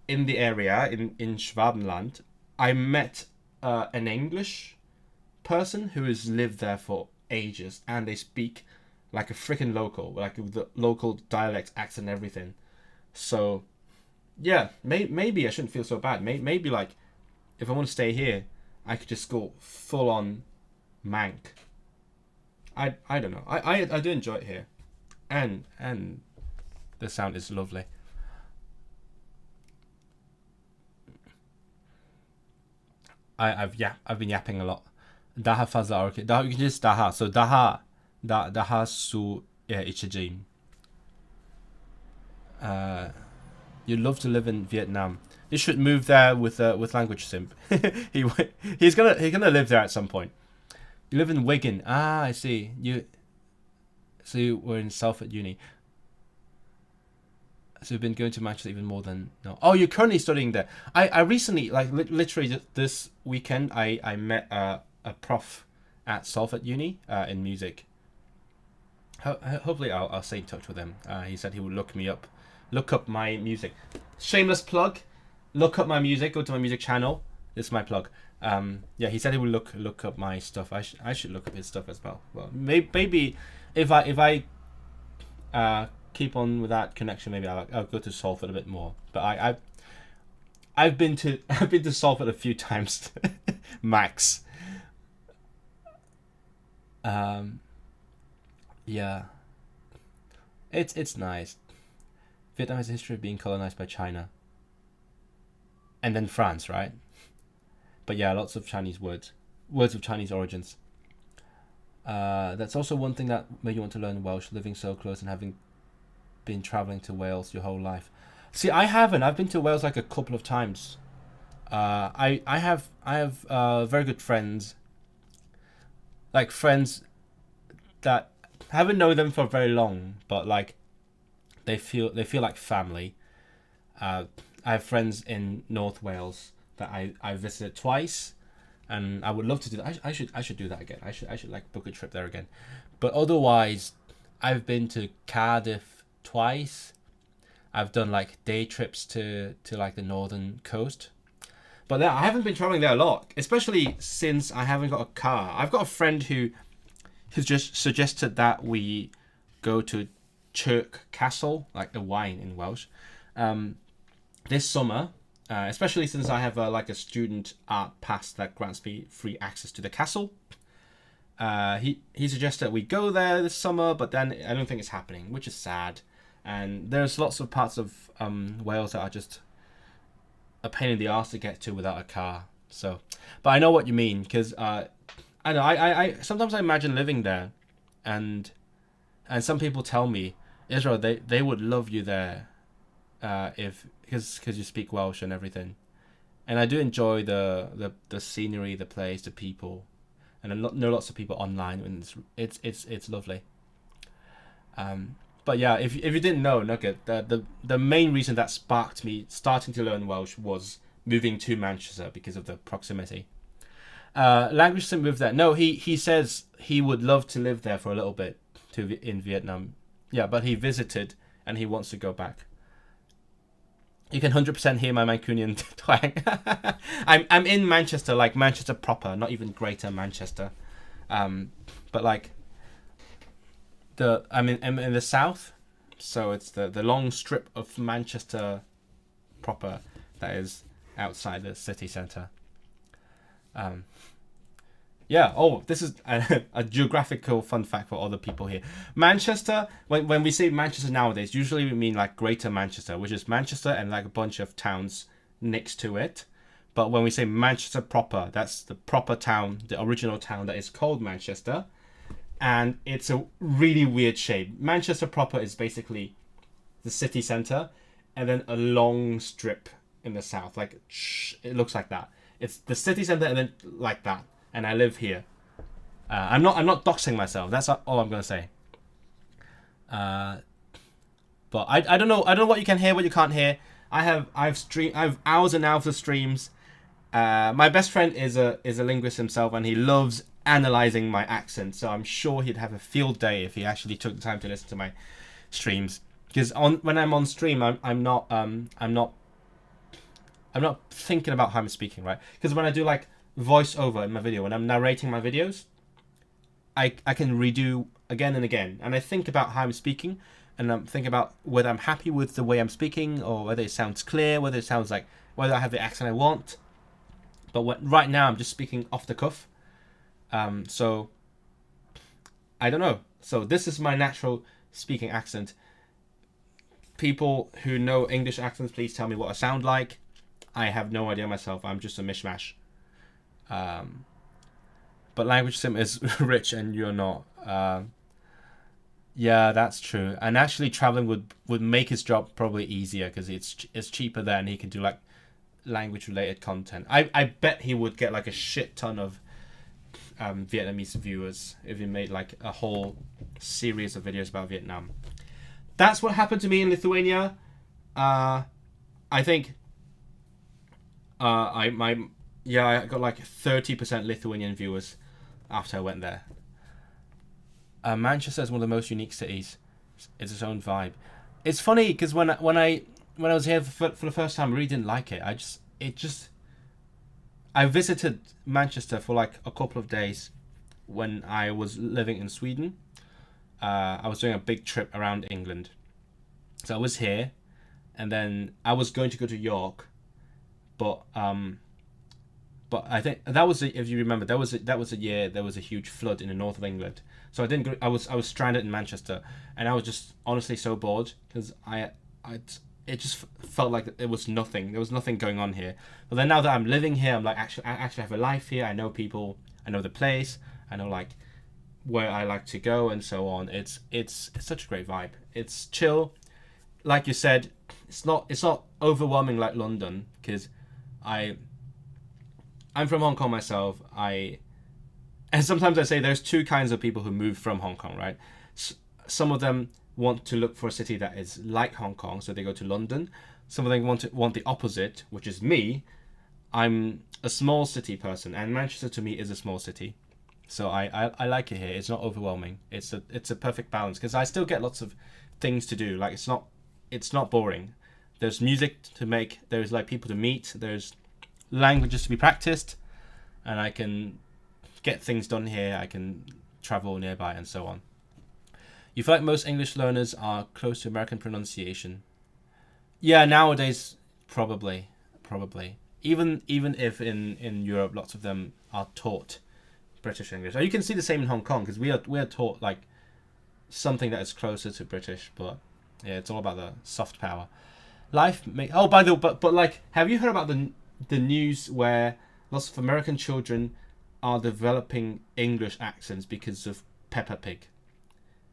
in the area in Schwabenland, I met an English person who has lived there for ages, and they speak like a freaking local, like the local dialect, accent, everything. So yeah, maybe I shouldn't feel so bad. Maybe like if I want to stay here, I could just go full on Manc. I don't know. I do enjoy it here, and the sound is lovely. I've been yapping a lot. Daha fazla okay. You can just daha. So daha su ichajim. You'd love to live in Vietnam. You should move there with language simp. He's gonna live there at some point. You live in Wigan. I see. So you were in Salford Uni. So you've been going to Manchester even more than no. Oh, you're currently studying there. I recently, like literally this weekend, I met a prof at Salford Uni in music. Hopefully I'll stay in touch with him. He said he would look up my music. Shameless plug. Look up my music. Go to my music channel. This is my plug. Yeah, he said he would look up my stuff. I should look up his stuff as well. Well, maybe if I keep on with that connection, maybe I'll go to Salford a bit more. But I've been to Salford a few times, max. Yeah, it's nice. Vietnam has a history of being colonized by China, and then France, right? But yeah, lots of Chinese words of Chinese origins. That's also one thing that made you want to learn Welsh, living so close and having been traveling to Wales your whole life. See, I haven't. I've been to Wales like a couple of times. I have very good friends. Like friends that haven't known them for very long, but like they feel like family. I have friends in North Wales that I visited twice, and I would love to do that. I should do that again. I should like book a trip there again. But otherwise, I've been to Cardiff twice. I've done like day trips to like the northern coast. But I haven't been traveling there a lot, especially since I haven't got a car. I've got a friend who's just suggested that we go to Chirk Castle, like the wine in Welsh, this summer, especially since I have like a student art pass that grants me free access to the castle. he suggested we go there this summer, but then I don't think it's happening, which is sad. And there's lots of parts of Wales that are just a pain in the arse to get to without a car. So, but I know what you mean, because I know I sometimes I imagine living there, and some people tell me, Israel, they would love you there, if because you speak Welsh and everything, and I do enjoy the scenery, the place, the people, and I know lots of people online, and it's lovely. But yeah, if you didn't know, Nugget, the main reason that sparked me starting to learn Welsh was moving to Manchester because of the proximity. Language didn't move there. No, he says he would love to live there for a little bit in Vietnam. Yeah, but he visited and he wants to go back. You can 100% hear my Mancunian twang. I'm in Manchester, like Manchester proper, not even Greater Manchester. But like I'm in the south, so it's the long strip of Manchester proper that is outside the city centre. Yeah. Oh, this is a geographical fun fact for other people here. Manchester. When we say Manchester nowadays, usually we mean like Greater Manchester, which is Manchester and like a bunch of towns next to it. But when we say Manchester proper, that's the proper town, the original town that is called Manchester, and it's a really weird shape. Manchester proper is basically the city centre, and then a long strip in the south, like it looks like that. It's the city centre, and then like that. And I live here. I'm not doxing myself. That's all I'm gonna say. But I don't know. I don't know what you can hear, what you can't hear. I have hours and hours of streams. My best friend is a linguist himself, and he loves analyzing my accent. So I'm sure he'd have a field day if he actually took the time to listen to my streams. Because when I'm on stream, I'm not thinking about how I'm speaking, right? Because when I do like voiceover in my video, when I'm narrating my videos, I can redo again and again, and I think about how I'm speaking, and I'm thinking about whether I'm happy with the way I'm speaking, or whether it sounds clear, whether it sounds like, whether I have the accent I want. But right now I'm just speaking off the cuff, so I don't know. So this is my natural speaking accent. People who know English accents, please tell me what I sound like. I have no idea myself. I'm just a mishmash. But language sim is rich and you're not. Yeah, that's true. And actually traveling would make his job probably easier, because it's cheaper there, and he can do like language related content. I bet he would get like a shit ton of Vietnamese viewers if he made like a whole series of videos about Vietnam. That's what happened to me in Lithuania. I think I got like 30% Lithuanian viewers after I went there. Manchester is one of the most unique cities. It's its own vibe. It's funny because when I was here for the first time, I really didn't like it. I visited Manchester for like a couple of days when I was living in Sweden. I was doing a big trip around England, so I was here, and then I was going to go to York, but I think that was if you remember, that was a year there was a huge flood in the north of England. So I didn't go. I was stranded in Manchester, and I was just honestly so bored because it just felt like it was nothing. There was nothing going on here. But then now that I'm living here, I'm like I actually have a life here. I know people. I know the place. I know like where I like to go and so on. It's such a great vibe. It's chill, like you said. It's not overwhelming like London, because I'm from Hong Kong myself. And sometimes I say there's two kinds of people who move from Hong Kong, right? Some of them want to look for a city that is like Hong Kong, so they go to London. Some of them want the opposite, which is me. I'm a small city person, and Manchester to me is a small city. So I like it here. It's not overwhelming. It's a perfect balance, because I still get lots of things to do. Like it's not boring. There's music to make. There's like people to meet. There's languages to be practiced, and I can get things done here. I can travel nearby and so on. You feel like most English learners are close to American pronunciation? Yeah, nowadays probably. Even if in Europe lots of them are taught British English. You can see the same in Hong Kong because we are taught like something that is closer to British, but yeah, it's all about the soft power. Oh, by the way, but like, have you heard about the news where lots of American children are developing English accents because of Peppa Pig?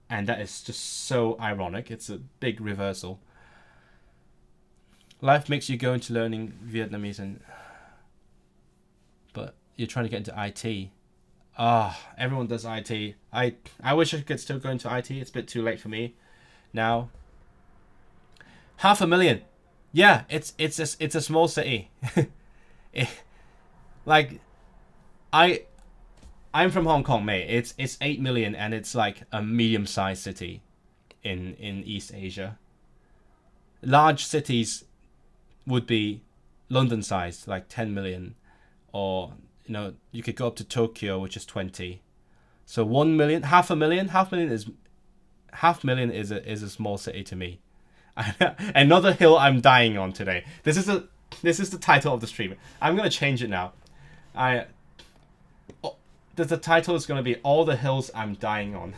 And that is just so ironic. It's a big reversal. Life makes you go into learning Vietnamese, but you're trying to get into IT. Everyone does IT. I wish I could still go into IT. It's a bit too late for me now. 500,000. Yeah, it's a small city. I'm from Hong Kong, mate. It's 8 million, and it's like a medium-sized city in East Asia. Large cities would be London-sized, like 10 million, or you could go up to Tokyo, which is 20. So 1 million, half a million is a small city to me. Another hill I'm dying on today. This is the title of the stream. I'm gonna change it now. The title is gonna be all the hills I'm dying on.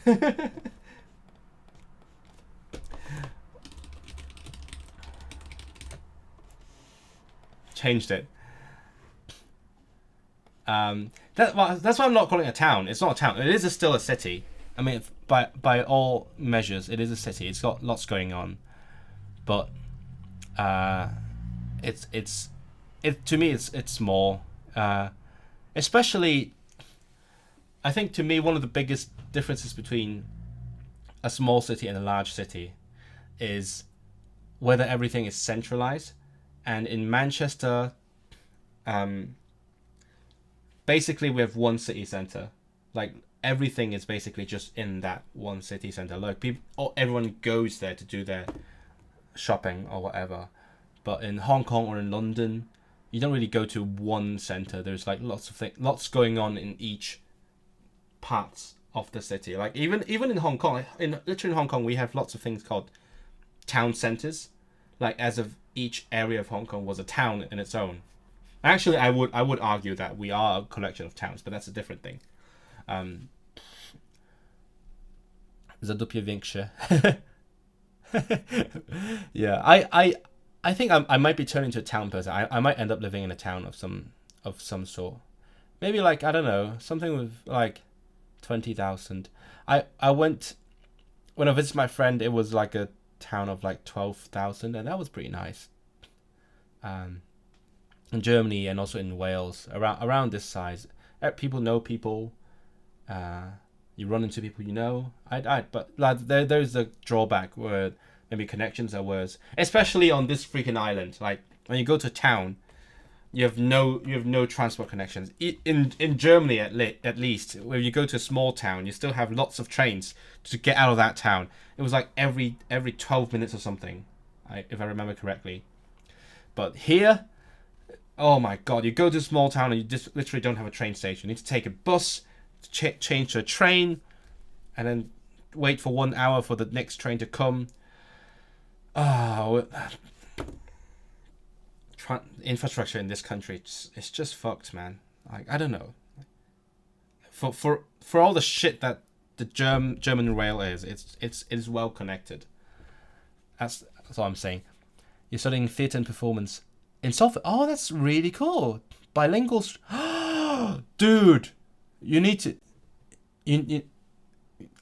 Changed it. That's why I'm not calling it a town. It's not a town. It is still a city. I mean, by all measures, it is a city. It's got lots going on, but to me it's small. Especially, I think to me one of the biggest differences between a small city and a large city is whether everything is centralized. And in Manchester, basically we have one city center. Like everything is basically just in that one city center. Like everyone goes there to do their shopping or whatever. But in Hong Kong or in London, you don't really go to one center. There's like lots going on in each parts of the city. Like even in Hong Kong, literally in Hong Kong, we have lots of things called town centers. Like as if each area of Hong Kong was a town in its own. Actually, I would argue that we are a collection of towns, but that's a different thing. Zadupie większe. Yeah, I think I might be turning to a town person. I might end up living in a town of some sort. Maybe like, I don't know, something with like 20,000. I went when I visited my friend. It was like a town of like 12,000, and that was pretty nice. In Germany and also in Wales, around this size, people know people. You run into people you know. But like there's a drawback where maybe connections are worse, especially on this freaking island. Like when you go to town, you have no transport connections. In Germany at least, when you go to a small town, you still have lots of trains to get out of that town. It was like every 12 minutes or something, if I remember correctly. But here, oh my god, you go to a small town and you just literally don't have a train station. You need to take a bus, change to a train, and then wait for 1 hour for the next train to come. Infrastructure in this country, it's just fucked, man. Like, I don't know. For all the shit that the German rail is, it is well connected. That's all I'm saying. You're studying theatre and performance in Salford. Oh, that's really cool. Bilingual. Dude, you need to.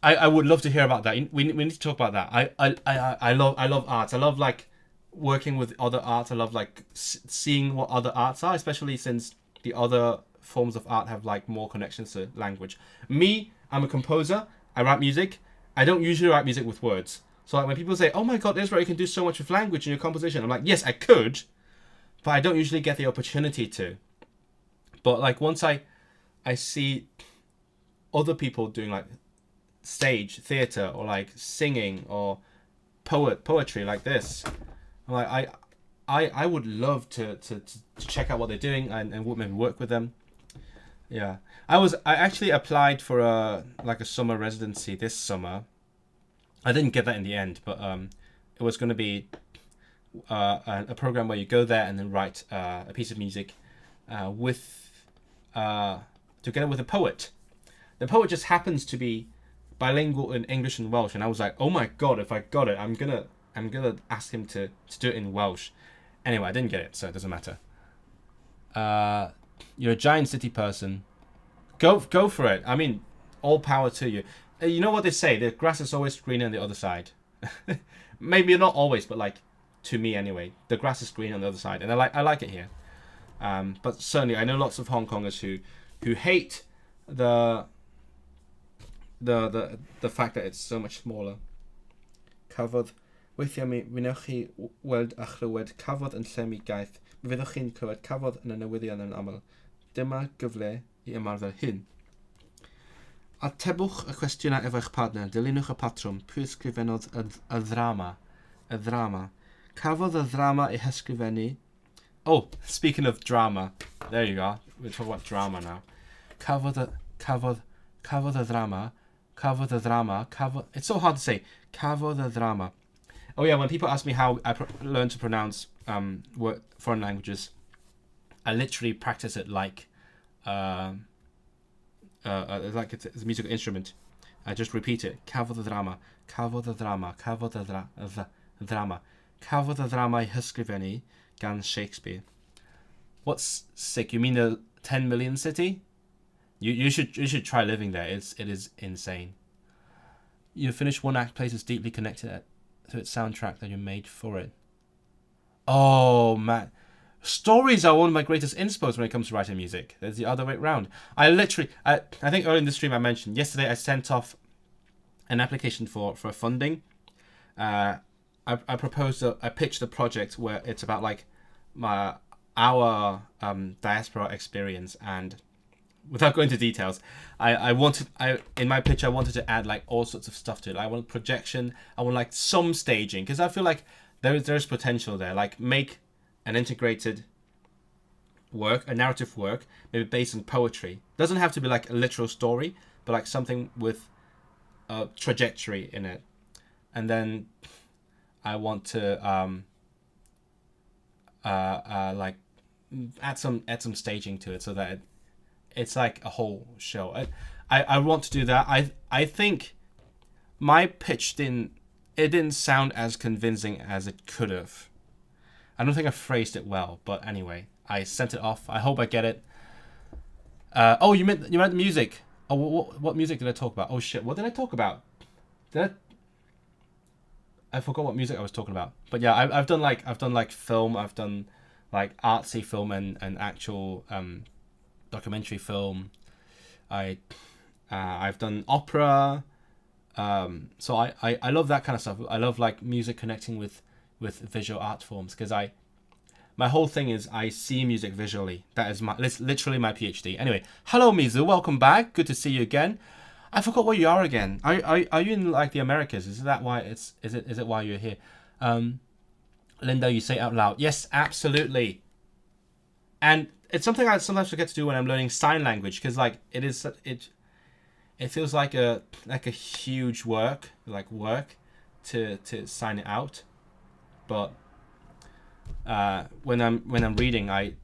I would love to hear about that. We need to talk about that. I love arts. I love like working with other arts. I love like seeing what other arts are, especially since the other forms of art have like more connections to language. Me, I'm a composer. I write music. I don't usually write music with words. So like when people say, "Oh my God, Israel, you can do so much with language in your composition," I'm like, yes, I could, but I don't usually get the opportunity to. But like once I see other people doing like stage theater or like singing or poetry like this, I'm like I would love to check out what they're doing and maybe work with them. Yeah, I actually applied for a summer residency this summer. I didn't get that in the end, but it was going to be a program where you go there and then write a piece of music together with a poet. The poet just happens to be bilingual in English and Welsh, and I was like, oh my god, if I got it, I'm gonna ask him to do it in Welsh. Anyway, I didn't get it, so it doesn't matter. You're a giant city person. Go for it. I mean, all power to you. You know what they say? The grass is always greener on the other side. Maybe not always, but like to me anyway, the grass is green on the other side, and I like it here. But certainly, I know lots of Hong Kongers who hate the fact that it's so much smaller. Cafodd weithiau mi wnewch chi weld a chlywed cafodd yn lle mi gaeth. Mi fyddwch chi'n clywed cafodd yn y newyddion yn aml. Dyma gyfle I ymarfer hyn. Atebwch y cwestiynau efo eich partner. Dilynwch y patrwm. Pwy ysgrifennodd y ddrama? Y ddrama. Cafodd y ddrama ei hysgrifennu. Oh, speaking of drama. There you go. We're talking about drama now. Cafodd y drama. Cafodd y drama. It's so hard to say. Cafodd y drama. Oh yeah, when people ask me how I learn to pronounce foreign languages, I literally practice it like it's a musical instrument. I just repeat it. Cafodd y drama. Cafodd y drama. Cafodd y drama. Cafodd y drama ei hysgrifennu gan Shakespeare. What's sick? You mean the 10 million city? You should try living there. It is insane. You finish one act places deeply connected to its soundtrack that you made for it. Oh man, stories are one of my greatest inspos when it comes to writing music. There's the other way around. I think earlier in the stream I mentioned yesterday I sent off an application for funding. I pitched a project where it's about like our diaspora experience, and without going into details, in my pitch I wanted to add like all sorts of stuff to it. I want projection, I want like some staging, because I feel like there's potential there. Like make an integrated work, a narrative work, maybe based on poetry. Doesn't have to be like a literal story, but like something with a trajectory in it. And then I want to like add some staging to it so that it's like a whole show. I want to do that. I think my pitch didn't sound as convincing as it could have. I don't think I phrased it well, but anyway, I sent it off. I hope I get it. Oh, you meant the music. Oh, what music did I talk about? Oh shit, what did I talk about? I forgot what music I was talking about. But yeah, I've done like film. I've done like artsy film and actual documentary film. I've done opera. So I love that kind of stuff. I love like music connecting with visual art forms, because my whole thing is I see music visually. That is literally my PhD. Anyway, hello Mizu, welcome back. Good to see you again. I forgot where you are again. Are you in like the Americas? Is that why is it why you're here? Linda, you say it out loud. Yes, absolutely. And it's something I sometimes forget to do when I'm learning sign language, because like it feels like a huge work to sign it out. But when I'm reading, I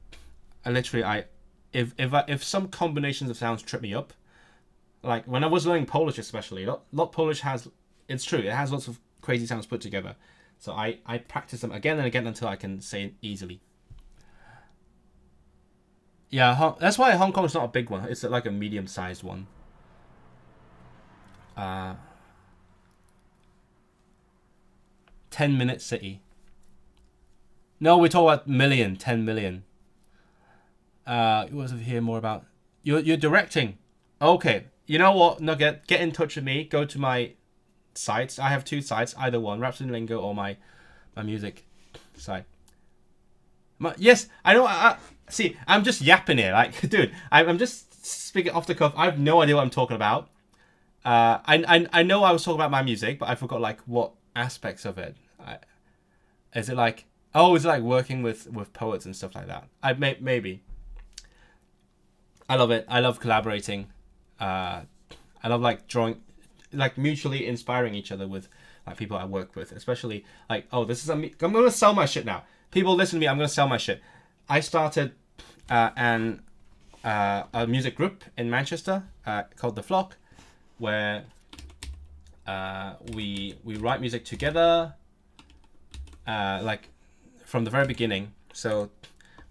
literally if some combinations of sounds trip me up, like when I was learning Polish especially, lot Polish it's true, it has lots of crazy sounds put together. So I practice them again and again until I can say it easily. Yeah, that's why Hong Kong is not a big one. It's like a medium-sized one. 10-minute city. No, we're talking about 10 million. You want to hear more about... You're directing. Okay. You know what, Nugget? Get in touch with me. Go to my sites. I have 2 sites. Either one, Duolingo or my music site. Yes, I know. See, I'm just yapping here. Like, dude, I'm just speaking off the cuff. I have no idea what I'm talking about. I know I was talking about my music, but I forgot like what aspects of it. Is it like working with poets and stuff like that? Maybe. I love it. I love collaborating. I love like drawing, like mutually inspiring each other with like people I work with, especially like, oh, I'm gonna sell my shit now. People listen to me. I'm gonna sell my shit. I started an a music group in Manchester called The Flock, where we write music together, like from the very beginning. So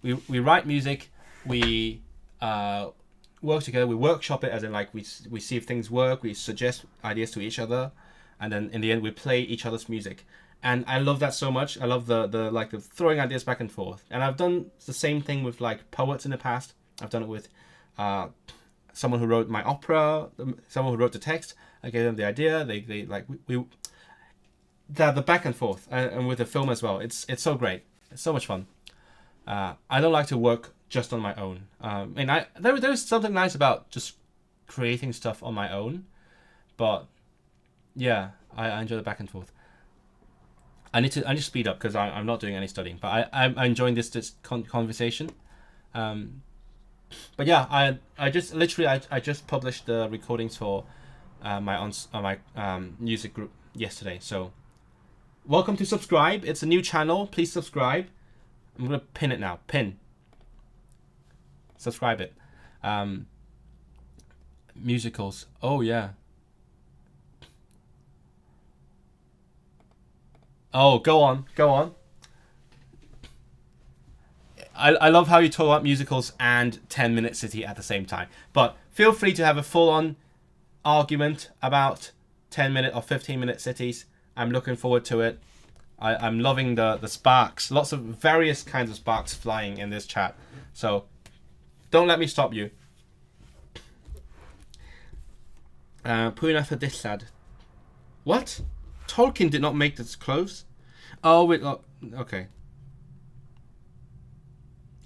we write music, we work together, we workshop it, as in like we see if things work, we suggest ideas to each other, and then in the end we play each other's music. And I love that so much. I love the throwing ideas back and forth. And I've done the same thing with like poets in the past. I've done it with someone who wrote my opera, someone who wrote the text. I gave them the idea. They like we the back and forth, and with the film as well. It's so great. It's so much fun. I don't like to work just on my own. And there's something nice about just creating stuff on my own, but yeah, I enjoy the back and forth. I need to speed up because I'm not doing any studying, but I'm enjoying this conversation. But yeah, I just literally I just published the recordings for my music group yesterday. So welcome to subscribe. It's a new channel. Please subscribe. I'm gonna pin it now. Pin. Subscribe it. Musicals. Oh yeah. Oh, go on. I love how you talk about musicals and 10-Minute City at the same time. But feel free to have a full-on argument about 10-minute or 15-minute cities. I'm looking forward to it. I'm loving the sparks. Lots of various kinds of sparks flying in this chat. So don't let me stop you. Pwynaeth y dillad. What? Tolkien did not make this close? Oh, wait. Oh, okay.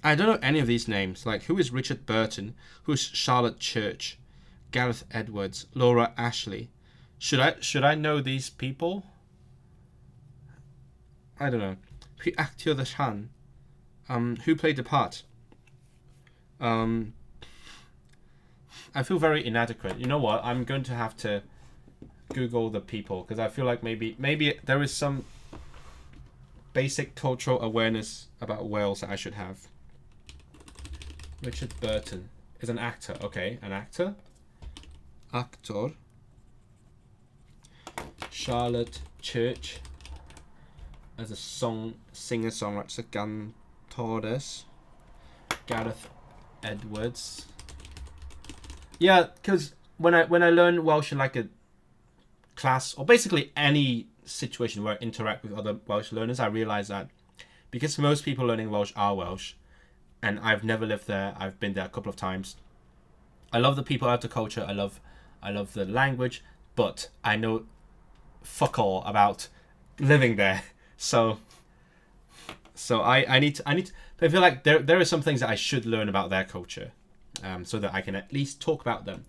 I don't know any of these names. Like, who is Richard Burton? Who's Charlotte Church? Gareth Edwards? Laura Ashley? Should I know these people? I don't know. Pwy actiodd y rhan? Who played the part? I feel very inadequate. You know what? I'm going to have to Google the people because I feel like maybe there is some basic cultural awareness about Wales that I should have. Richard Burton is an actor. Okay, an actor. Actor. Charlotte Church as a singer-songwriter. Cantores. Gareth Edwards. Yeah, because when I learn Welsh in like a class or basically any situation where I interact with other Welsh learners, I realize that because most people learning Welsh are Welsh, and I've never lived there. I've been there a couple of times. I love the people, I love the culture, I love the language, but I know fuck all about living there. So I need to, I feel like there are some things that I should learn about their culture, so that I can at least talk about them.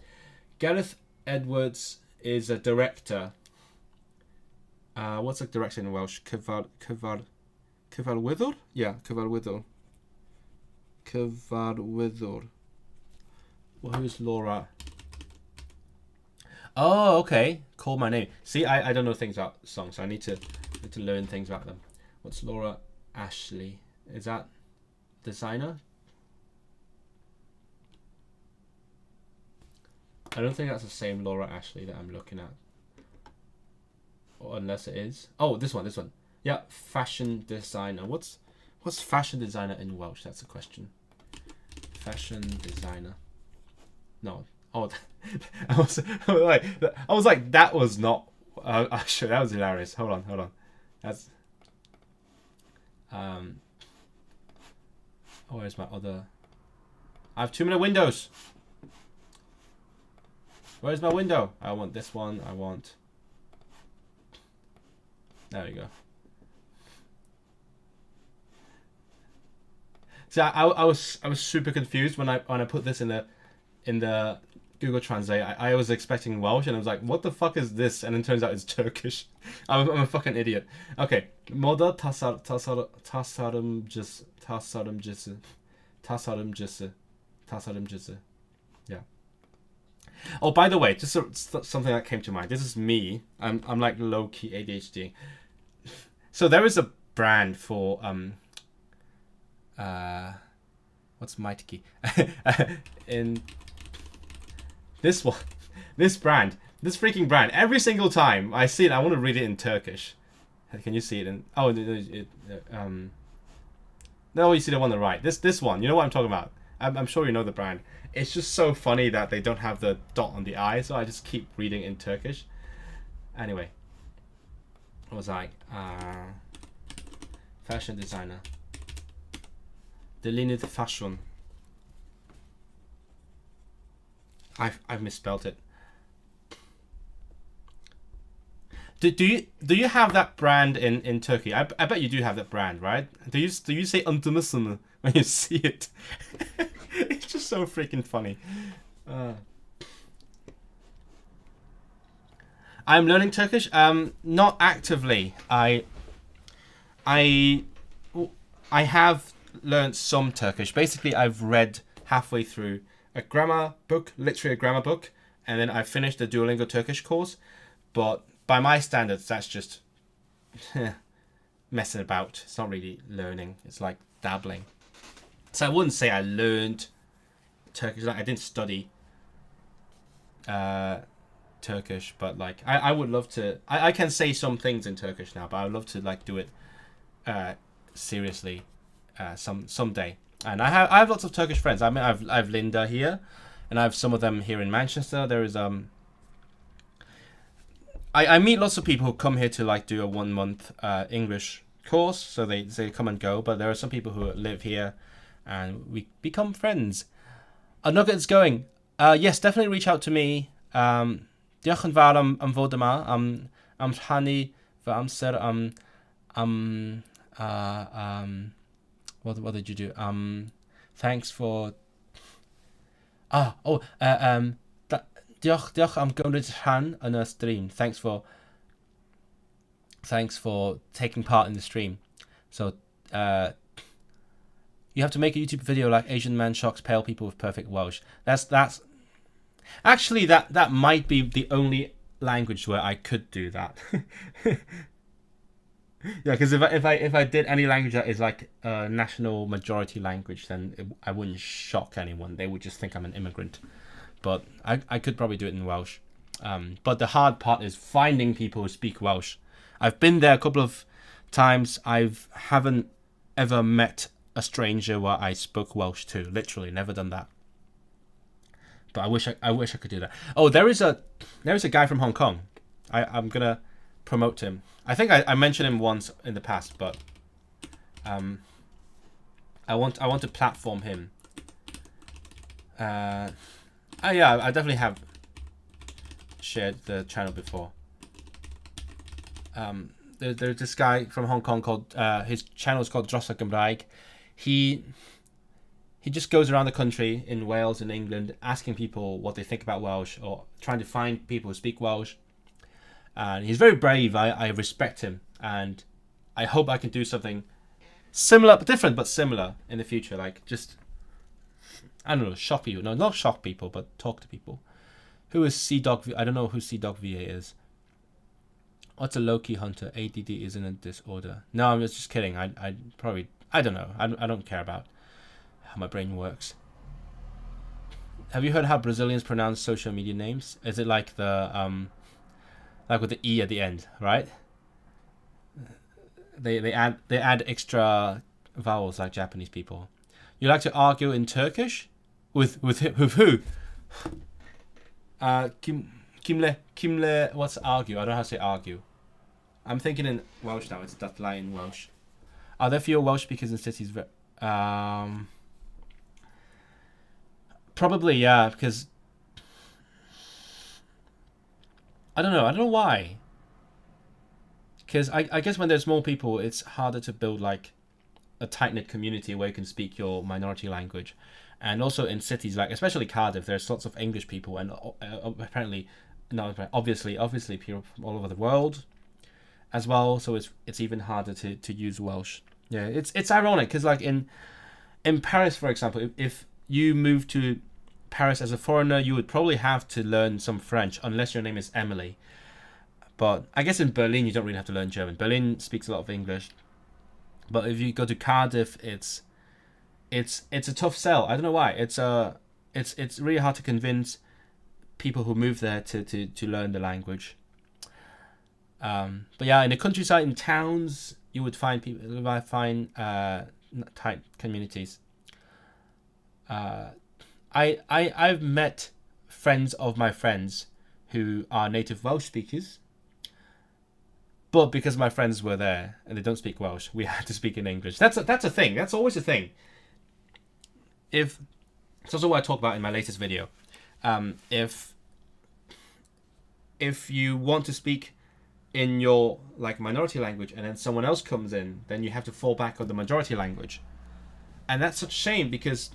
Gareth Edwards is a director. What's a director in Welsh? Cyfarwyddwr? Yeah, Cyfarwyddwr. Cyfarwyddwr. Well, who's Laura? Oh, okay. Call My Name. See, I don't know things about songs, so I need to learn things about them. What's Laura Ashley? Is that designer? I don't think that's the same Laura Ashley that I'm looking at. Or unless it is. Oh, this one. Yeah, fashion designer. What's fashion designer in Welsh? That's a question. Fashion designer. No. Oh, I was like, that was not. Actually, that was hilarious. Hold on. That's. Oh, where's my other? I have too many windows. Where's my window? I want this one. I want. There we go. See, I was super confused when I put this in the Google Translate. I was expecting Welsh and I was like, what the fuck is this? And it turns out it's Turkish. I'm a fucking idiot. Okay. Moda tasarımcısı. Yeah. Oh, by the way, just something that came to mind. This is me. I'm like low key ADHD. So there is a brand for What's Maitki? In this one, this brand, this freaking brand. Every single time I see it, I want to read it in Turkish. Can you see it? No, you see the one on the right. This one. You know what I'm talking about. I'm sure you know the brand. It's just so funny that they don't have the dot on the I, so I just keep reading in Turkish. Anyway, what was I? Fashion designer. Delineated fashion. I've misspelled it. Do you have that brand in Turkey? I bet you do have that brand, right? Do you say "untumusunu" when you see it? It's just so freaking funny. I'm learning Turkish. Not actively. I have learned some Turkish. Basically, I've read halfway through a grammar book, literally a grammar book, and then I finished the Duolingo Turkish course. But by my standards, that's just messing about. It's not really learning. It's like dabbling. So I wouldn't say I learned Turkish. Like I didn't study Turkish, but like I would love to. I can say some things in Turkish now, but I would love to like do it seriously someday. And I have lots of Turkish friends. I mean, I've Linda here, and I have some of them here in Manchester. There is I meet lots of people who come here to like do a 1 month English course, so they come and go. But there are some people who live here, and we become friends. Nuggets going. Yes, definitely reach out to me. Diolch yn fawr am fod yma, am rhannu fy amser, what did you do? Thanks for. Diolch am gymryd rhan yn y stream. Thanks for taking part in the stream. So you have to make a YouTube video like Asian man shocks pale people with perfect Welsh. That's actually that might be the only language where I could do that. Yeah, because if I did any language that is like a national majority language, then I wouldn't shock anyone. They would just think I'm an immigrant. But I could probably do it in Welsh. But the hard part is finding people who speak Welsh. I've been there a couple of times. I haven't ever met a stranger where I spoke Welsh to. Literally, never done that. But I wish I could do that. Oh, there is a guy from Hong Kong. I'm gonna promote him. I think I mentioned him once in the past, but I want to platform him. Yeah, I definitely have shared the channel before. There's this guy from Hong Kong called his channel is called Drosa Gymraeg. He just goes around the country in Wales and England asking people what they think about Welsh or trying to find people who speak Welsh. And he's very brave. I respect him, and I hope I can do something similar, but different, but similar in the future. Like just, I don't know, shock people. No, not shock people, but talk to people. Who is C-Dog? I don't know who C-Dog VA is. What's a low-key hunter? ADD is in a disorder. No, I'm just kidding. I don't know. I don't care about how my brain works. Have you heard how Brazilians pronounce social media names? Is it like the like with the E at the end, right? They add extra vowels like Japanese people. You like to argue in Turkish? With who? Kimle, what's argue? I don't know how to say argue. I'm thinking in Welsh now. It's that line in Welsh. Are there fewer Welsh speakers in cities? Probably, yeah, because I don't know why. Because I guess when there's more people, it's harder to build like a tight-knit community where you can speak your minority language. And also in cities, like especially Cardiff, there's lots of English people, and obviously people from all over the world as well. So it's even harder to use Welsh. Yeah, it's ironic because like in Paris, for example, if you move to Paris as a foreigner, you would probably have to learn some French unless your name is Emily. But I guess in Berlin you don't really have to learn German. Berlin speaks a lot of English. But if you go to Cardiff, it's it's a tough sell. I don't know why. It's really hard to convince people who move there to learn the language. But yeah, in the countryside, in towns, you would find people. You might find tight communities. I've met friends of my friends who are native Welsh speakers, but because my friends were there and they don't speak Welsh, we had to speak in English. That's a thing. That's always a thing. It's also what I talk about in my latest video. If you want to speak in your like minority language and then someone else comes in, then you have to fall back on the majority language, and that's such a shame because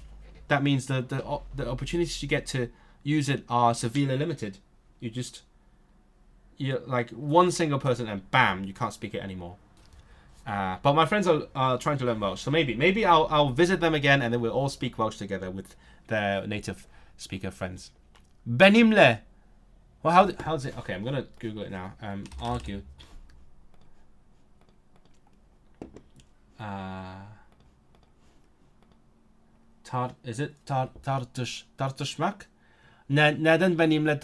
that means the opportunities you get to use it are severely limited. You're like one single person and bam, you can't speak it anymore. But my friends are trying to learn Welsh, so maybe I'll visit them again and then we'll all speak Welsh together with their native speaker friends. Benimle. Well, how's it? Okay, I'm gonna Google it now. Argue. Is it tartışmak? Neden benimle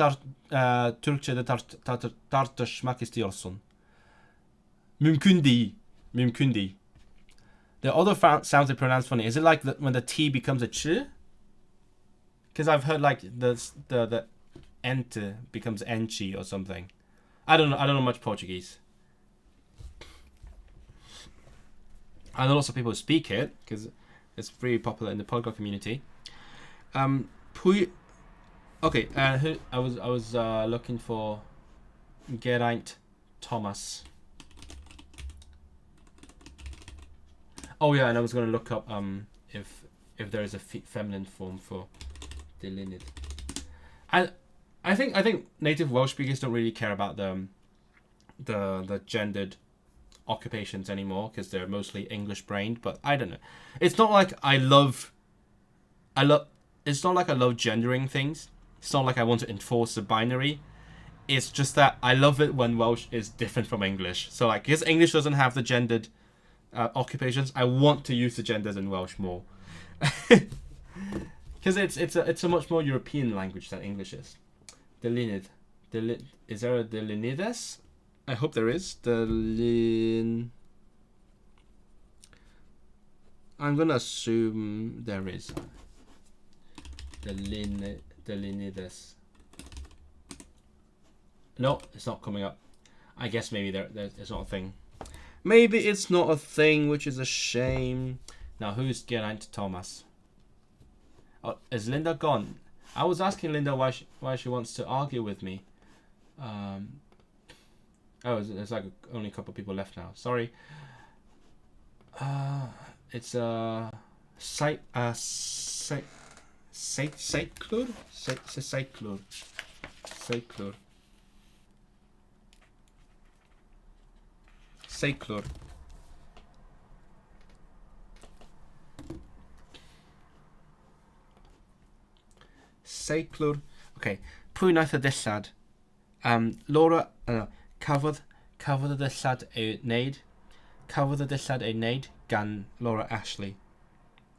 Türkçe'de tartışmak istiyorsun? Mümkün değil. Mümkün değil. The other sounds they pronounce funny. Is it like when the T becomes a ch? Because I've heard like the ent becomes enchi or something. I don't know much Portuguese. I know lots of people who speak it because it's very popular in the polyglot community. Okay, I was looking for Geraint Thomas. Oh yeah, and I was going to look up if there is a feminine form for Delinid. I think native Welsh speakers don't really care about the gendered occupations anymore because they're mostly English brained. But I don't know. It's not like I love gendering things. It's not like I want to enforce the binary. It's just that I love it when Welsh is different from English. So like, because English doesn't have the gendered occupations, I want to use the genders in Welsh more. Because it's a much more European language than English is. Delinid. Is there a Delinides? I hope there is. I'm gonna assume there is. Delinides. No, it's not coming up. I guess maybe it's not a thing. Maybe it's not a thing, which is a shame. Now, who's Geraint Thomas? Oh, is Linda gone? I was asking Linda why she wants to argue with me. There's like only a couple of people left now. Sorry. It's Cyclur. Seiclwr. Okay. Pwy wnaeth y dillad? Laura, cafodd y dillad ei wneud. Cafodd y dillad ei wneud gan Laura Ashley.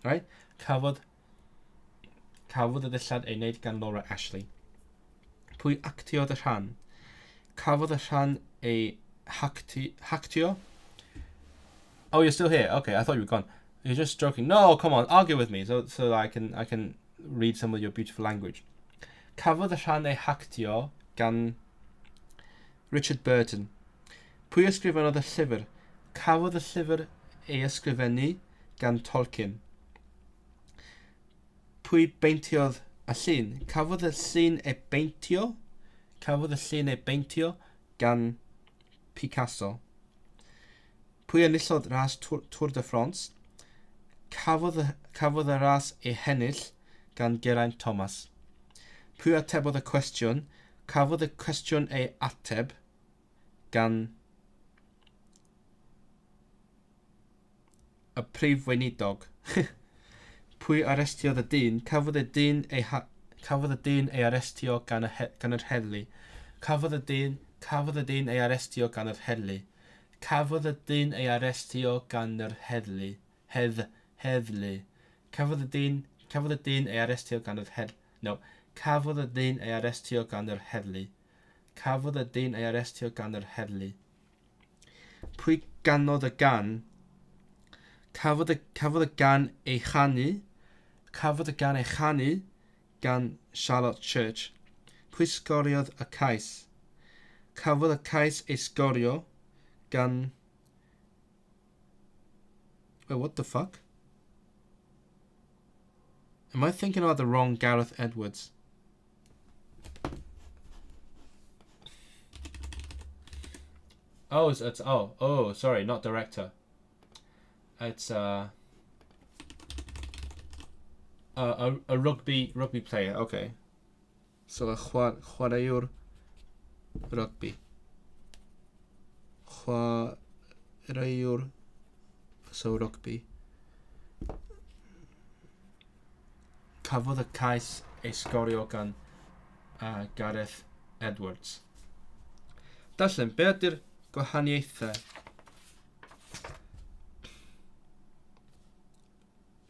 Right? Cafodd y dillad ei wneud gan Laura Ashley. Pwy actiodd y rhan? Cafodd y rhan ei hactio? Oh, you're still here. Okay, I thought you were gone. You're just joking. No, come on, argue with me so I can read some of your beautiful language. Cafodd y rhan ei hactio gan Richard Burton. Pwy ysgrifennodd y llyfr? Cafodd y llyfr ei ysgrifennu gan Tolkien. Pwy beintiodd y llun? Cafodd y llun ei beintio? Cafodd y llun ei beintio gan Picasso. Pwy enillodd ras Tour de France? Cafodd y ras ei hennill gan Geraint Thomas. Pwy atebodd y cwestiwn? Cafodd y cwestiwn ei ateb gan y prif weinidog. Pwy arestiodd y dyn? Cafodd y dyn ei arestio gan yr heddlu. Cafodd y dyn ei arestio gan yr heddlu. Cafodd y dyn ei arestio gan yr heddlu. Heddlu. Cafodd y dyn ei arestio gan yr heddlu. No. Cafodd y dyn ei arestio gan yr heddlu. Cafodd y dyn ei arestio gan yr heddlu. Pwy ganodd y gan? Cafodd y gan ei chanu. Cafodd y gan ei chanu gan Charlotte Church. Pwy sgoriodd y cais? Cafodd y cais ei sgorio gan... Wait, what the fuck? Am I thinking about the wrong Gareth Edwards? Oh, it's sorry, not director. It's a rugby player. Okay. So a chwaraewr rugby. Chwaraewr so rugby. Cafodd y cais ei sgorio gan Gareth Edwards. Darllen, be ydy'r gwahaniaethau?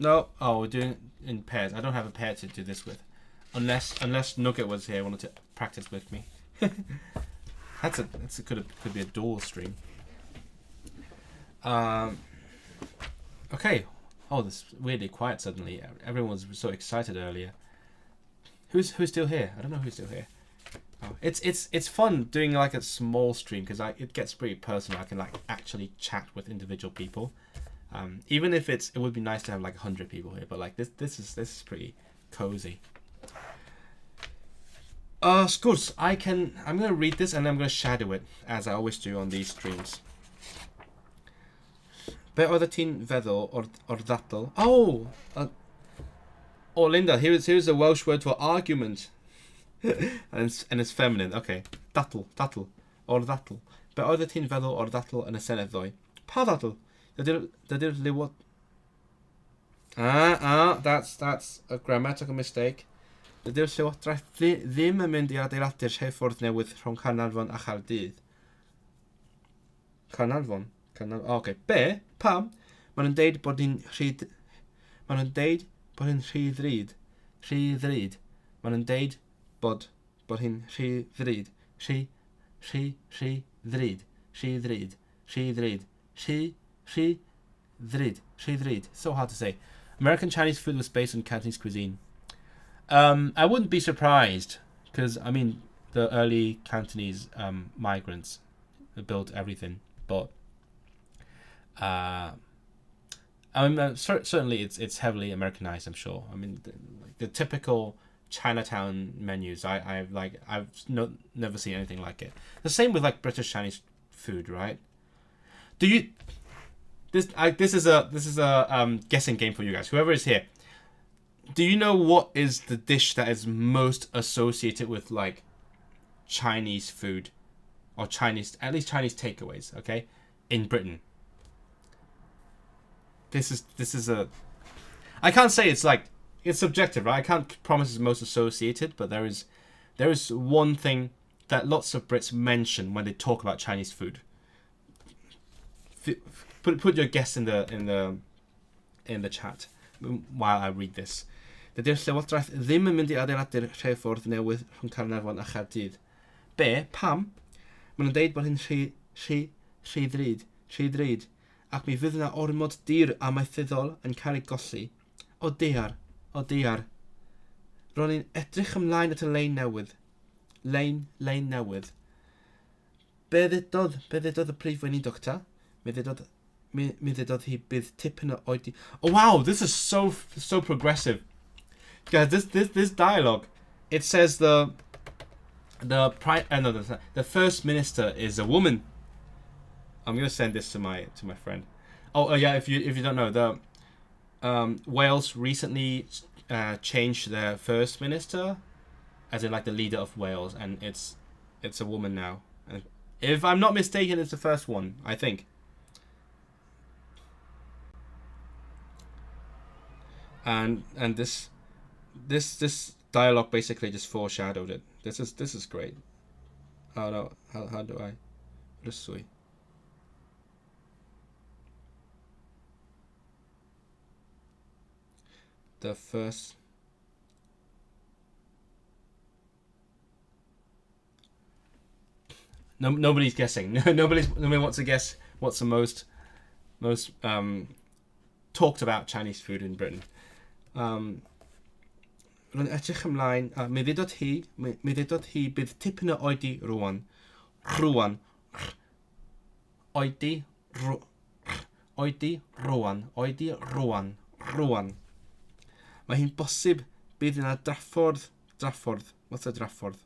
No, we're doing it in pairs. I don't have a pair to do this with, unless Nugget was here, wanted to practice with me. Could be a dual stream. Okay. Oh, this is weirdly quiet suddenly. Everyone was so excited earlier. Who's still here? I don't know who's still here. Oh, it's fun doing like a small stream because it gets pretty personal. I can like actually chat with individual people. Even if it would be nice to have like 100 people here, but like this is pretty cozy. Sgwrs, I'm gonna read this and I'm gonna shadow it as I always do on these streams. Be oedd ti'n feddwl o'r ddadl? Oh, Linda, here's the Welsh word for argument, and it's feminine. Okay, ddadl, o'r ddadl. Be oedd ti'n feddwl o'r ddadl yn y Senedd ddoe? Pa ddadl? Dydy'r liwod... That's a grammatical mistake. Dydy'r llywodraeth ddim yn mynd i adeiladu'r rheilffordd newydd rhwng Carnarfon a Chaerdydd. Carnarfon? Okay. Be? Pam? Maen nhw'n deud bod hi'n rhy... Maen nhw'n deud bod hi'n rhy ddrud. Maen nhw'n deud bod hi'n rhy ddrud. Rhy ddrud. So hard to say. American Chinese food was based on Cantonese cuisine. I wouldn't be surprised, because, I mean, the early Cantonese migrants built everything, but... I mean, certainly it's heavily Americanized, I'm sure. I mean, the typical Chinatown menus, I've never seen anything like it. The same with like British Chinese food, right? Do you? This is a guessing game for you guys. Whoever is here, do you know what is the dish that is most associated with like Chinese food, or Chinese, at least Chinese takeaways? Okay, in Britain. This is a... I can't say it's subjective, right? I can't promise it's most associated, but there is one thing that lots of Brits mention when they talk about Chinese food. Put your guess in the chat while I read this. Dydy'r llywodraeth ddim yn mynd i adeiladu'r rheilffordd newydd rhwng Carnarfon a Chaerdydd. Be? Pam? Maen nhw'n deud bod hi'n rhy ddrud. Ac mi fydd yna ormod dir amaethyddol yn cael ei golli. O dear. Ro'n i'n edrych ymlaen at y lein newydd. Lein newydd. Be ddedodd y prif weinidog? Mi ddedodd hi bydd tipyn o oedi... Oh wow, this is so progressive. Guys, this dialogue, it says the first minister is a woman. I'm gonna send this to my friend. Oh yeah, if you don't know, the Wales recently changed their first minister, as in like the leader of Wales, and it's a woman now. And if I'm not mistaken, it's the first one, I think. And this dialogue basically just foreshadowed it. This is great. Oh no, how do I? Ryswy. the first. No, nobody's guessing. Nobody wants to guess what's the most talked about Chinese food in Britain. Rwy'n edrych ymlaen, mi ddudod hi bydd tipyn o oedi rwan. Rwan. Mae hi'n bosib bydd yna draffordd. What's a draffordd?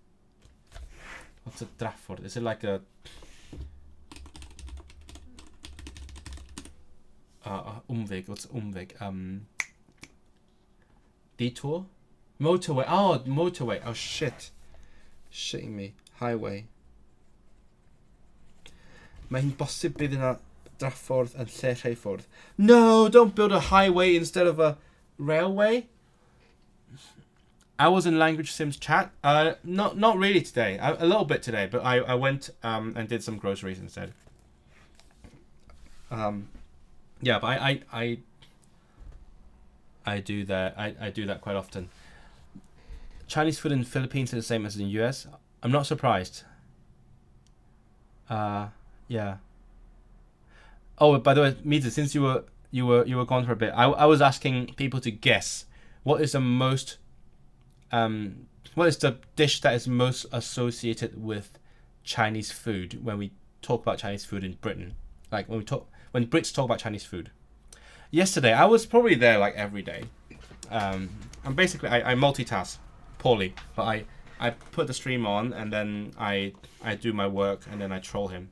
What's a draffordd? Is it like a umweg? What's umweg? Detour? Motorway. Oh, motorway. Oh, shit. Shitting me. Highway. Mae hi'n bosib bydd yna draffordd yn lle rheilffordd. No, don't build a highway instead of a railway. I was in language sims chat. Not really today. A little bit today, but I went and did some groceries instead. Yeah, but I do that. I do that quite often. Chinese food in the Philippines is the same as in the US. I'm not surprised. Yeah. Oh, by the way, Mita, since you were gone for a bit, I was asking people to guess what is the most what is the dish that is most associated with Chinese food when we talk about Chinese food in Britain, like when Brits talk about Chinese food. Yesterday, I was probably there like every day, and basically I multitask poorly, but I put the stream on and then I do my work and then I troll him.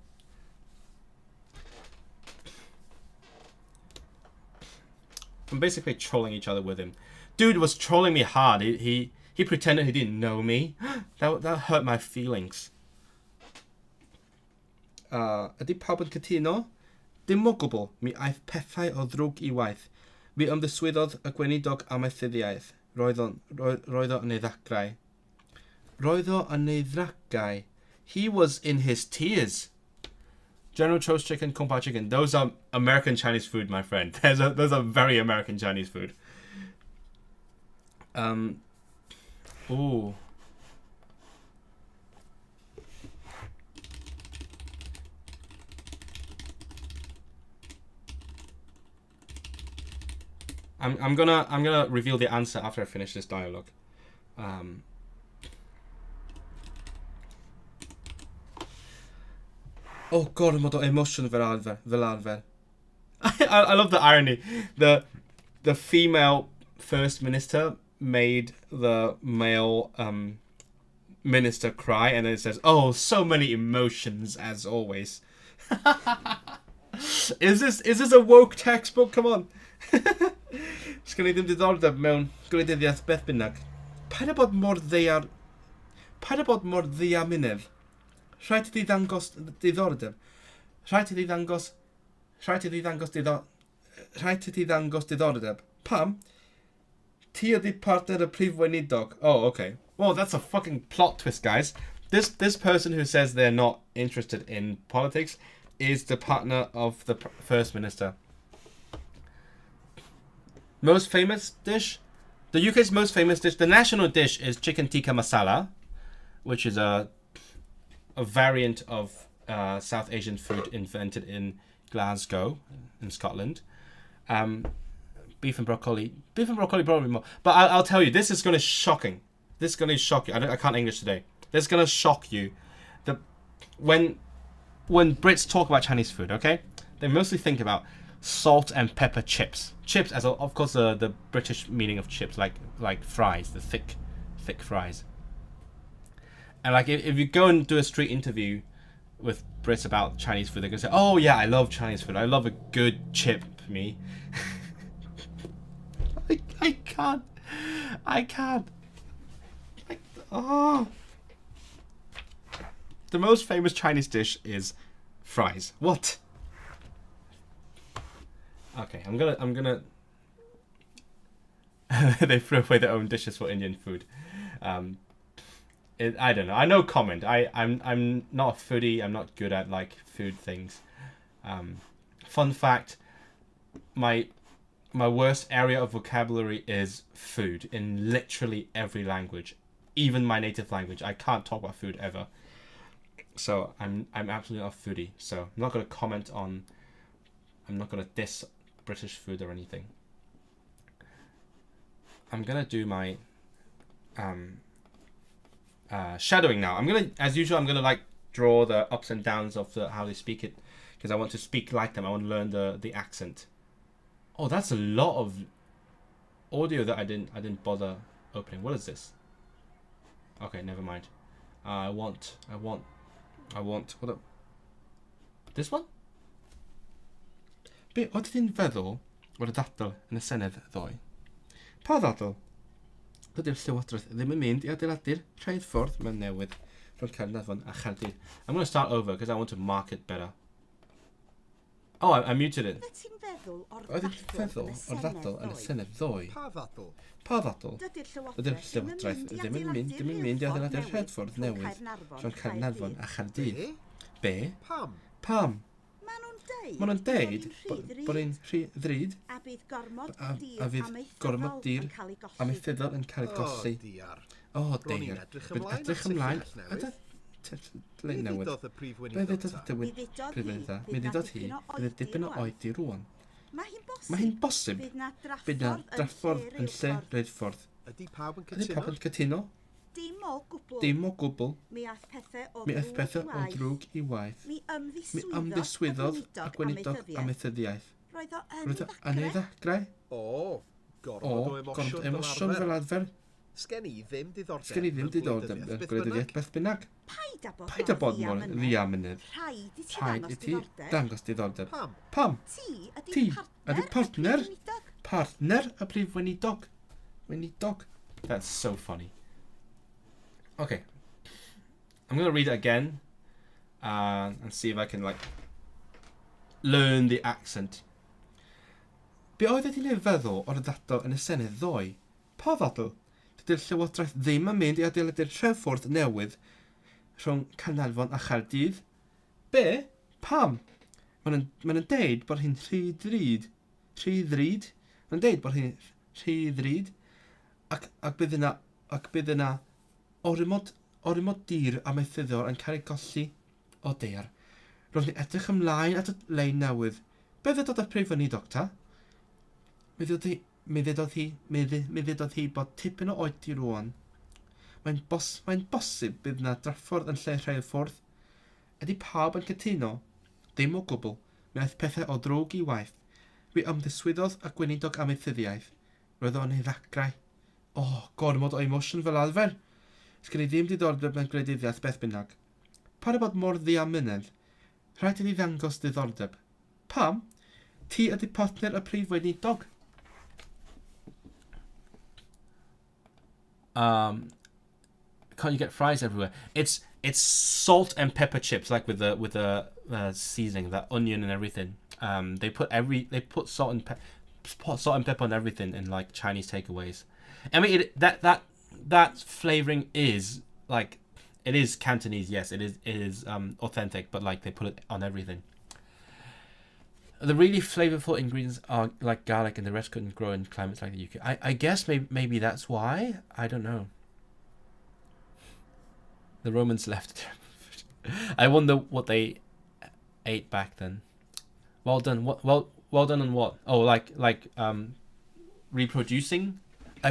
I'm basically trolling each other with him. Dude was trolling me hard. He pretended he didn't know me. That hurt my feelings. Ydy pawb yn cytuno? Dim o gwbl, mi aeth pethau o ddrwg I waith. Mi ymddiswyddodd y gweinidog am aethyddiaeth. Roedd o yn ei ddagrau. Roedd o yn ei ddragau. He was in his tears. General Cho's chicken, Kung Pao chicken. Those are American Chinese food, my friend. Those are very American Chinese food. Ooh. I'm gonna reveal the answer after I finish this dialogue. Oh god, I'm not emotion fel arfer. I love the irony. The female first minister made the male minister cry, and then it says, "Oh, so many emotions as always." Is this a woke textbook? Come on. Sgan I ddim diddordeb mewn gwleidyddiaeth beth bynnag. Paid â bod mor ddiamynedd. Rhaid I ti ddangos diddordeb. Rhaid I ti ddangos diddordeb. Pam? Ti ydi partner y prif weinidog. Oh, okay. Well, that's a fucking plot twist, guys. This person who says they're not interested in politics is the partner of the First Minister. Most famous dish? The UK's most famous dish, the national dish is chicken tikka masala, which is a variant of South Asian food invented in Glasgow, in Scotland. Beef and broccoli probably more. But I'll tell you, this is going to shocking. This is going to shock you. I can't English today. This is going to shock you. When Brits talk about Chinese food, okay, they mostly think about salt and pepper chips. Chips, as of course the British meaning of chips, like fries, the thick fries. And like if you go and do a street interview with Brits about Chinese food, they're gonna say, "Oh yeah, I love Chinese food. I love a good chip." Me, I can't. Oh. The most famous Chinese dish is fries. What? Okay, I'm gonna. They threw away their own dishes for Indian food. I don't know. I no comment. I'm not a foodie. I'm not good at like food things. Fun fact: my my worst area of vocabulary is food in literally every language, even my native language. I can't talk about food ever. So I'm absolutely not a foodie. So I'm not gonna comment on. I'm not gonna diss British food or anything. I'm gonna do my shadowing now. I'm gonna, as usual, I'm gonna like draw the ups and downs of how they speak it, because I want to speak like them. I want to learn the accent. Oh, that's a lot of audio that I didn't bother opening. What is this? Okay, never mind. I want what up? This one? Be oedd ti'n feddwl o'r ddadl yn y Senedd ddoe? Pa ddadl? Dydy'r Llywodraeth ddim yn mynd I adeiladu'r rheilffordd mewn newydd rhwng Caernarfon a Chaerdydd. I'm going to start over because I want to mark it better. Oh, I muted it. Oedd ti'n feddwl o'r ddadl yn y Senedd ddoe? Pa ddadl? Pa ddadl? Dydy'r Llywodraeth ddim yn mynd I adeiladu'r rheilffordd newydd rhwng Caernarfon a Chaerdydd. Be? Pam? Maen nhw'n deud bod ni'n rhy ddrud a fydd gormod dir am ei ffyddol yn cael ei golli. O, deir. Bydd edrych ymlaen. Lein newydd. Be ddedodd y prifwynydd? Mi ddedodd hi, bydd dipyn o oed I rwan. Mae hi'n bosib bydd na draffordd yn lle reidffordd. Ydy pawb yn cytuno? Dim o gwbl. Mi aeth pethau o drwg I waith. Mi ymddiswyddodd a gweinidog amaethyddiaeth. Roedd o yn ei ddacrau. Gormod emosiwn fel adfer. Sgen I ddim diddordeb yn gwleidyddiaeth beth bynnag. Paid a bod mor ddiamynydd. Rhaid I ti dangos diddordeb. Pam? Ti ydy partner? Partner y prif weinidog. Weinidog. That's so funny. Okay, I'm going to read it again and see if I can like learn the accent. Be oedd ydy'n ei feddwl o'r ddadl yn y Senedd ddoe? Pa ddadl? Dydy'r Llywodraeth ddim yn mynd I adeiladu'r rheilffordd newydd rhwng Caernarfon a Chaerdydd. Be? Pam? Maen nhw'n deud bod hi'n rhy ddrud. Maen nhw'n deud bod hi'n rhy ddrud ac bydd yna ormod dir am ei ffyddol yn cael ei golli o deir. Roedd ni'n edrych ymlaen at y lein newydd. Be ddedodd y prifweinidog ta? Mi ddedodd hi bod tipyn o oed I rwan. Mae'n bosib bydd na draffordd yn lle rheilffordd. Ydy pawb yn cytuno? Dim o gwbl. Mi aeth pethau o drwg I waith. Mi ymddiswyddodd a gweinidog amaethyddiaeth. Roedd o'n ei ddacrau. Gormod o emosiwn fel arfer. Sgen I ddim diddordeb mewn gwleidyddiaeth beth bynnag. Par a bod mor ddiamynedd, rhaid I ddangos diddordeb. Pam? Ti ydy partner y prif weinidog. Can't you get fries everywhere? It's salt and pepper chips, like with the seasoning, that onion and everything. They put salt and pepper on everything in like Chinese takeaways. I mean that flavoring is like, it is Cantonese, yes, it is authentic, but like they put it on everything. The really flavorful ingredients are like garlic, and the rest couldn't grow in climates like the UK. I guess maybe that's why. I don't know. The Romans left. I wonder what they ate back then. Well done. Well done on what? Oh, like reproducing,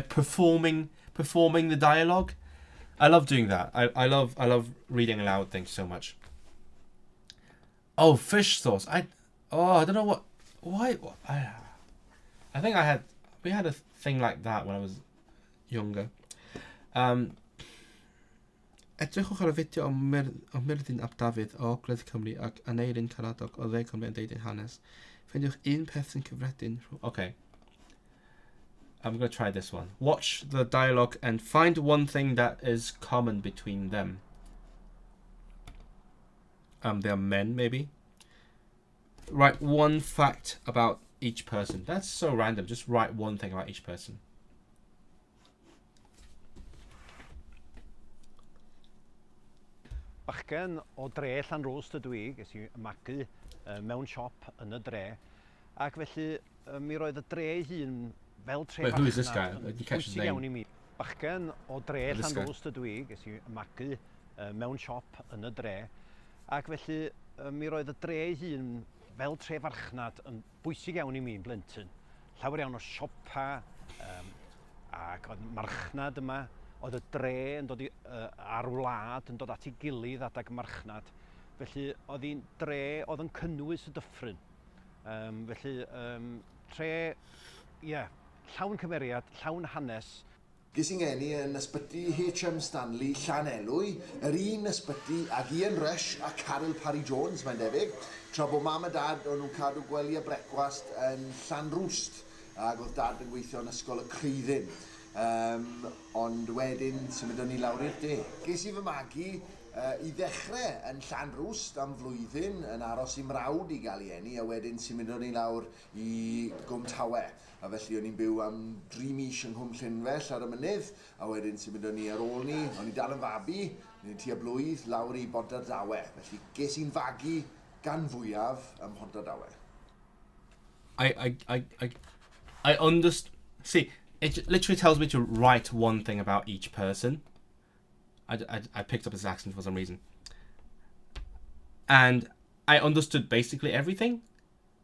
performing the dialogue. I love doing that. I love reading aloud things so much. Oh, fish sauce. I don't know why. I think we had a thing like that when I was younger. Edrychwch ar y fideo o Myrddin ap Dafydd o Ogledd Cymru ac Aneirin Caradog o Dde Cymru yn deud ein hanes. Ffeindiwch un peth sy'n cyfredin. Okay. I'm going to try this one. Watch the dialogue and find one thing that is common between them. They are men, maybe. Write one fact about each person. That's so random. Just write one thing about each person. Bachgen o dre Llanrwst ydw I, ges I magu mewn siop yn y dre, ac felly mi roedd y dre ei hun fel tre Wait, who is this guy? farchnad Did you catch his bwysig iawn name? I mi. Bachgen o dre This guy. Llanrwst ydw I, ges I magu mewn siop yn y dre. Ac felly mi roedd y dre ei hun fel tre farchnad yn bwysig iawn I mi yn blentyn. Llawer iawn o siopa, ac oedd marchnad yma. Oedd y dre yn dod ar wlad yn dod at ei gilydd adag marchnad. Felly oedd hi'n dre oedd yn cynnwys y dyffryn. Felly tre, llawn cymeriad, llawn hanes. Ges i'n geni yn ysbyty H.M. Stanley, Llanelwy, yr un ysbyty ag Ian Rush a Carol Parry-Jones, mae'n debyg, tra bod mam a dad o'n nhw'n cadw gwely a brecwast yn Llanrwst, ac oedd dad yn gweithio yn ysgol y Creiddyn. Ond wedyn symudon ni lawr i'r de. Ges I fy magu I ddechrau yn Llanrwst am flwyddyn yn aros I mrawd I gael ei eni, a wedyn symudon ni lawr I Gwm Tawe. A felly o'n i'n byw am 3 mis yng Nghwm Llynfell ar y mynydd, a wedyn symudon ni ar ôl ni, o'n I dal yn fabi, o'n tua blwydd lawr I Bodar Dawe. Felly ges i'n fagu gan fwyaf ym Mhontar Dawe. I understand. See, it literally tells me to write one thing about each person. I picked up his accent for some reason. And I understood basically everything,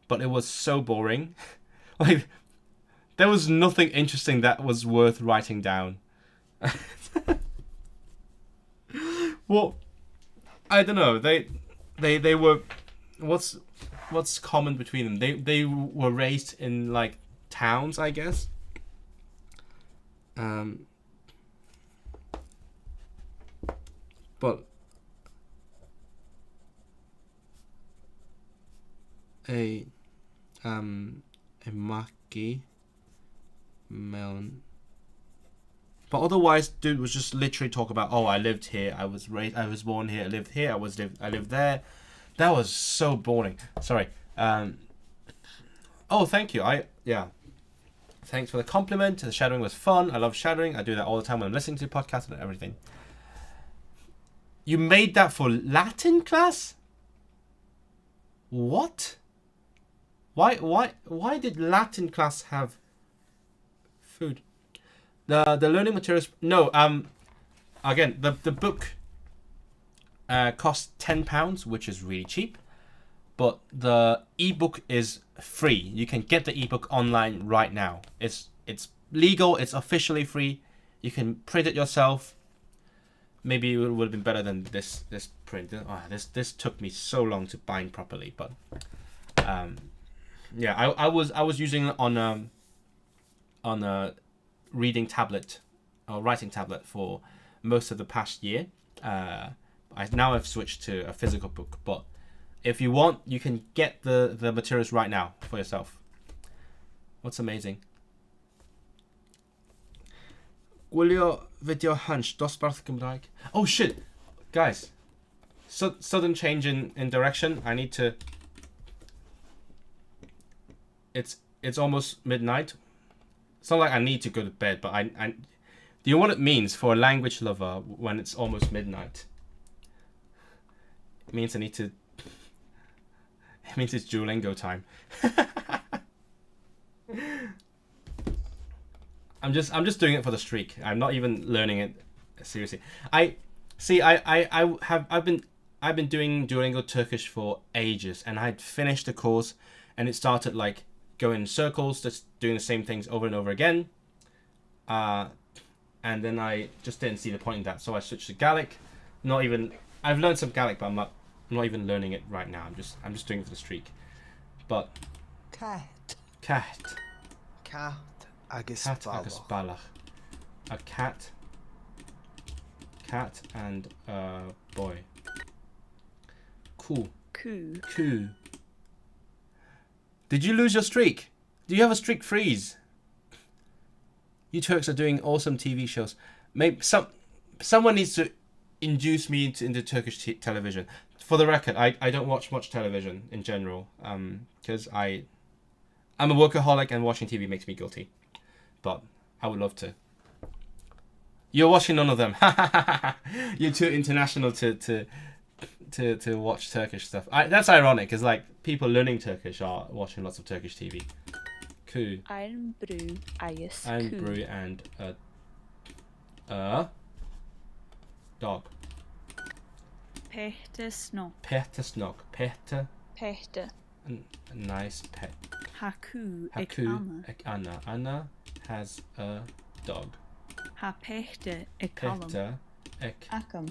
but it was so boring. Like, there was nothing interesting that was worth writing down. Well, I don't know. They were... What's common between them? They were raised in, like, towns, I guess. But a maki melon. But otherwise, dude was just literally talk about, oh, I lived here, I was born here, I lived here, I lived there. That was so boring. Sorry. Oh, thank you. Thanks for the compliment. The shadowing was fun. I love shadowing. I do that all the time when I'm listening to podcasts and everything. You made that for Latin class? What? Why did Latin class have food? The learning materials. No. Again, the book costs £10, which is really cheap. But the ebook is free. You can get the ebook online right now. It's legal. It's officially free. You can print it yourself. Maybe it would have been better than this print. Oh, this took me so long to bind properly. But yeah, I was using it on a reading tablet or writing tablet for most of the past year. Now I've switched to a physical book, but if you want, you can get the materials right now for yourself. What's amazing? Gwylio video hunch dosbarth Gymraeg. Oh shit, guys! Sudden change in direction. I need to. It's almost midnight. It's not like I need to go to bed, but I do you know what it means for a language lover when it's almost midnight? It means I need to. It means it's Duolingo time. I'm just doing it for the streak. I'm not even learning it seriously. I've been doing Duolingo Turkish for ages, and I'd finished the course, and it started like going in circles, just doing the same things over and over again. And then I just didn't see the point in that, so I switched to Gaelic. I've learned some Gaelic, but I'm not even learning it right now. I'm just doing it for the streak. But Cat agus ballach. A cat and a boy. Cool. Coo. Did you lose your streak? Do you have a streak freeze? You Turks are doing awesome TV shows. Maybe someone needs to induce me into Turkish television. For the record, I don't watch much television in general, because I'm a workaholic and watching TV makes me guilty. But I would love to. You're watching none of them. You're too international to watch Turkish stuff. That's ironic, because like people learning Turkish are watching lots of Turkish TV. Coo. Ein Brü, eis And Kuh. brew and a dog. Pehte Snock. Pette snog. Pette. Pehte. A nice pet. Haku ek Haku Anna. ek Anna. Anna has a dog. Ha pehte ek Callum. Pette ek Acum.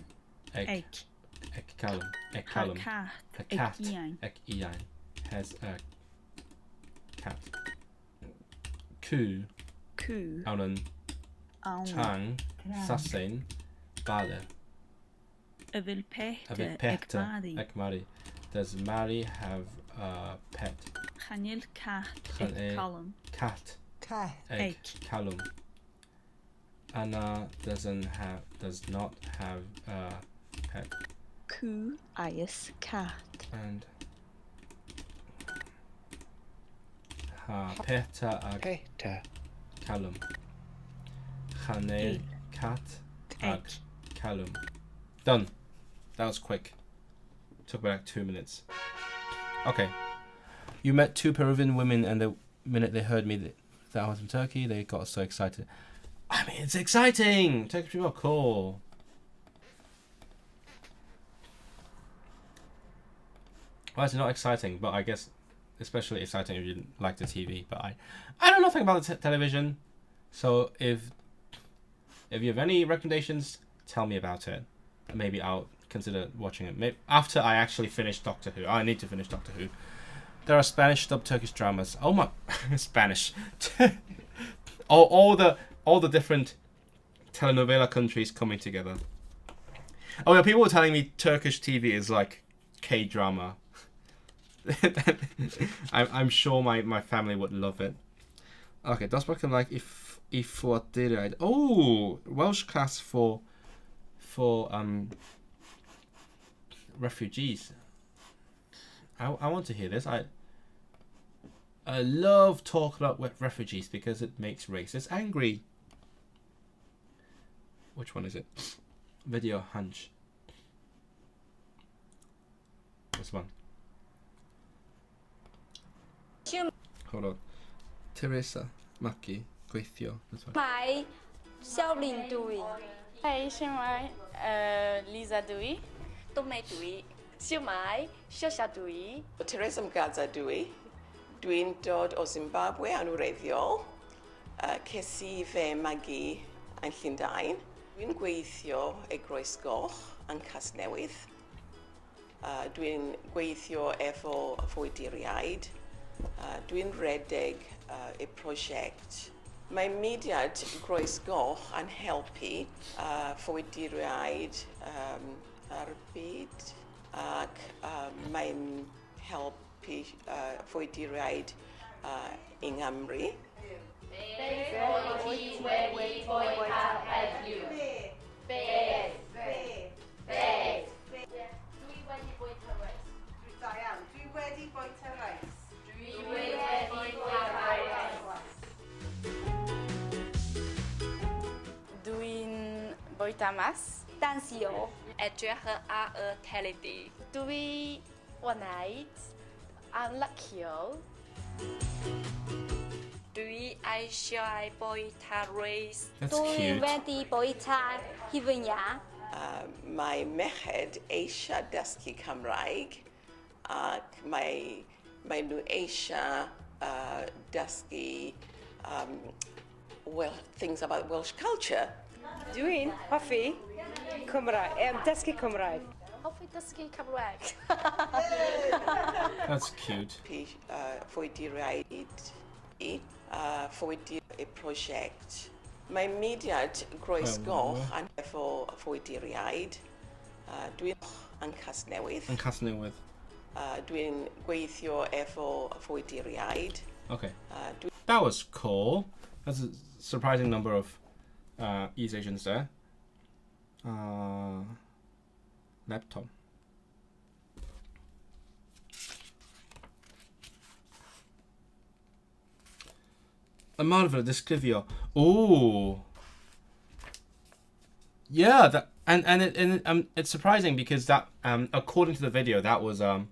ek Ek. ek Callum. Ek Ha Callum. cat A ek cat Ian. ek Ian has a cat. Coo. Ku. Alan Alna. Chang Sasin Bale. Y vil A pehte bit ek pette Mari. ek Mari. Does Mary have a pet? Chanil cat Chan- ek Callum. Cat Cat. egg Egg. Callum. Anna does not have a pet. Ku eis cat. And ha peta ag Peter. Callum. Chanel Gil. cat Egg. ag Callum. Done. That was quick. Took about like 2 minutes. Okay. You met 2 Peruvian women, and the minute they heard me that I was from Turkey, they got so excited. I mean, it's exciting! Turkish people are cool. Well, it's not exciting, but I guess especially exciting if you didn't like the TV. But I know nothing about the television, so if you have any recommendations, tell me about it. Maybe I'll consider watching it. Maybe after I actually finish Doctor Who. I need to finish Doctor Who. There are Spanish dubbed Turkish dramas. Oh my, Spanish! all the different telenovela countries coming together. Oh yeah, people were telling me Turkish TV is like K-drama. I'm sure my family would love it. Okay, das become like if what did I? Oh, Welsh class for refugees. I want to hear this. I love talking about refugees because it makes racists angry. Which one is it? Video hunch. This one. Hold on. Teresa, Maki, gweithio. This one. Mai Xiao Lin Dui Hey, Shemai, Lisa Dewey. Tomei Dui Xiu Mai Xiao Xia Dui Teresa Mgaza Dwi. Dwi'n dod o Zimbabwe yn wreiddiol. Ces I fy magu yn Llundain. Dwi'n gweithio e Groes Goch yn Casnewydd. Dwi'n gweithio efo fwyduriaid. Dwi'n redeg y prosiect. Mae mudiad Groes Goch yn helpu fwyduriaid ar y byd ac mae'n helpu fwyduriaid yng Nghymru. Dwi'n bwyta mas. Dansio Edrych ar y teledu Dwi wneud anlyciol. Dwi eisiau bwyta reis That's Dwi cute. wedi bwyta hufinia Mae merched eisiau dysgu Cymraeg ac mae nhw eisiau dysgu things about Welsh culture. Dwi'n hoffi dysgu Cymraeg. Hoffi dysgu Cymraeg. That's cute. Fwyduriaid I y prosiect. Mae mudiad Groes Goch yn efo fwyduriaid. Dwi'n yn Casnewydd. And Casnewydd. Dwi'n gweithio efo fwyduriaid. Okay. That was cool. That's a surprising number of East Asians there. Laptop. Ymarfer disgrifio. Ooh. Yeah, that and it's surprising because that according to the video that was a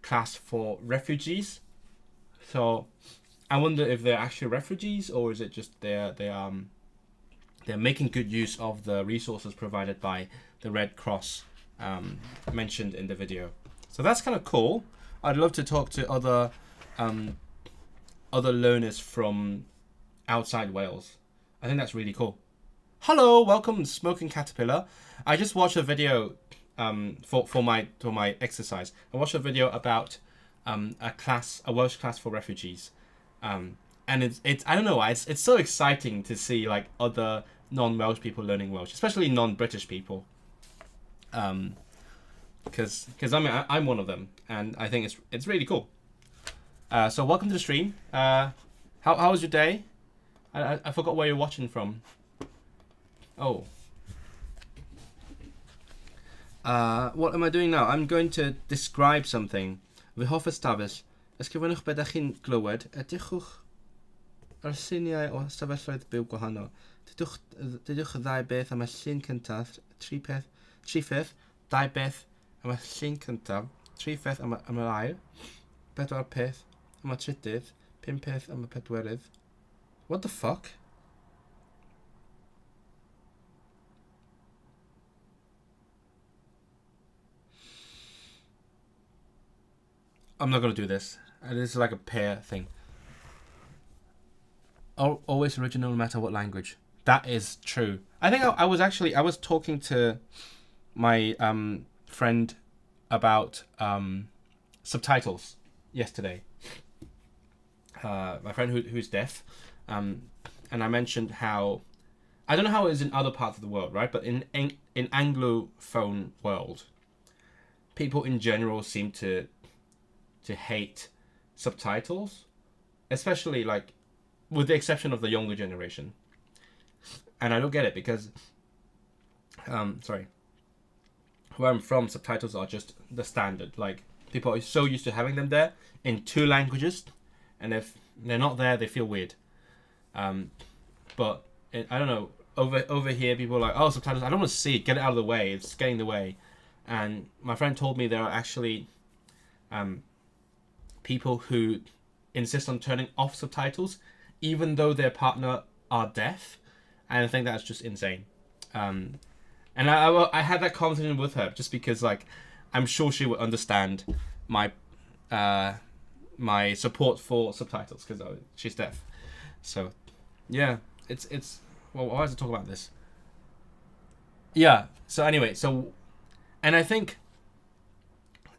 class for refugees. So I wonder if they're actually refugees, or is it just they're making good use of the resources provided by the Red Cross mentioned in the video. So that's kind of cool. I'd love to talk to other learners from outside Wales. I think that's really cool. Hello, welcome Smoking Caterpillar. I just watched a video for my exercise. I watched a video about a Welsh class for refugees. And it's I don't know why it's so exciting to see like other non-Welsh people learning Welsh, especially non-British people. Because I'm one of them, and I think it's really cool. So welcome to the stream. How was your day? I forgot where you're watching from. Oh. What am I doing now? I'm going to describe something. Fy hoff ystafell. Ysgrifennwch be ydych chi'n glywed. Edrychwch ar lluniau o stafelloedd byw gwahanol. Dydwch ddau beth am y llun cyntaf, tri pheth, dau beth am y llun cyntaf, tri pheth am yr ail, bedwar peth am y trydydd, pum peth am y pedwerydd. What the fuck? I'm not going to do this. This is like a pair thing. Always original no matter what language. That is true. I think I was talking to my friend about subtitles yesterday. My friend who's deaf. And I mentioned how, I don't know how it is in other parts of the world, right? But in Anglophone world, people in general seem to hate subtitles, especially like with the exception of the younger generation. And I don't get it because where I'm from, subtitles are just the standard. Like people are so used to having them there in two languages, and if they're not there, they feel weird. But I don't know, over here people are like, oh, subtitles, I don't want to see it, get it out of the way, it's getting in the way. And my friend told me there are actually people who insist on turning off subtitles even though their partner are deaf, and I think that's just insane. And I had that conversation with her just because, like, I'm sure she would understand my my support for subtitles because she's deaf. So yeah, it's well, why was I talking about this? Yeah, so anyway, and I think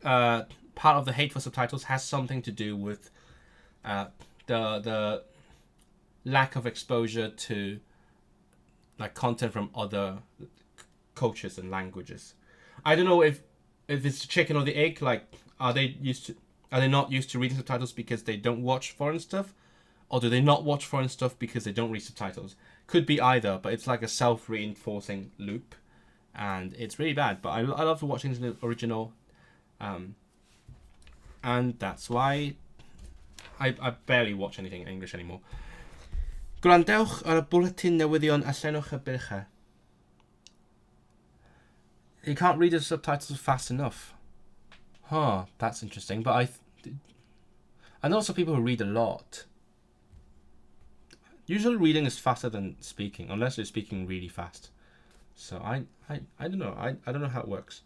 part of the hate for subtitles has something to do with the lack of exposure to like content from other cultures and languages. I don't know if it's the chicken or the egg. Like, are they not used to reading subtitles because they don't watch foreign stuff, or do they not watch foreign stuff because they don't read subtitles? Could be either, but it's like a self-reinforcing loop, and it's really bad. But I love watching the original, and that's why I barely watch anything in English anymore. Gwrandewch ar y bwletin newyddion a llenwch y bylchau. You can't read the subtitles fast enough. Huh, that's interesting. But I know some people who read a lot. Usually reading is faster than speaking, unless you're speaking really fast. So I don't know. I don't know how it works.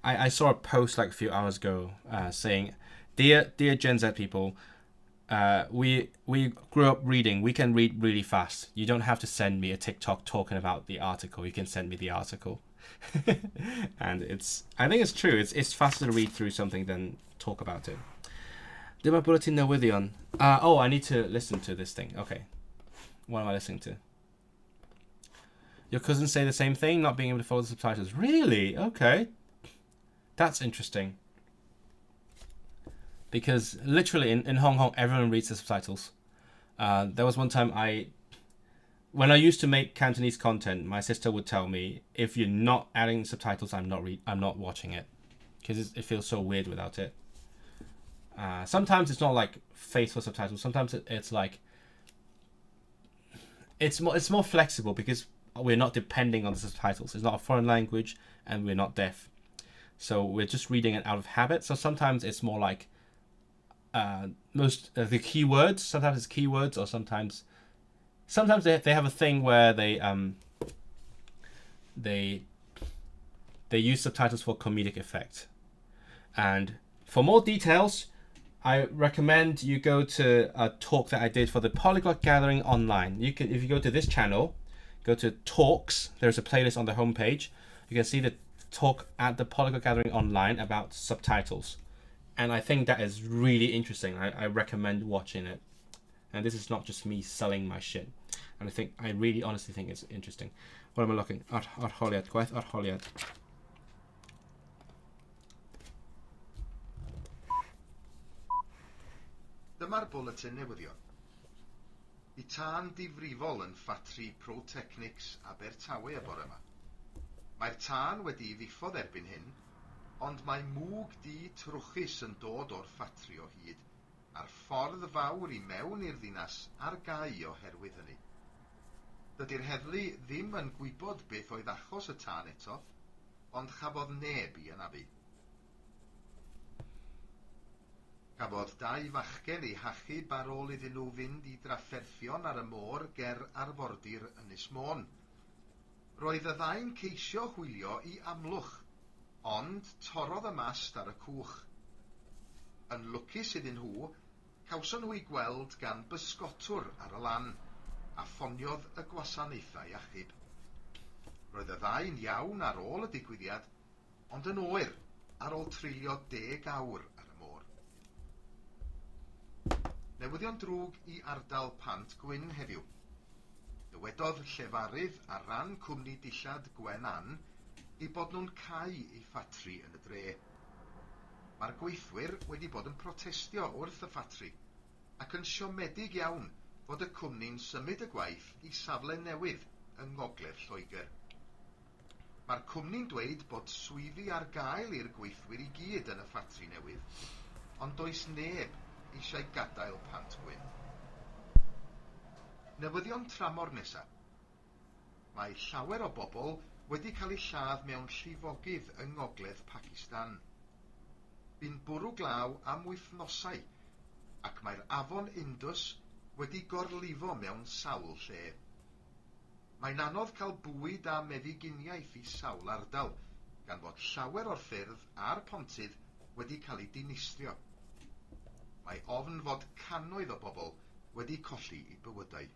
I saw a post like a few hours ago saying, Dear Gen Z people, we grew up reading. We can read really fast. You don't have to send me a TikTok talking about the article. You can send me the article. And I think it's true. It's faster to read through something than talk about it. Dyma bwletin newyddion. Oh, I need to listen to this thing. Okay. What am I listening to? Your cousins say the same thing, not being able to follow the subtitles. Really? Okay. That's interesting. Because literally in Hong Kong, everyone reads the subtitles. There was one time when I used to make Cantonese content, my sister would tell me, if you're not adding subtitles, I'm not watching it. Because it feels so weird without it. Sometimes it's not like faithful subtitles. Sometimes it's like, it's more flexible because we're not depending on the subtitles. It's not a foreign language and we're not deaf. So we're just reading it out of habit. So sometimes it's more like the keywords. Sometimes it's keywords, or sometimes they have a thing where they use subtitles for comedic effect. And for more details, I recommend you go to a talk that I did for the Polyglot Gathering online. You can, if you go to this channel, go to talks. There's a playlist on the homepage. You can see the talk at the Polyglot Gathering online about subtitles, and I think that is really interesting. I recommend watching it. And this is not just me selling my shit. And I really honestly think it's interesting. What am I looking at? Arholiad, gwaith arholiad. Dyma'r bwletin newyddion. I tân difrifol yn ffatri Pro-Technics Abertawe y bore yma. Mae'r tân wedi ddiffodd erbyn hyn, ond mae mwg di trwchus yn dod o'r ffatri o hyd, a'r ffordd fawr I mewn i'r ddinas ar gau oherwydd hynny. Dydy'r heddlu ddim yn gwybod beth oedd achos y tân eto, ond chafodd neb I anafu. Cafodd dau fachgen eu hachub ar ôl iddyn nhw fynd I drafferthion ar y môr ger arfordir Ynys Môn. Roedd y ddau'n ceisio hwylio I amlwch, ond torodd y mast ar y cwch. Yn lwcus iddyn nhw, cawson nhw I gweld gan bysgotwr ar y lan, a ffoniodd y gwasanaethau achub. Roedd y ddau'n iawn ar ôl y digwyddiad, ond yn oer ar ôl treulio 10 awr ar y môr. Newyddion drwg I ardal Pant Gwyn heddiw. Dywedodd llefarydd ar ran cwmni dillad Gwen Ann I bod nhw'n cau I ffatri yn y dre. Mae'r gweithwyr wedi bod yn protestio wrth y ffatri ac yn siomedig iawn fod y cwmni'n symud y gwaith I safle newydd yng ngogledd Lloegr. Mae'r cwmni'n dweud bod swyddi ar gael i'r gweithwyr I gyd yn y ffatri newydd, ond does neb eisiau gadael Pant Gwyn. Newyddion tramor nesa. Mae llawer o bobl wedi cael eu lladd mewn llifogydd yng ngogledd Pakistan. Bu'n bwrw glaw am wythnosau, ac mae'r afon Indus wedi gorlifo mewn sawl lle. Mae'n anodd cael bwyd a meddyginiaeth I sawl ardal, gan fod llawer o'r ffyrdd a'r pontydd wedi cael eu dinistrio. Mae ofn fod cannoedd o bobl wedi colli I bywydau.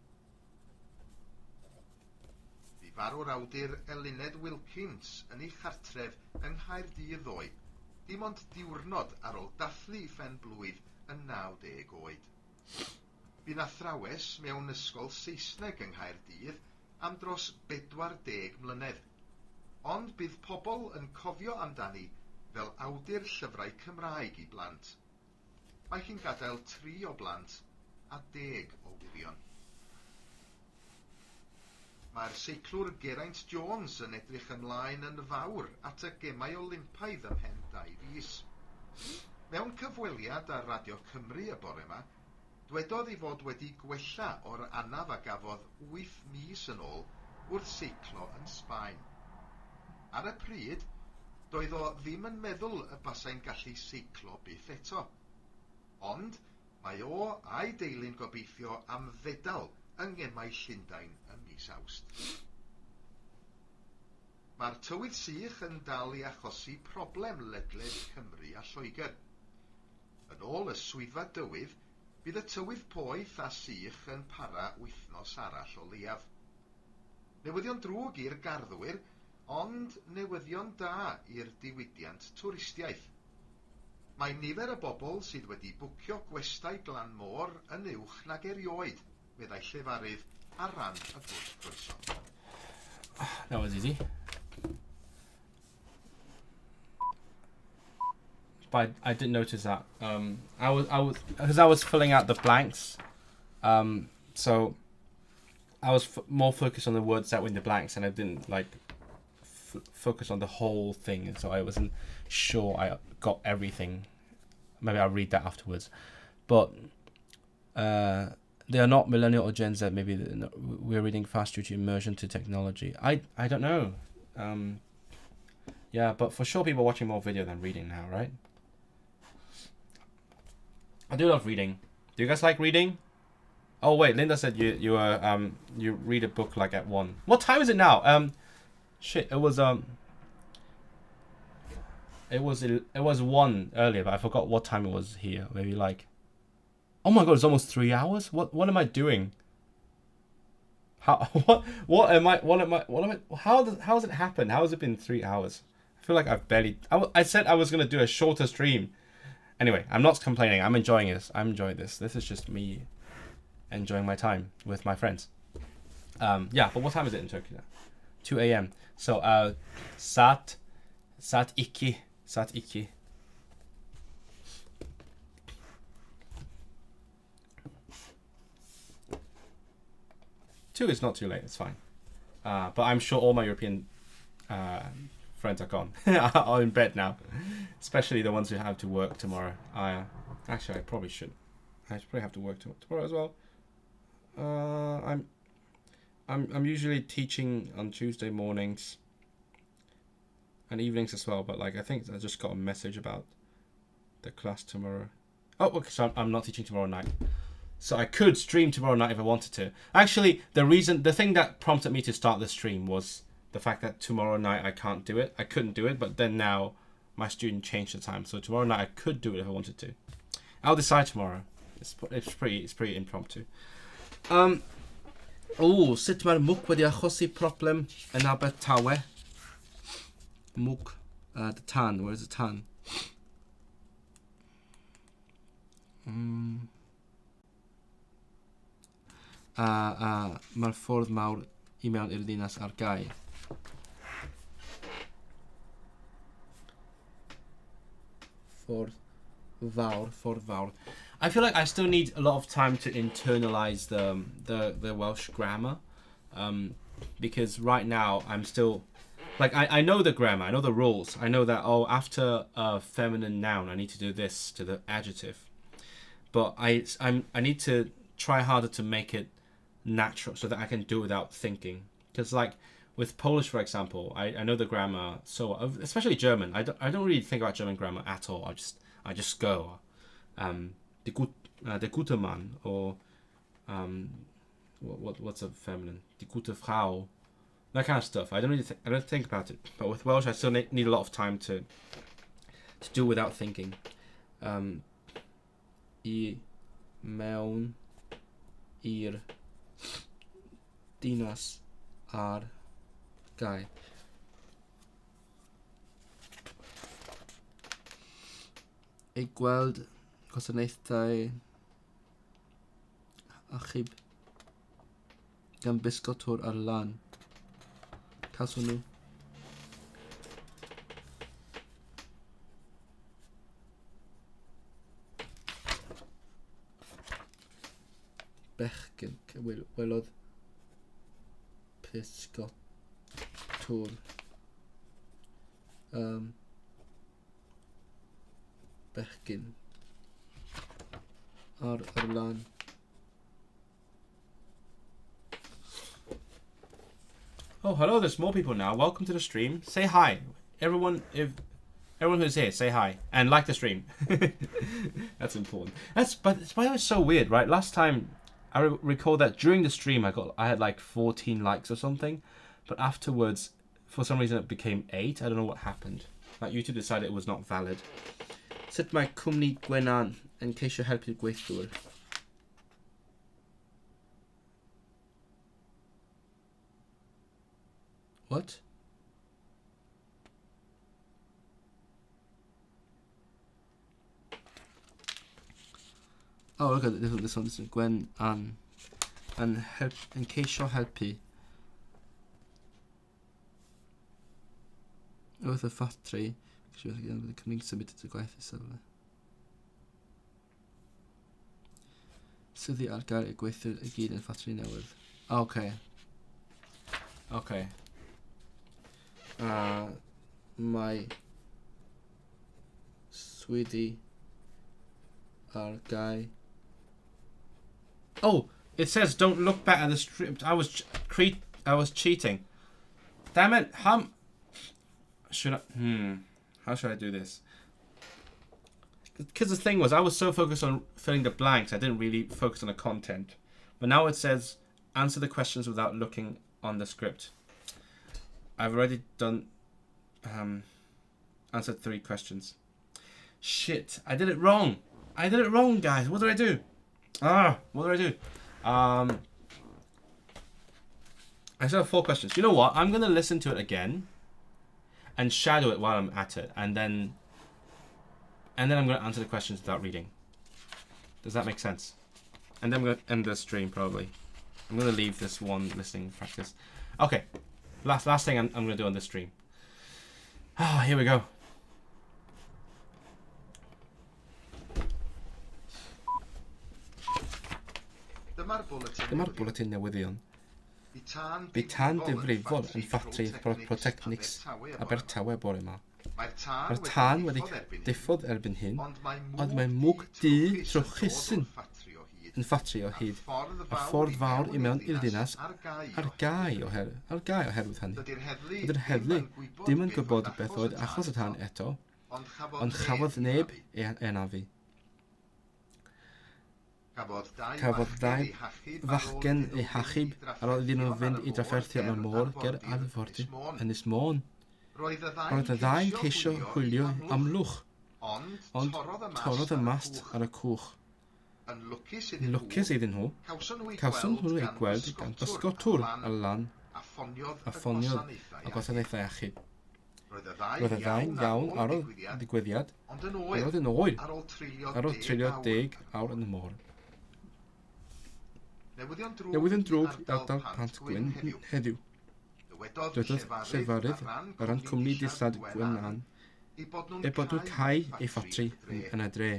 Bu farw'r awdur Eluned Wilkins yn ei chartref yng Nghaerdydd ddoe, dim ond diwrnod ar ôl dathlu I phen blwydd yn 90 oed. Bu'n athrawes mewn ysgol Saesneg yng Nghaerdydd am dros 40 mlynedd, ond bydd pobl yn cofio amdani fel awdur llyfrau Cymraeg I blant. Mae hi'n gadael 3 o blant a 10 o wirion. Mae'r seiclwr Geraint Jones yn edrych ymlaen yn fawr at y gemau Olympaidd ymhen 2 fis. Mewn cyfweliad ar Radio Cymru y bore yma, dwedodd I fod wedi gwella o'r anaf a gafodd 8 mis yn ôl wrth seiclo yn Sbaen. Ar y pryd, doedd o ddim yn meddwl y basai'n gallu seiclo byth eto. Ond mae o a'i deulu'n gobeithio am fedal yng ngemau Llundain ym mis Awst. Mae'r tywydd sych yn dal I achosi problem ledled Cymru a Lloegr. Yn ôl y swyddfa dywydd, bydd y tywydd poeth a sych yn para wythnos arall o leiaf. Newyddion drwg i'r garddwyr, ond newyddion da i'r diwydiant twristiaeth. Mae nifer y bobl sydd wedi bwcio gwestai glan môr yn uwch nag erioed, meddai llefarydd ar ran y bwrdd croeso. That was easy. But I didn't notice that. I was filling out the blanks. So I was more focused on the words that were in the blanks, and I didn't focus on the whole thing. So I wasn't sure I got everything. Maybe I'll read that afterwards. But they are not millennial or Gen Z. Maybe we're reading fast due to immersion to technology. I don't know. Yeah, but for sure people are watching more video than reading now, right? I do love reading. Do you guys like reading? Oh wait, Linda said you read a book like at 1. What time is it now? Shit, it was 1 earlier, but I forgot what time it was here. Maybe like, oh my god, it's almost 3 hours. What am I doing? How what am I? How has it happened? How has it been 3 hours? I feel like I've barely. I said I was gonna do a shorter stream. Anyway, I'm not complaining. I'm enjoying this. I'm enjoying this. This is just me enjoying my time with my friends. Yeah, but what time is it in Turkey now? 2 a.m. So saat 2. Two is not too late. It's fine. But I'm sure all my European friends are gone. Are in bed now, especially the ones who have to work tomorrow. Actually, I probably should. I probably have to work tomorrow as well. I'm usually teaching on Tuesday mornings and evenings as well. But like, I think I just got a message about the class tomorrow. Oh, okay. So I'm not teaching tomorrow night. So I could stream tomorrow night if I wanted to. Actually, the thing that prompted me to start the stream was the fact that tomorrow night I can't do it. I couldn't do it, but then now my student changed the time. So tomorrow night I could do it if I wanted to. I'll decide tomorrow. It's pretty impromptu. Sut mae'r mwc wedi achosi problem yn Abertawe? Mwc, the tan, where's the tan? Mae'r ffordd mawr I mewn i'r ddinas ar gau. Ffordd fawr. I feel like I still need a lot of time to internalize the Welsh grammar, because right now I'm still like I know the grammar, I know the rules, I know that after a feminine noun I need to do this to the adjective, but I need to try harder to make it natural so that I can do it without thinking. Because like with Polish, for example, I know the grammar, so especially German, I don't really think about German grammar at all. I just go. Der gute Mann, or what's a feminine? Die gute Frau, that kind of stuff. I don't think about it. But with Welsh, I still need a lot of time to do without thinking. I mewn i'r dinas ar gau. Ei gweld gwasanaethau achub gan bysgotwr ar lan. Cawson nhw. Bechgyn welodd pysgotwr bechgyn ar lan. Oh, hello, there's more people now. Welcome to the stream. Say hi. Everyone who's here, say hi. And like the stream. That's important. But it's why it's so weird, right? Last time, I recall that during the stream, I had like 14 likes or something. But afterwards, for some reason, it became 8. I don't know what happened. Like, YouTube decided it was not valid. Sut mae cwmni Gwenan yn ceisio helpu'r gweithwyr? What? Oh, look at this one. This is Gwen and ceisio helpu. Wrth y ffatri, bydd y cynnig symud y gwaith I sylfa. Syddi ar gael y gweithwyr y gyd yn ffatri newydd. Okay. Mae swyddi ar gael. Oh, it says don't look back at the stream. I was cheating. Damn it, How should I do this? Because the thing was, I was so focused on filling the blanks, I didn't really focus on the content. But now it says, answer the questions without looking on the script. I've already done, answered 3 questions. Shit, I did it wrong. I did it wrong, guys. What did I do? What did I do? I still have 4 questions. You know what? I'm going to listen to it again and shadow it while I'm at it. And then I'm going to answer the questions without reading. Does that make sense? And then I'm going to end the stream, probably. I'm going to leave this one listening practice. Okay. Last thing I'm going to do on this stream. Here we go. Dyma'r bwletin newyddion. Bu tân difrifol yn ffatri Protecnics Abertawe bore yma. Mae'r tân wedi diffodd erbyn hyn, ond mae mwg du trwchusyn yn ffatri o hyd. A ffordd fawr I mewn i'r ddinas ar gai oherwydd hynny. Ydy'r heddlu dim yn gwybod beth oedd achos y tân eto, ond chafodd neb ei anafu. Cafodd 2 fachgen eu hachub ar ôl iddyn nhw fynd I drafferthio yn y môr ger arfordir Ynys Môn. Roedd y 2 ceisio hwylio am lwch, ond torrodd y mast ar y cwch. Yn lwcus iddyn nhw, cawson nhw eu gweld gan dysgo twr ar lan a ffoniodd a gwasanaethau achub. Roedd y 2 iawn ar ôl ddigwyddiad, ond roedd yn oer ar ôl treulio 10 awr yn y môr. Newyddion drwg ardal Pant Gwyn heddiw. Dywedodd llefarydd ar ran cwmni dillad Gwenan bod nhw'n cau ei ffatri yn y dre.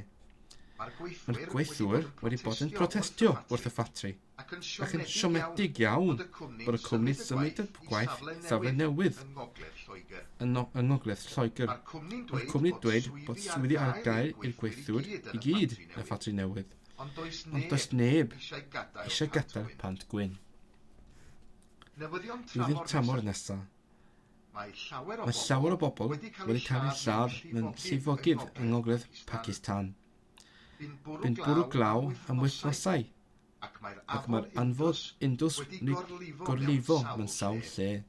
Mae'r gweithwyr wedi bod yn protestio wrth y ffatri ac yn siomedig iawn bod y cwmni symud y gwaith safle newydd yn ngogledd Lloegr. Mae'r cwmni dweud bod swyddi ar gael i'r gweithwyr I gyd y ffatri newydd, ond does neb eisiau gadael Pant Gwyn. Newyddion tramor nesaf. Mae llawer o bobl wedi cael eu lladd mewn llifogydd yng ngogledd Pakistan. Bu'n bwrw glaw am wythnosau, ac mae'r anfod Indus wedi gorlifo mewn sawl lle.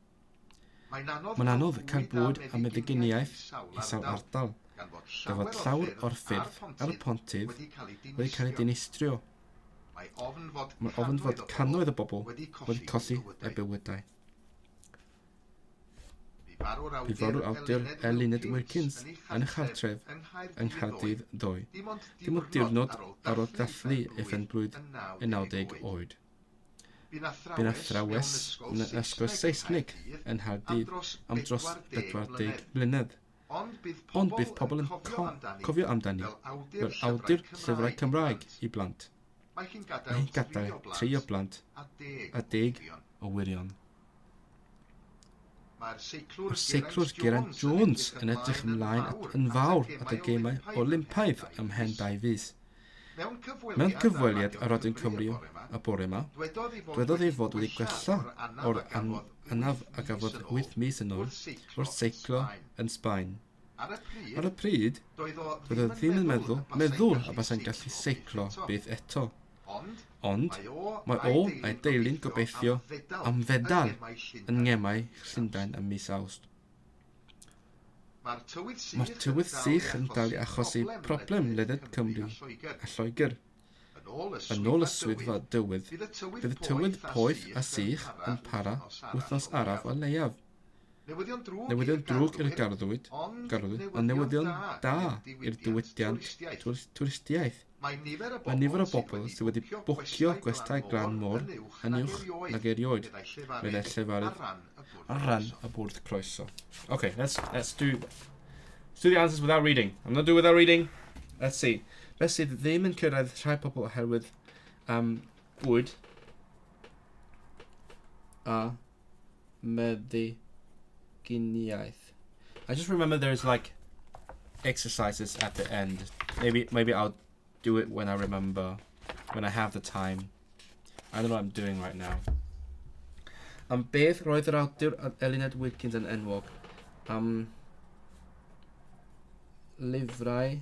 Mae'n anodd cael bwyd am meddyginiaeth I sawl ardal, gyfod llawer o'r ffyrdd ar y pontydd wedi cael ei dinistrio. Mae'n ofn fod cannoedd o bobl wedi colli eu bywydau. Bu farw'r awdur Eluned Wilkins yn y chartref yng Nghaerdydd ddoe. Dim ond diwrnod ar ôl dathlu ei phenblwydd yn 90 oed. Bu'n athrawes yn y ysgol Saesnig yn Nghaerdydd am dros 40 mlynedd. Ond bydd pobl yn cofio amdani fel awdur llyfrau Cymraeg I blant. Mae hi'n gadael 3 o blant a 10 o wirion. Mae'r seiclwr Geraint Jones yn edrych ymlaen yn fawr at y gemau Olympaidd ym mhen 2 fus. Mewn cyfweliad ar Rodyn Cymru y bore yma, dwedodd ei fod wedi gwella o'r anaf a gafodd 8 mis yn ôl wrth seiclo yn Sbaen. Ar y pryd, doedd ddim yn meddwl a basai'n gallu seiclo beth eto. Ond mae a'i deulu'n gobeithio am fedal yn ngemau Llundain ym mis Awst. Mae'r tywydd sych yn dal I achosi problem ledled Cymru a Lloegr. Yn ôl y swyddfa dywydd, bydd y tywydd poeth a sych yn para wythnos araf o leiaf. Newyddion drwg i'r garddwyd, ond newyddion da i'r diwydiant twristiaeth. Mae nifer o bobl sydd wedi bwcio gwestai Gran Môr yn uwch nag erioed, meddai llefarydd ar ran y bwrdd croeso. Okay, let's do the answers without reading. I'm not doing without reading. Let's see. Beth sydd ddim yn cyrraedd rhai pobl oherwydd bwyd a meddyginiaeth. I just remember there's like exercises at the end. Maybe I'll do it when I remember, when I have the time. I don't know what I'm doing right now. Beth roedd yr awdur Eluned Wilkins yn enwog? lyfrau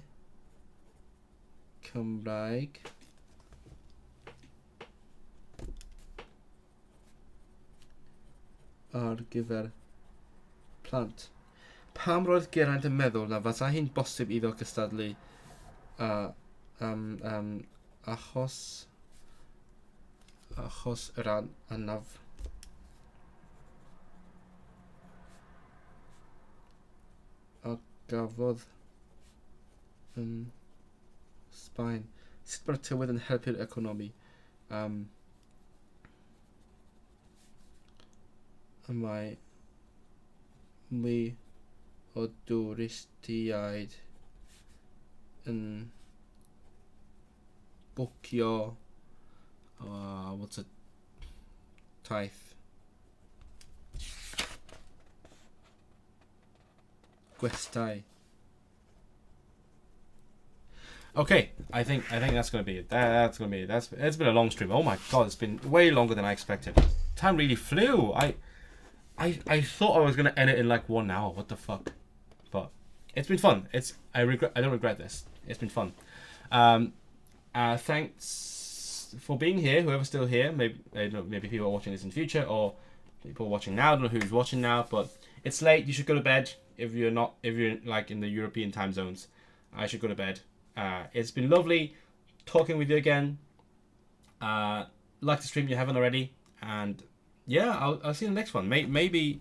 Cymraeg ar gyfer plant. Pam roedd Geraint yn meddwl na fasa hi'n bosib iddo cystadlu achos yr anaf a gafodd yn Sbaen. Sut mae'r tywydd yn helpu'r economi? Mae mwy o dwristiaid yn bwcio what's a taith gwestai. Okay, I think that's gonna be it. That's gonna be it. It's been a long stream. Oh my god, it's been way longer than I expected. Time really flew. I thought I was gonna end it in like 1 hour. What the fuck? But it's been fun. I don't regret this. It's been fun. Thanks for being here. Whoever's still here. Maybe people are watching this in the future, or people watching now. I don't know who's watching now, but it's late. You should go to bed if you're like in the European time zones. I should go to bed. It's been lovely talking with you again. Like the stream you haven't already, and yeah, I'll see you in the next one. Maybe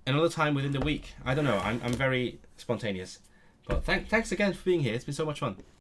another time within the week. I don't know. I'm very spontaneous, but thanks again for being here. It's been so much fun.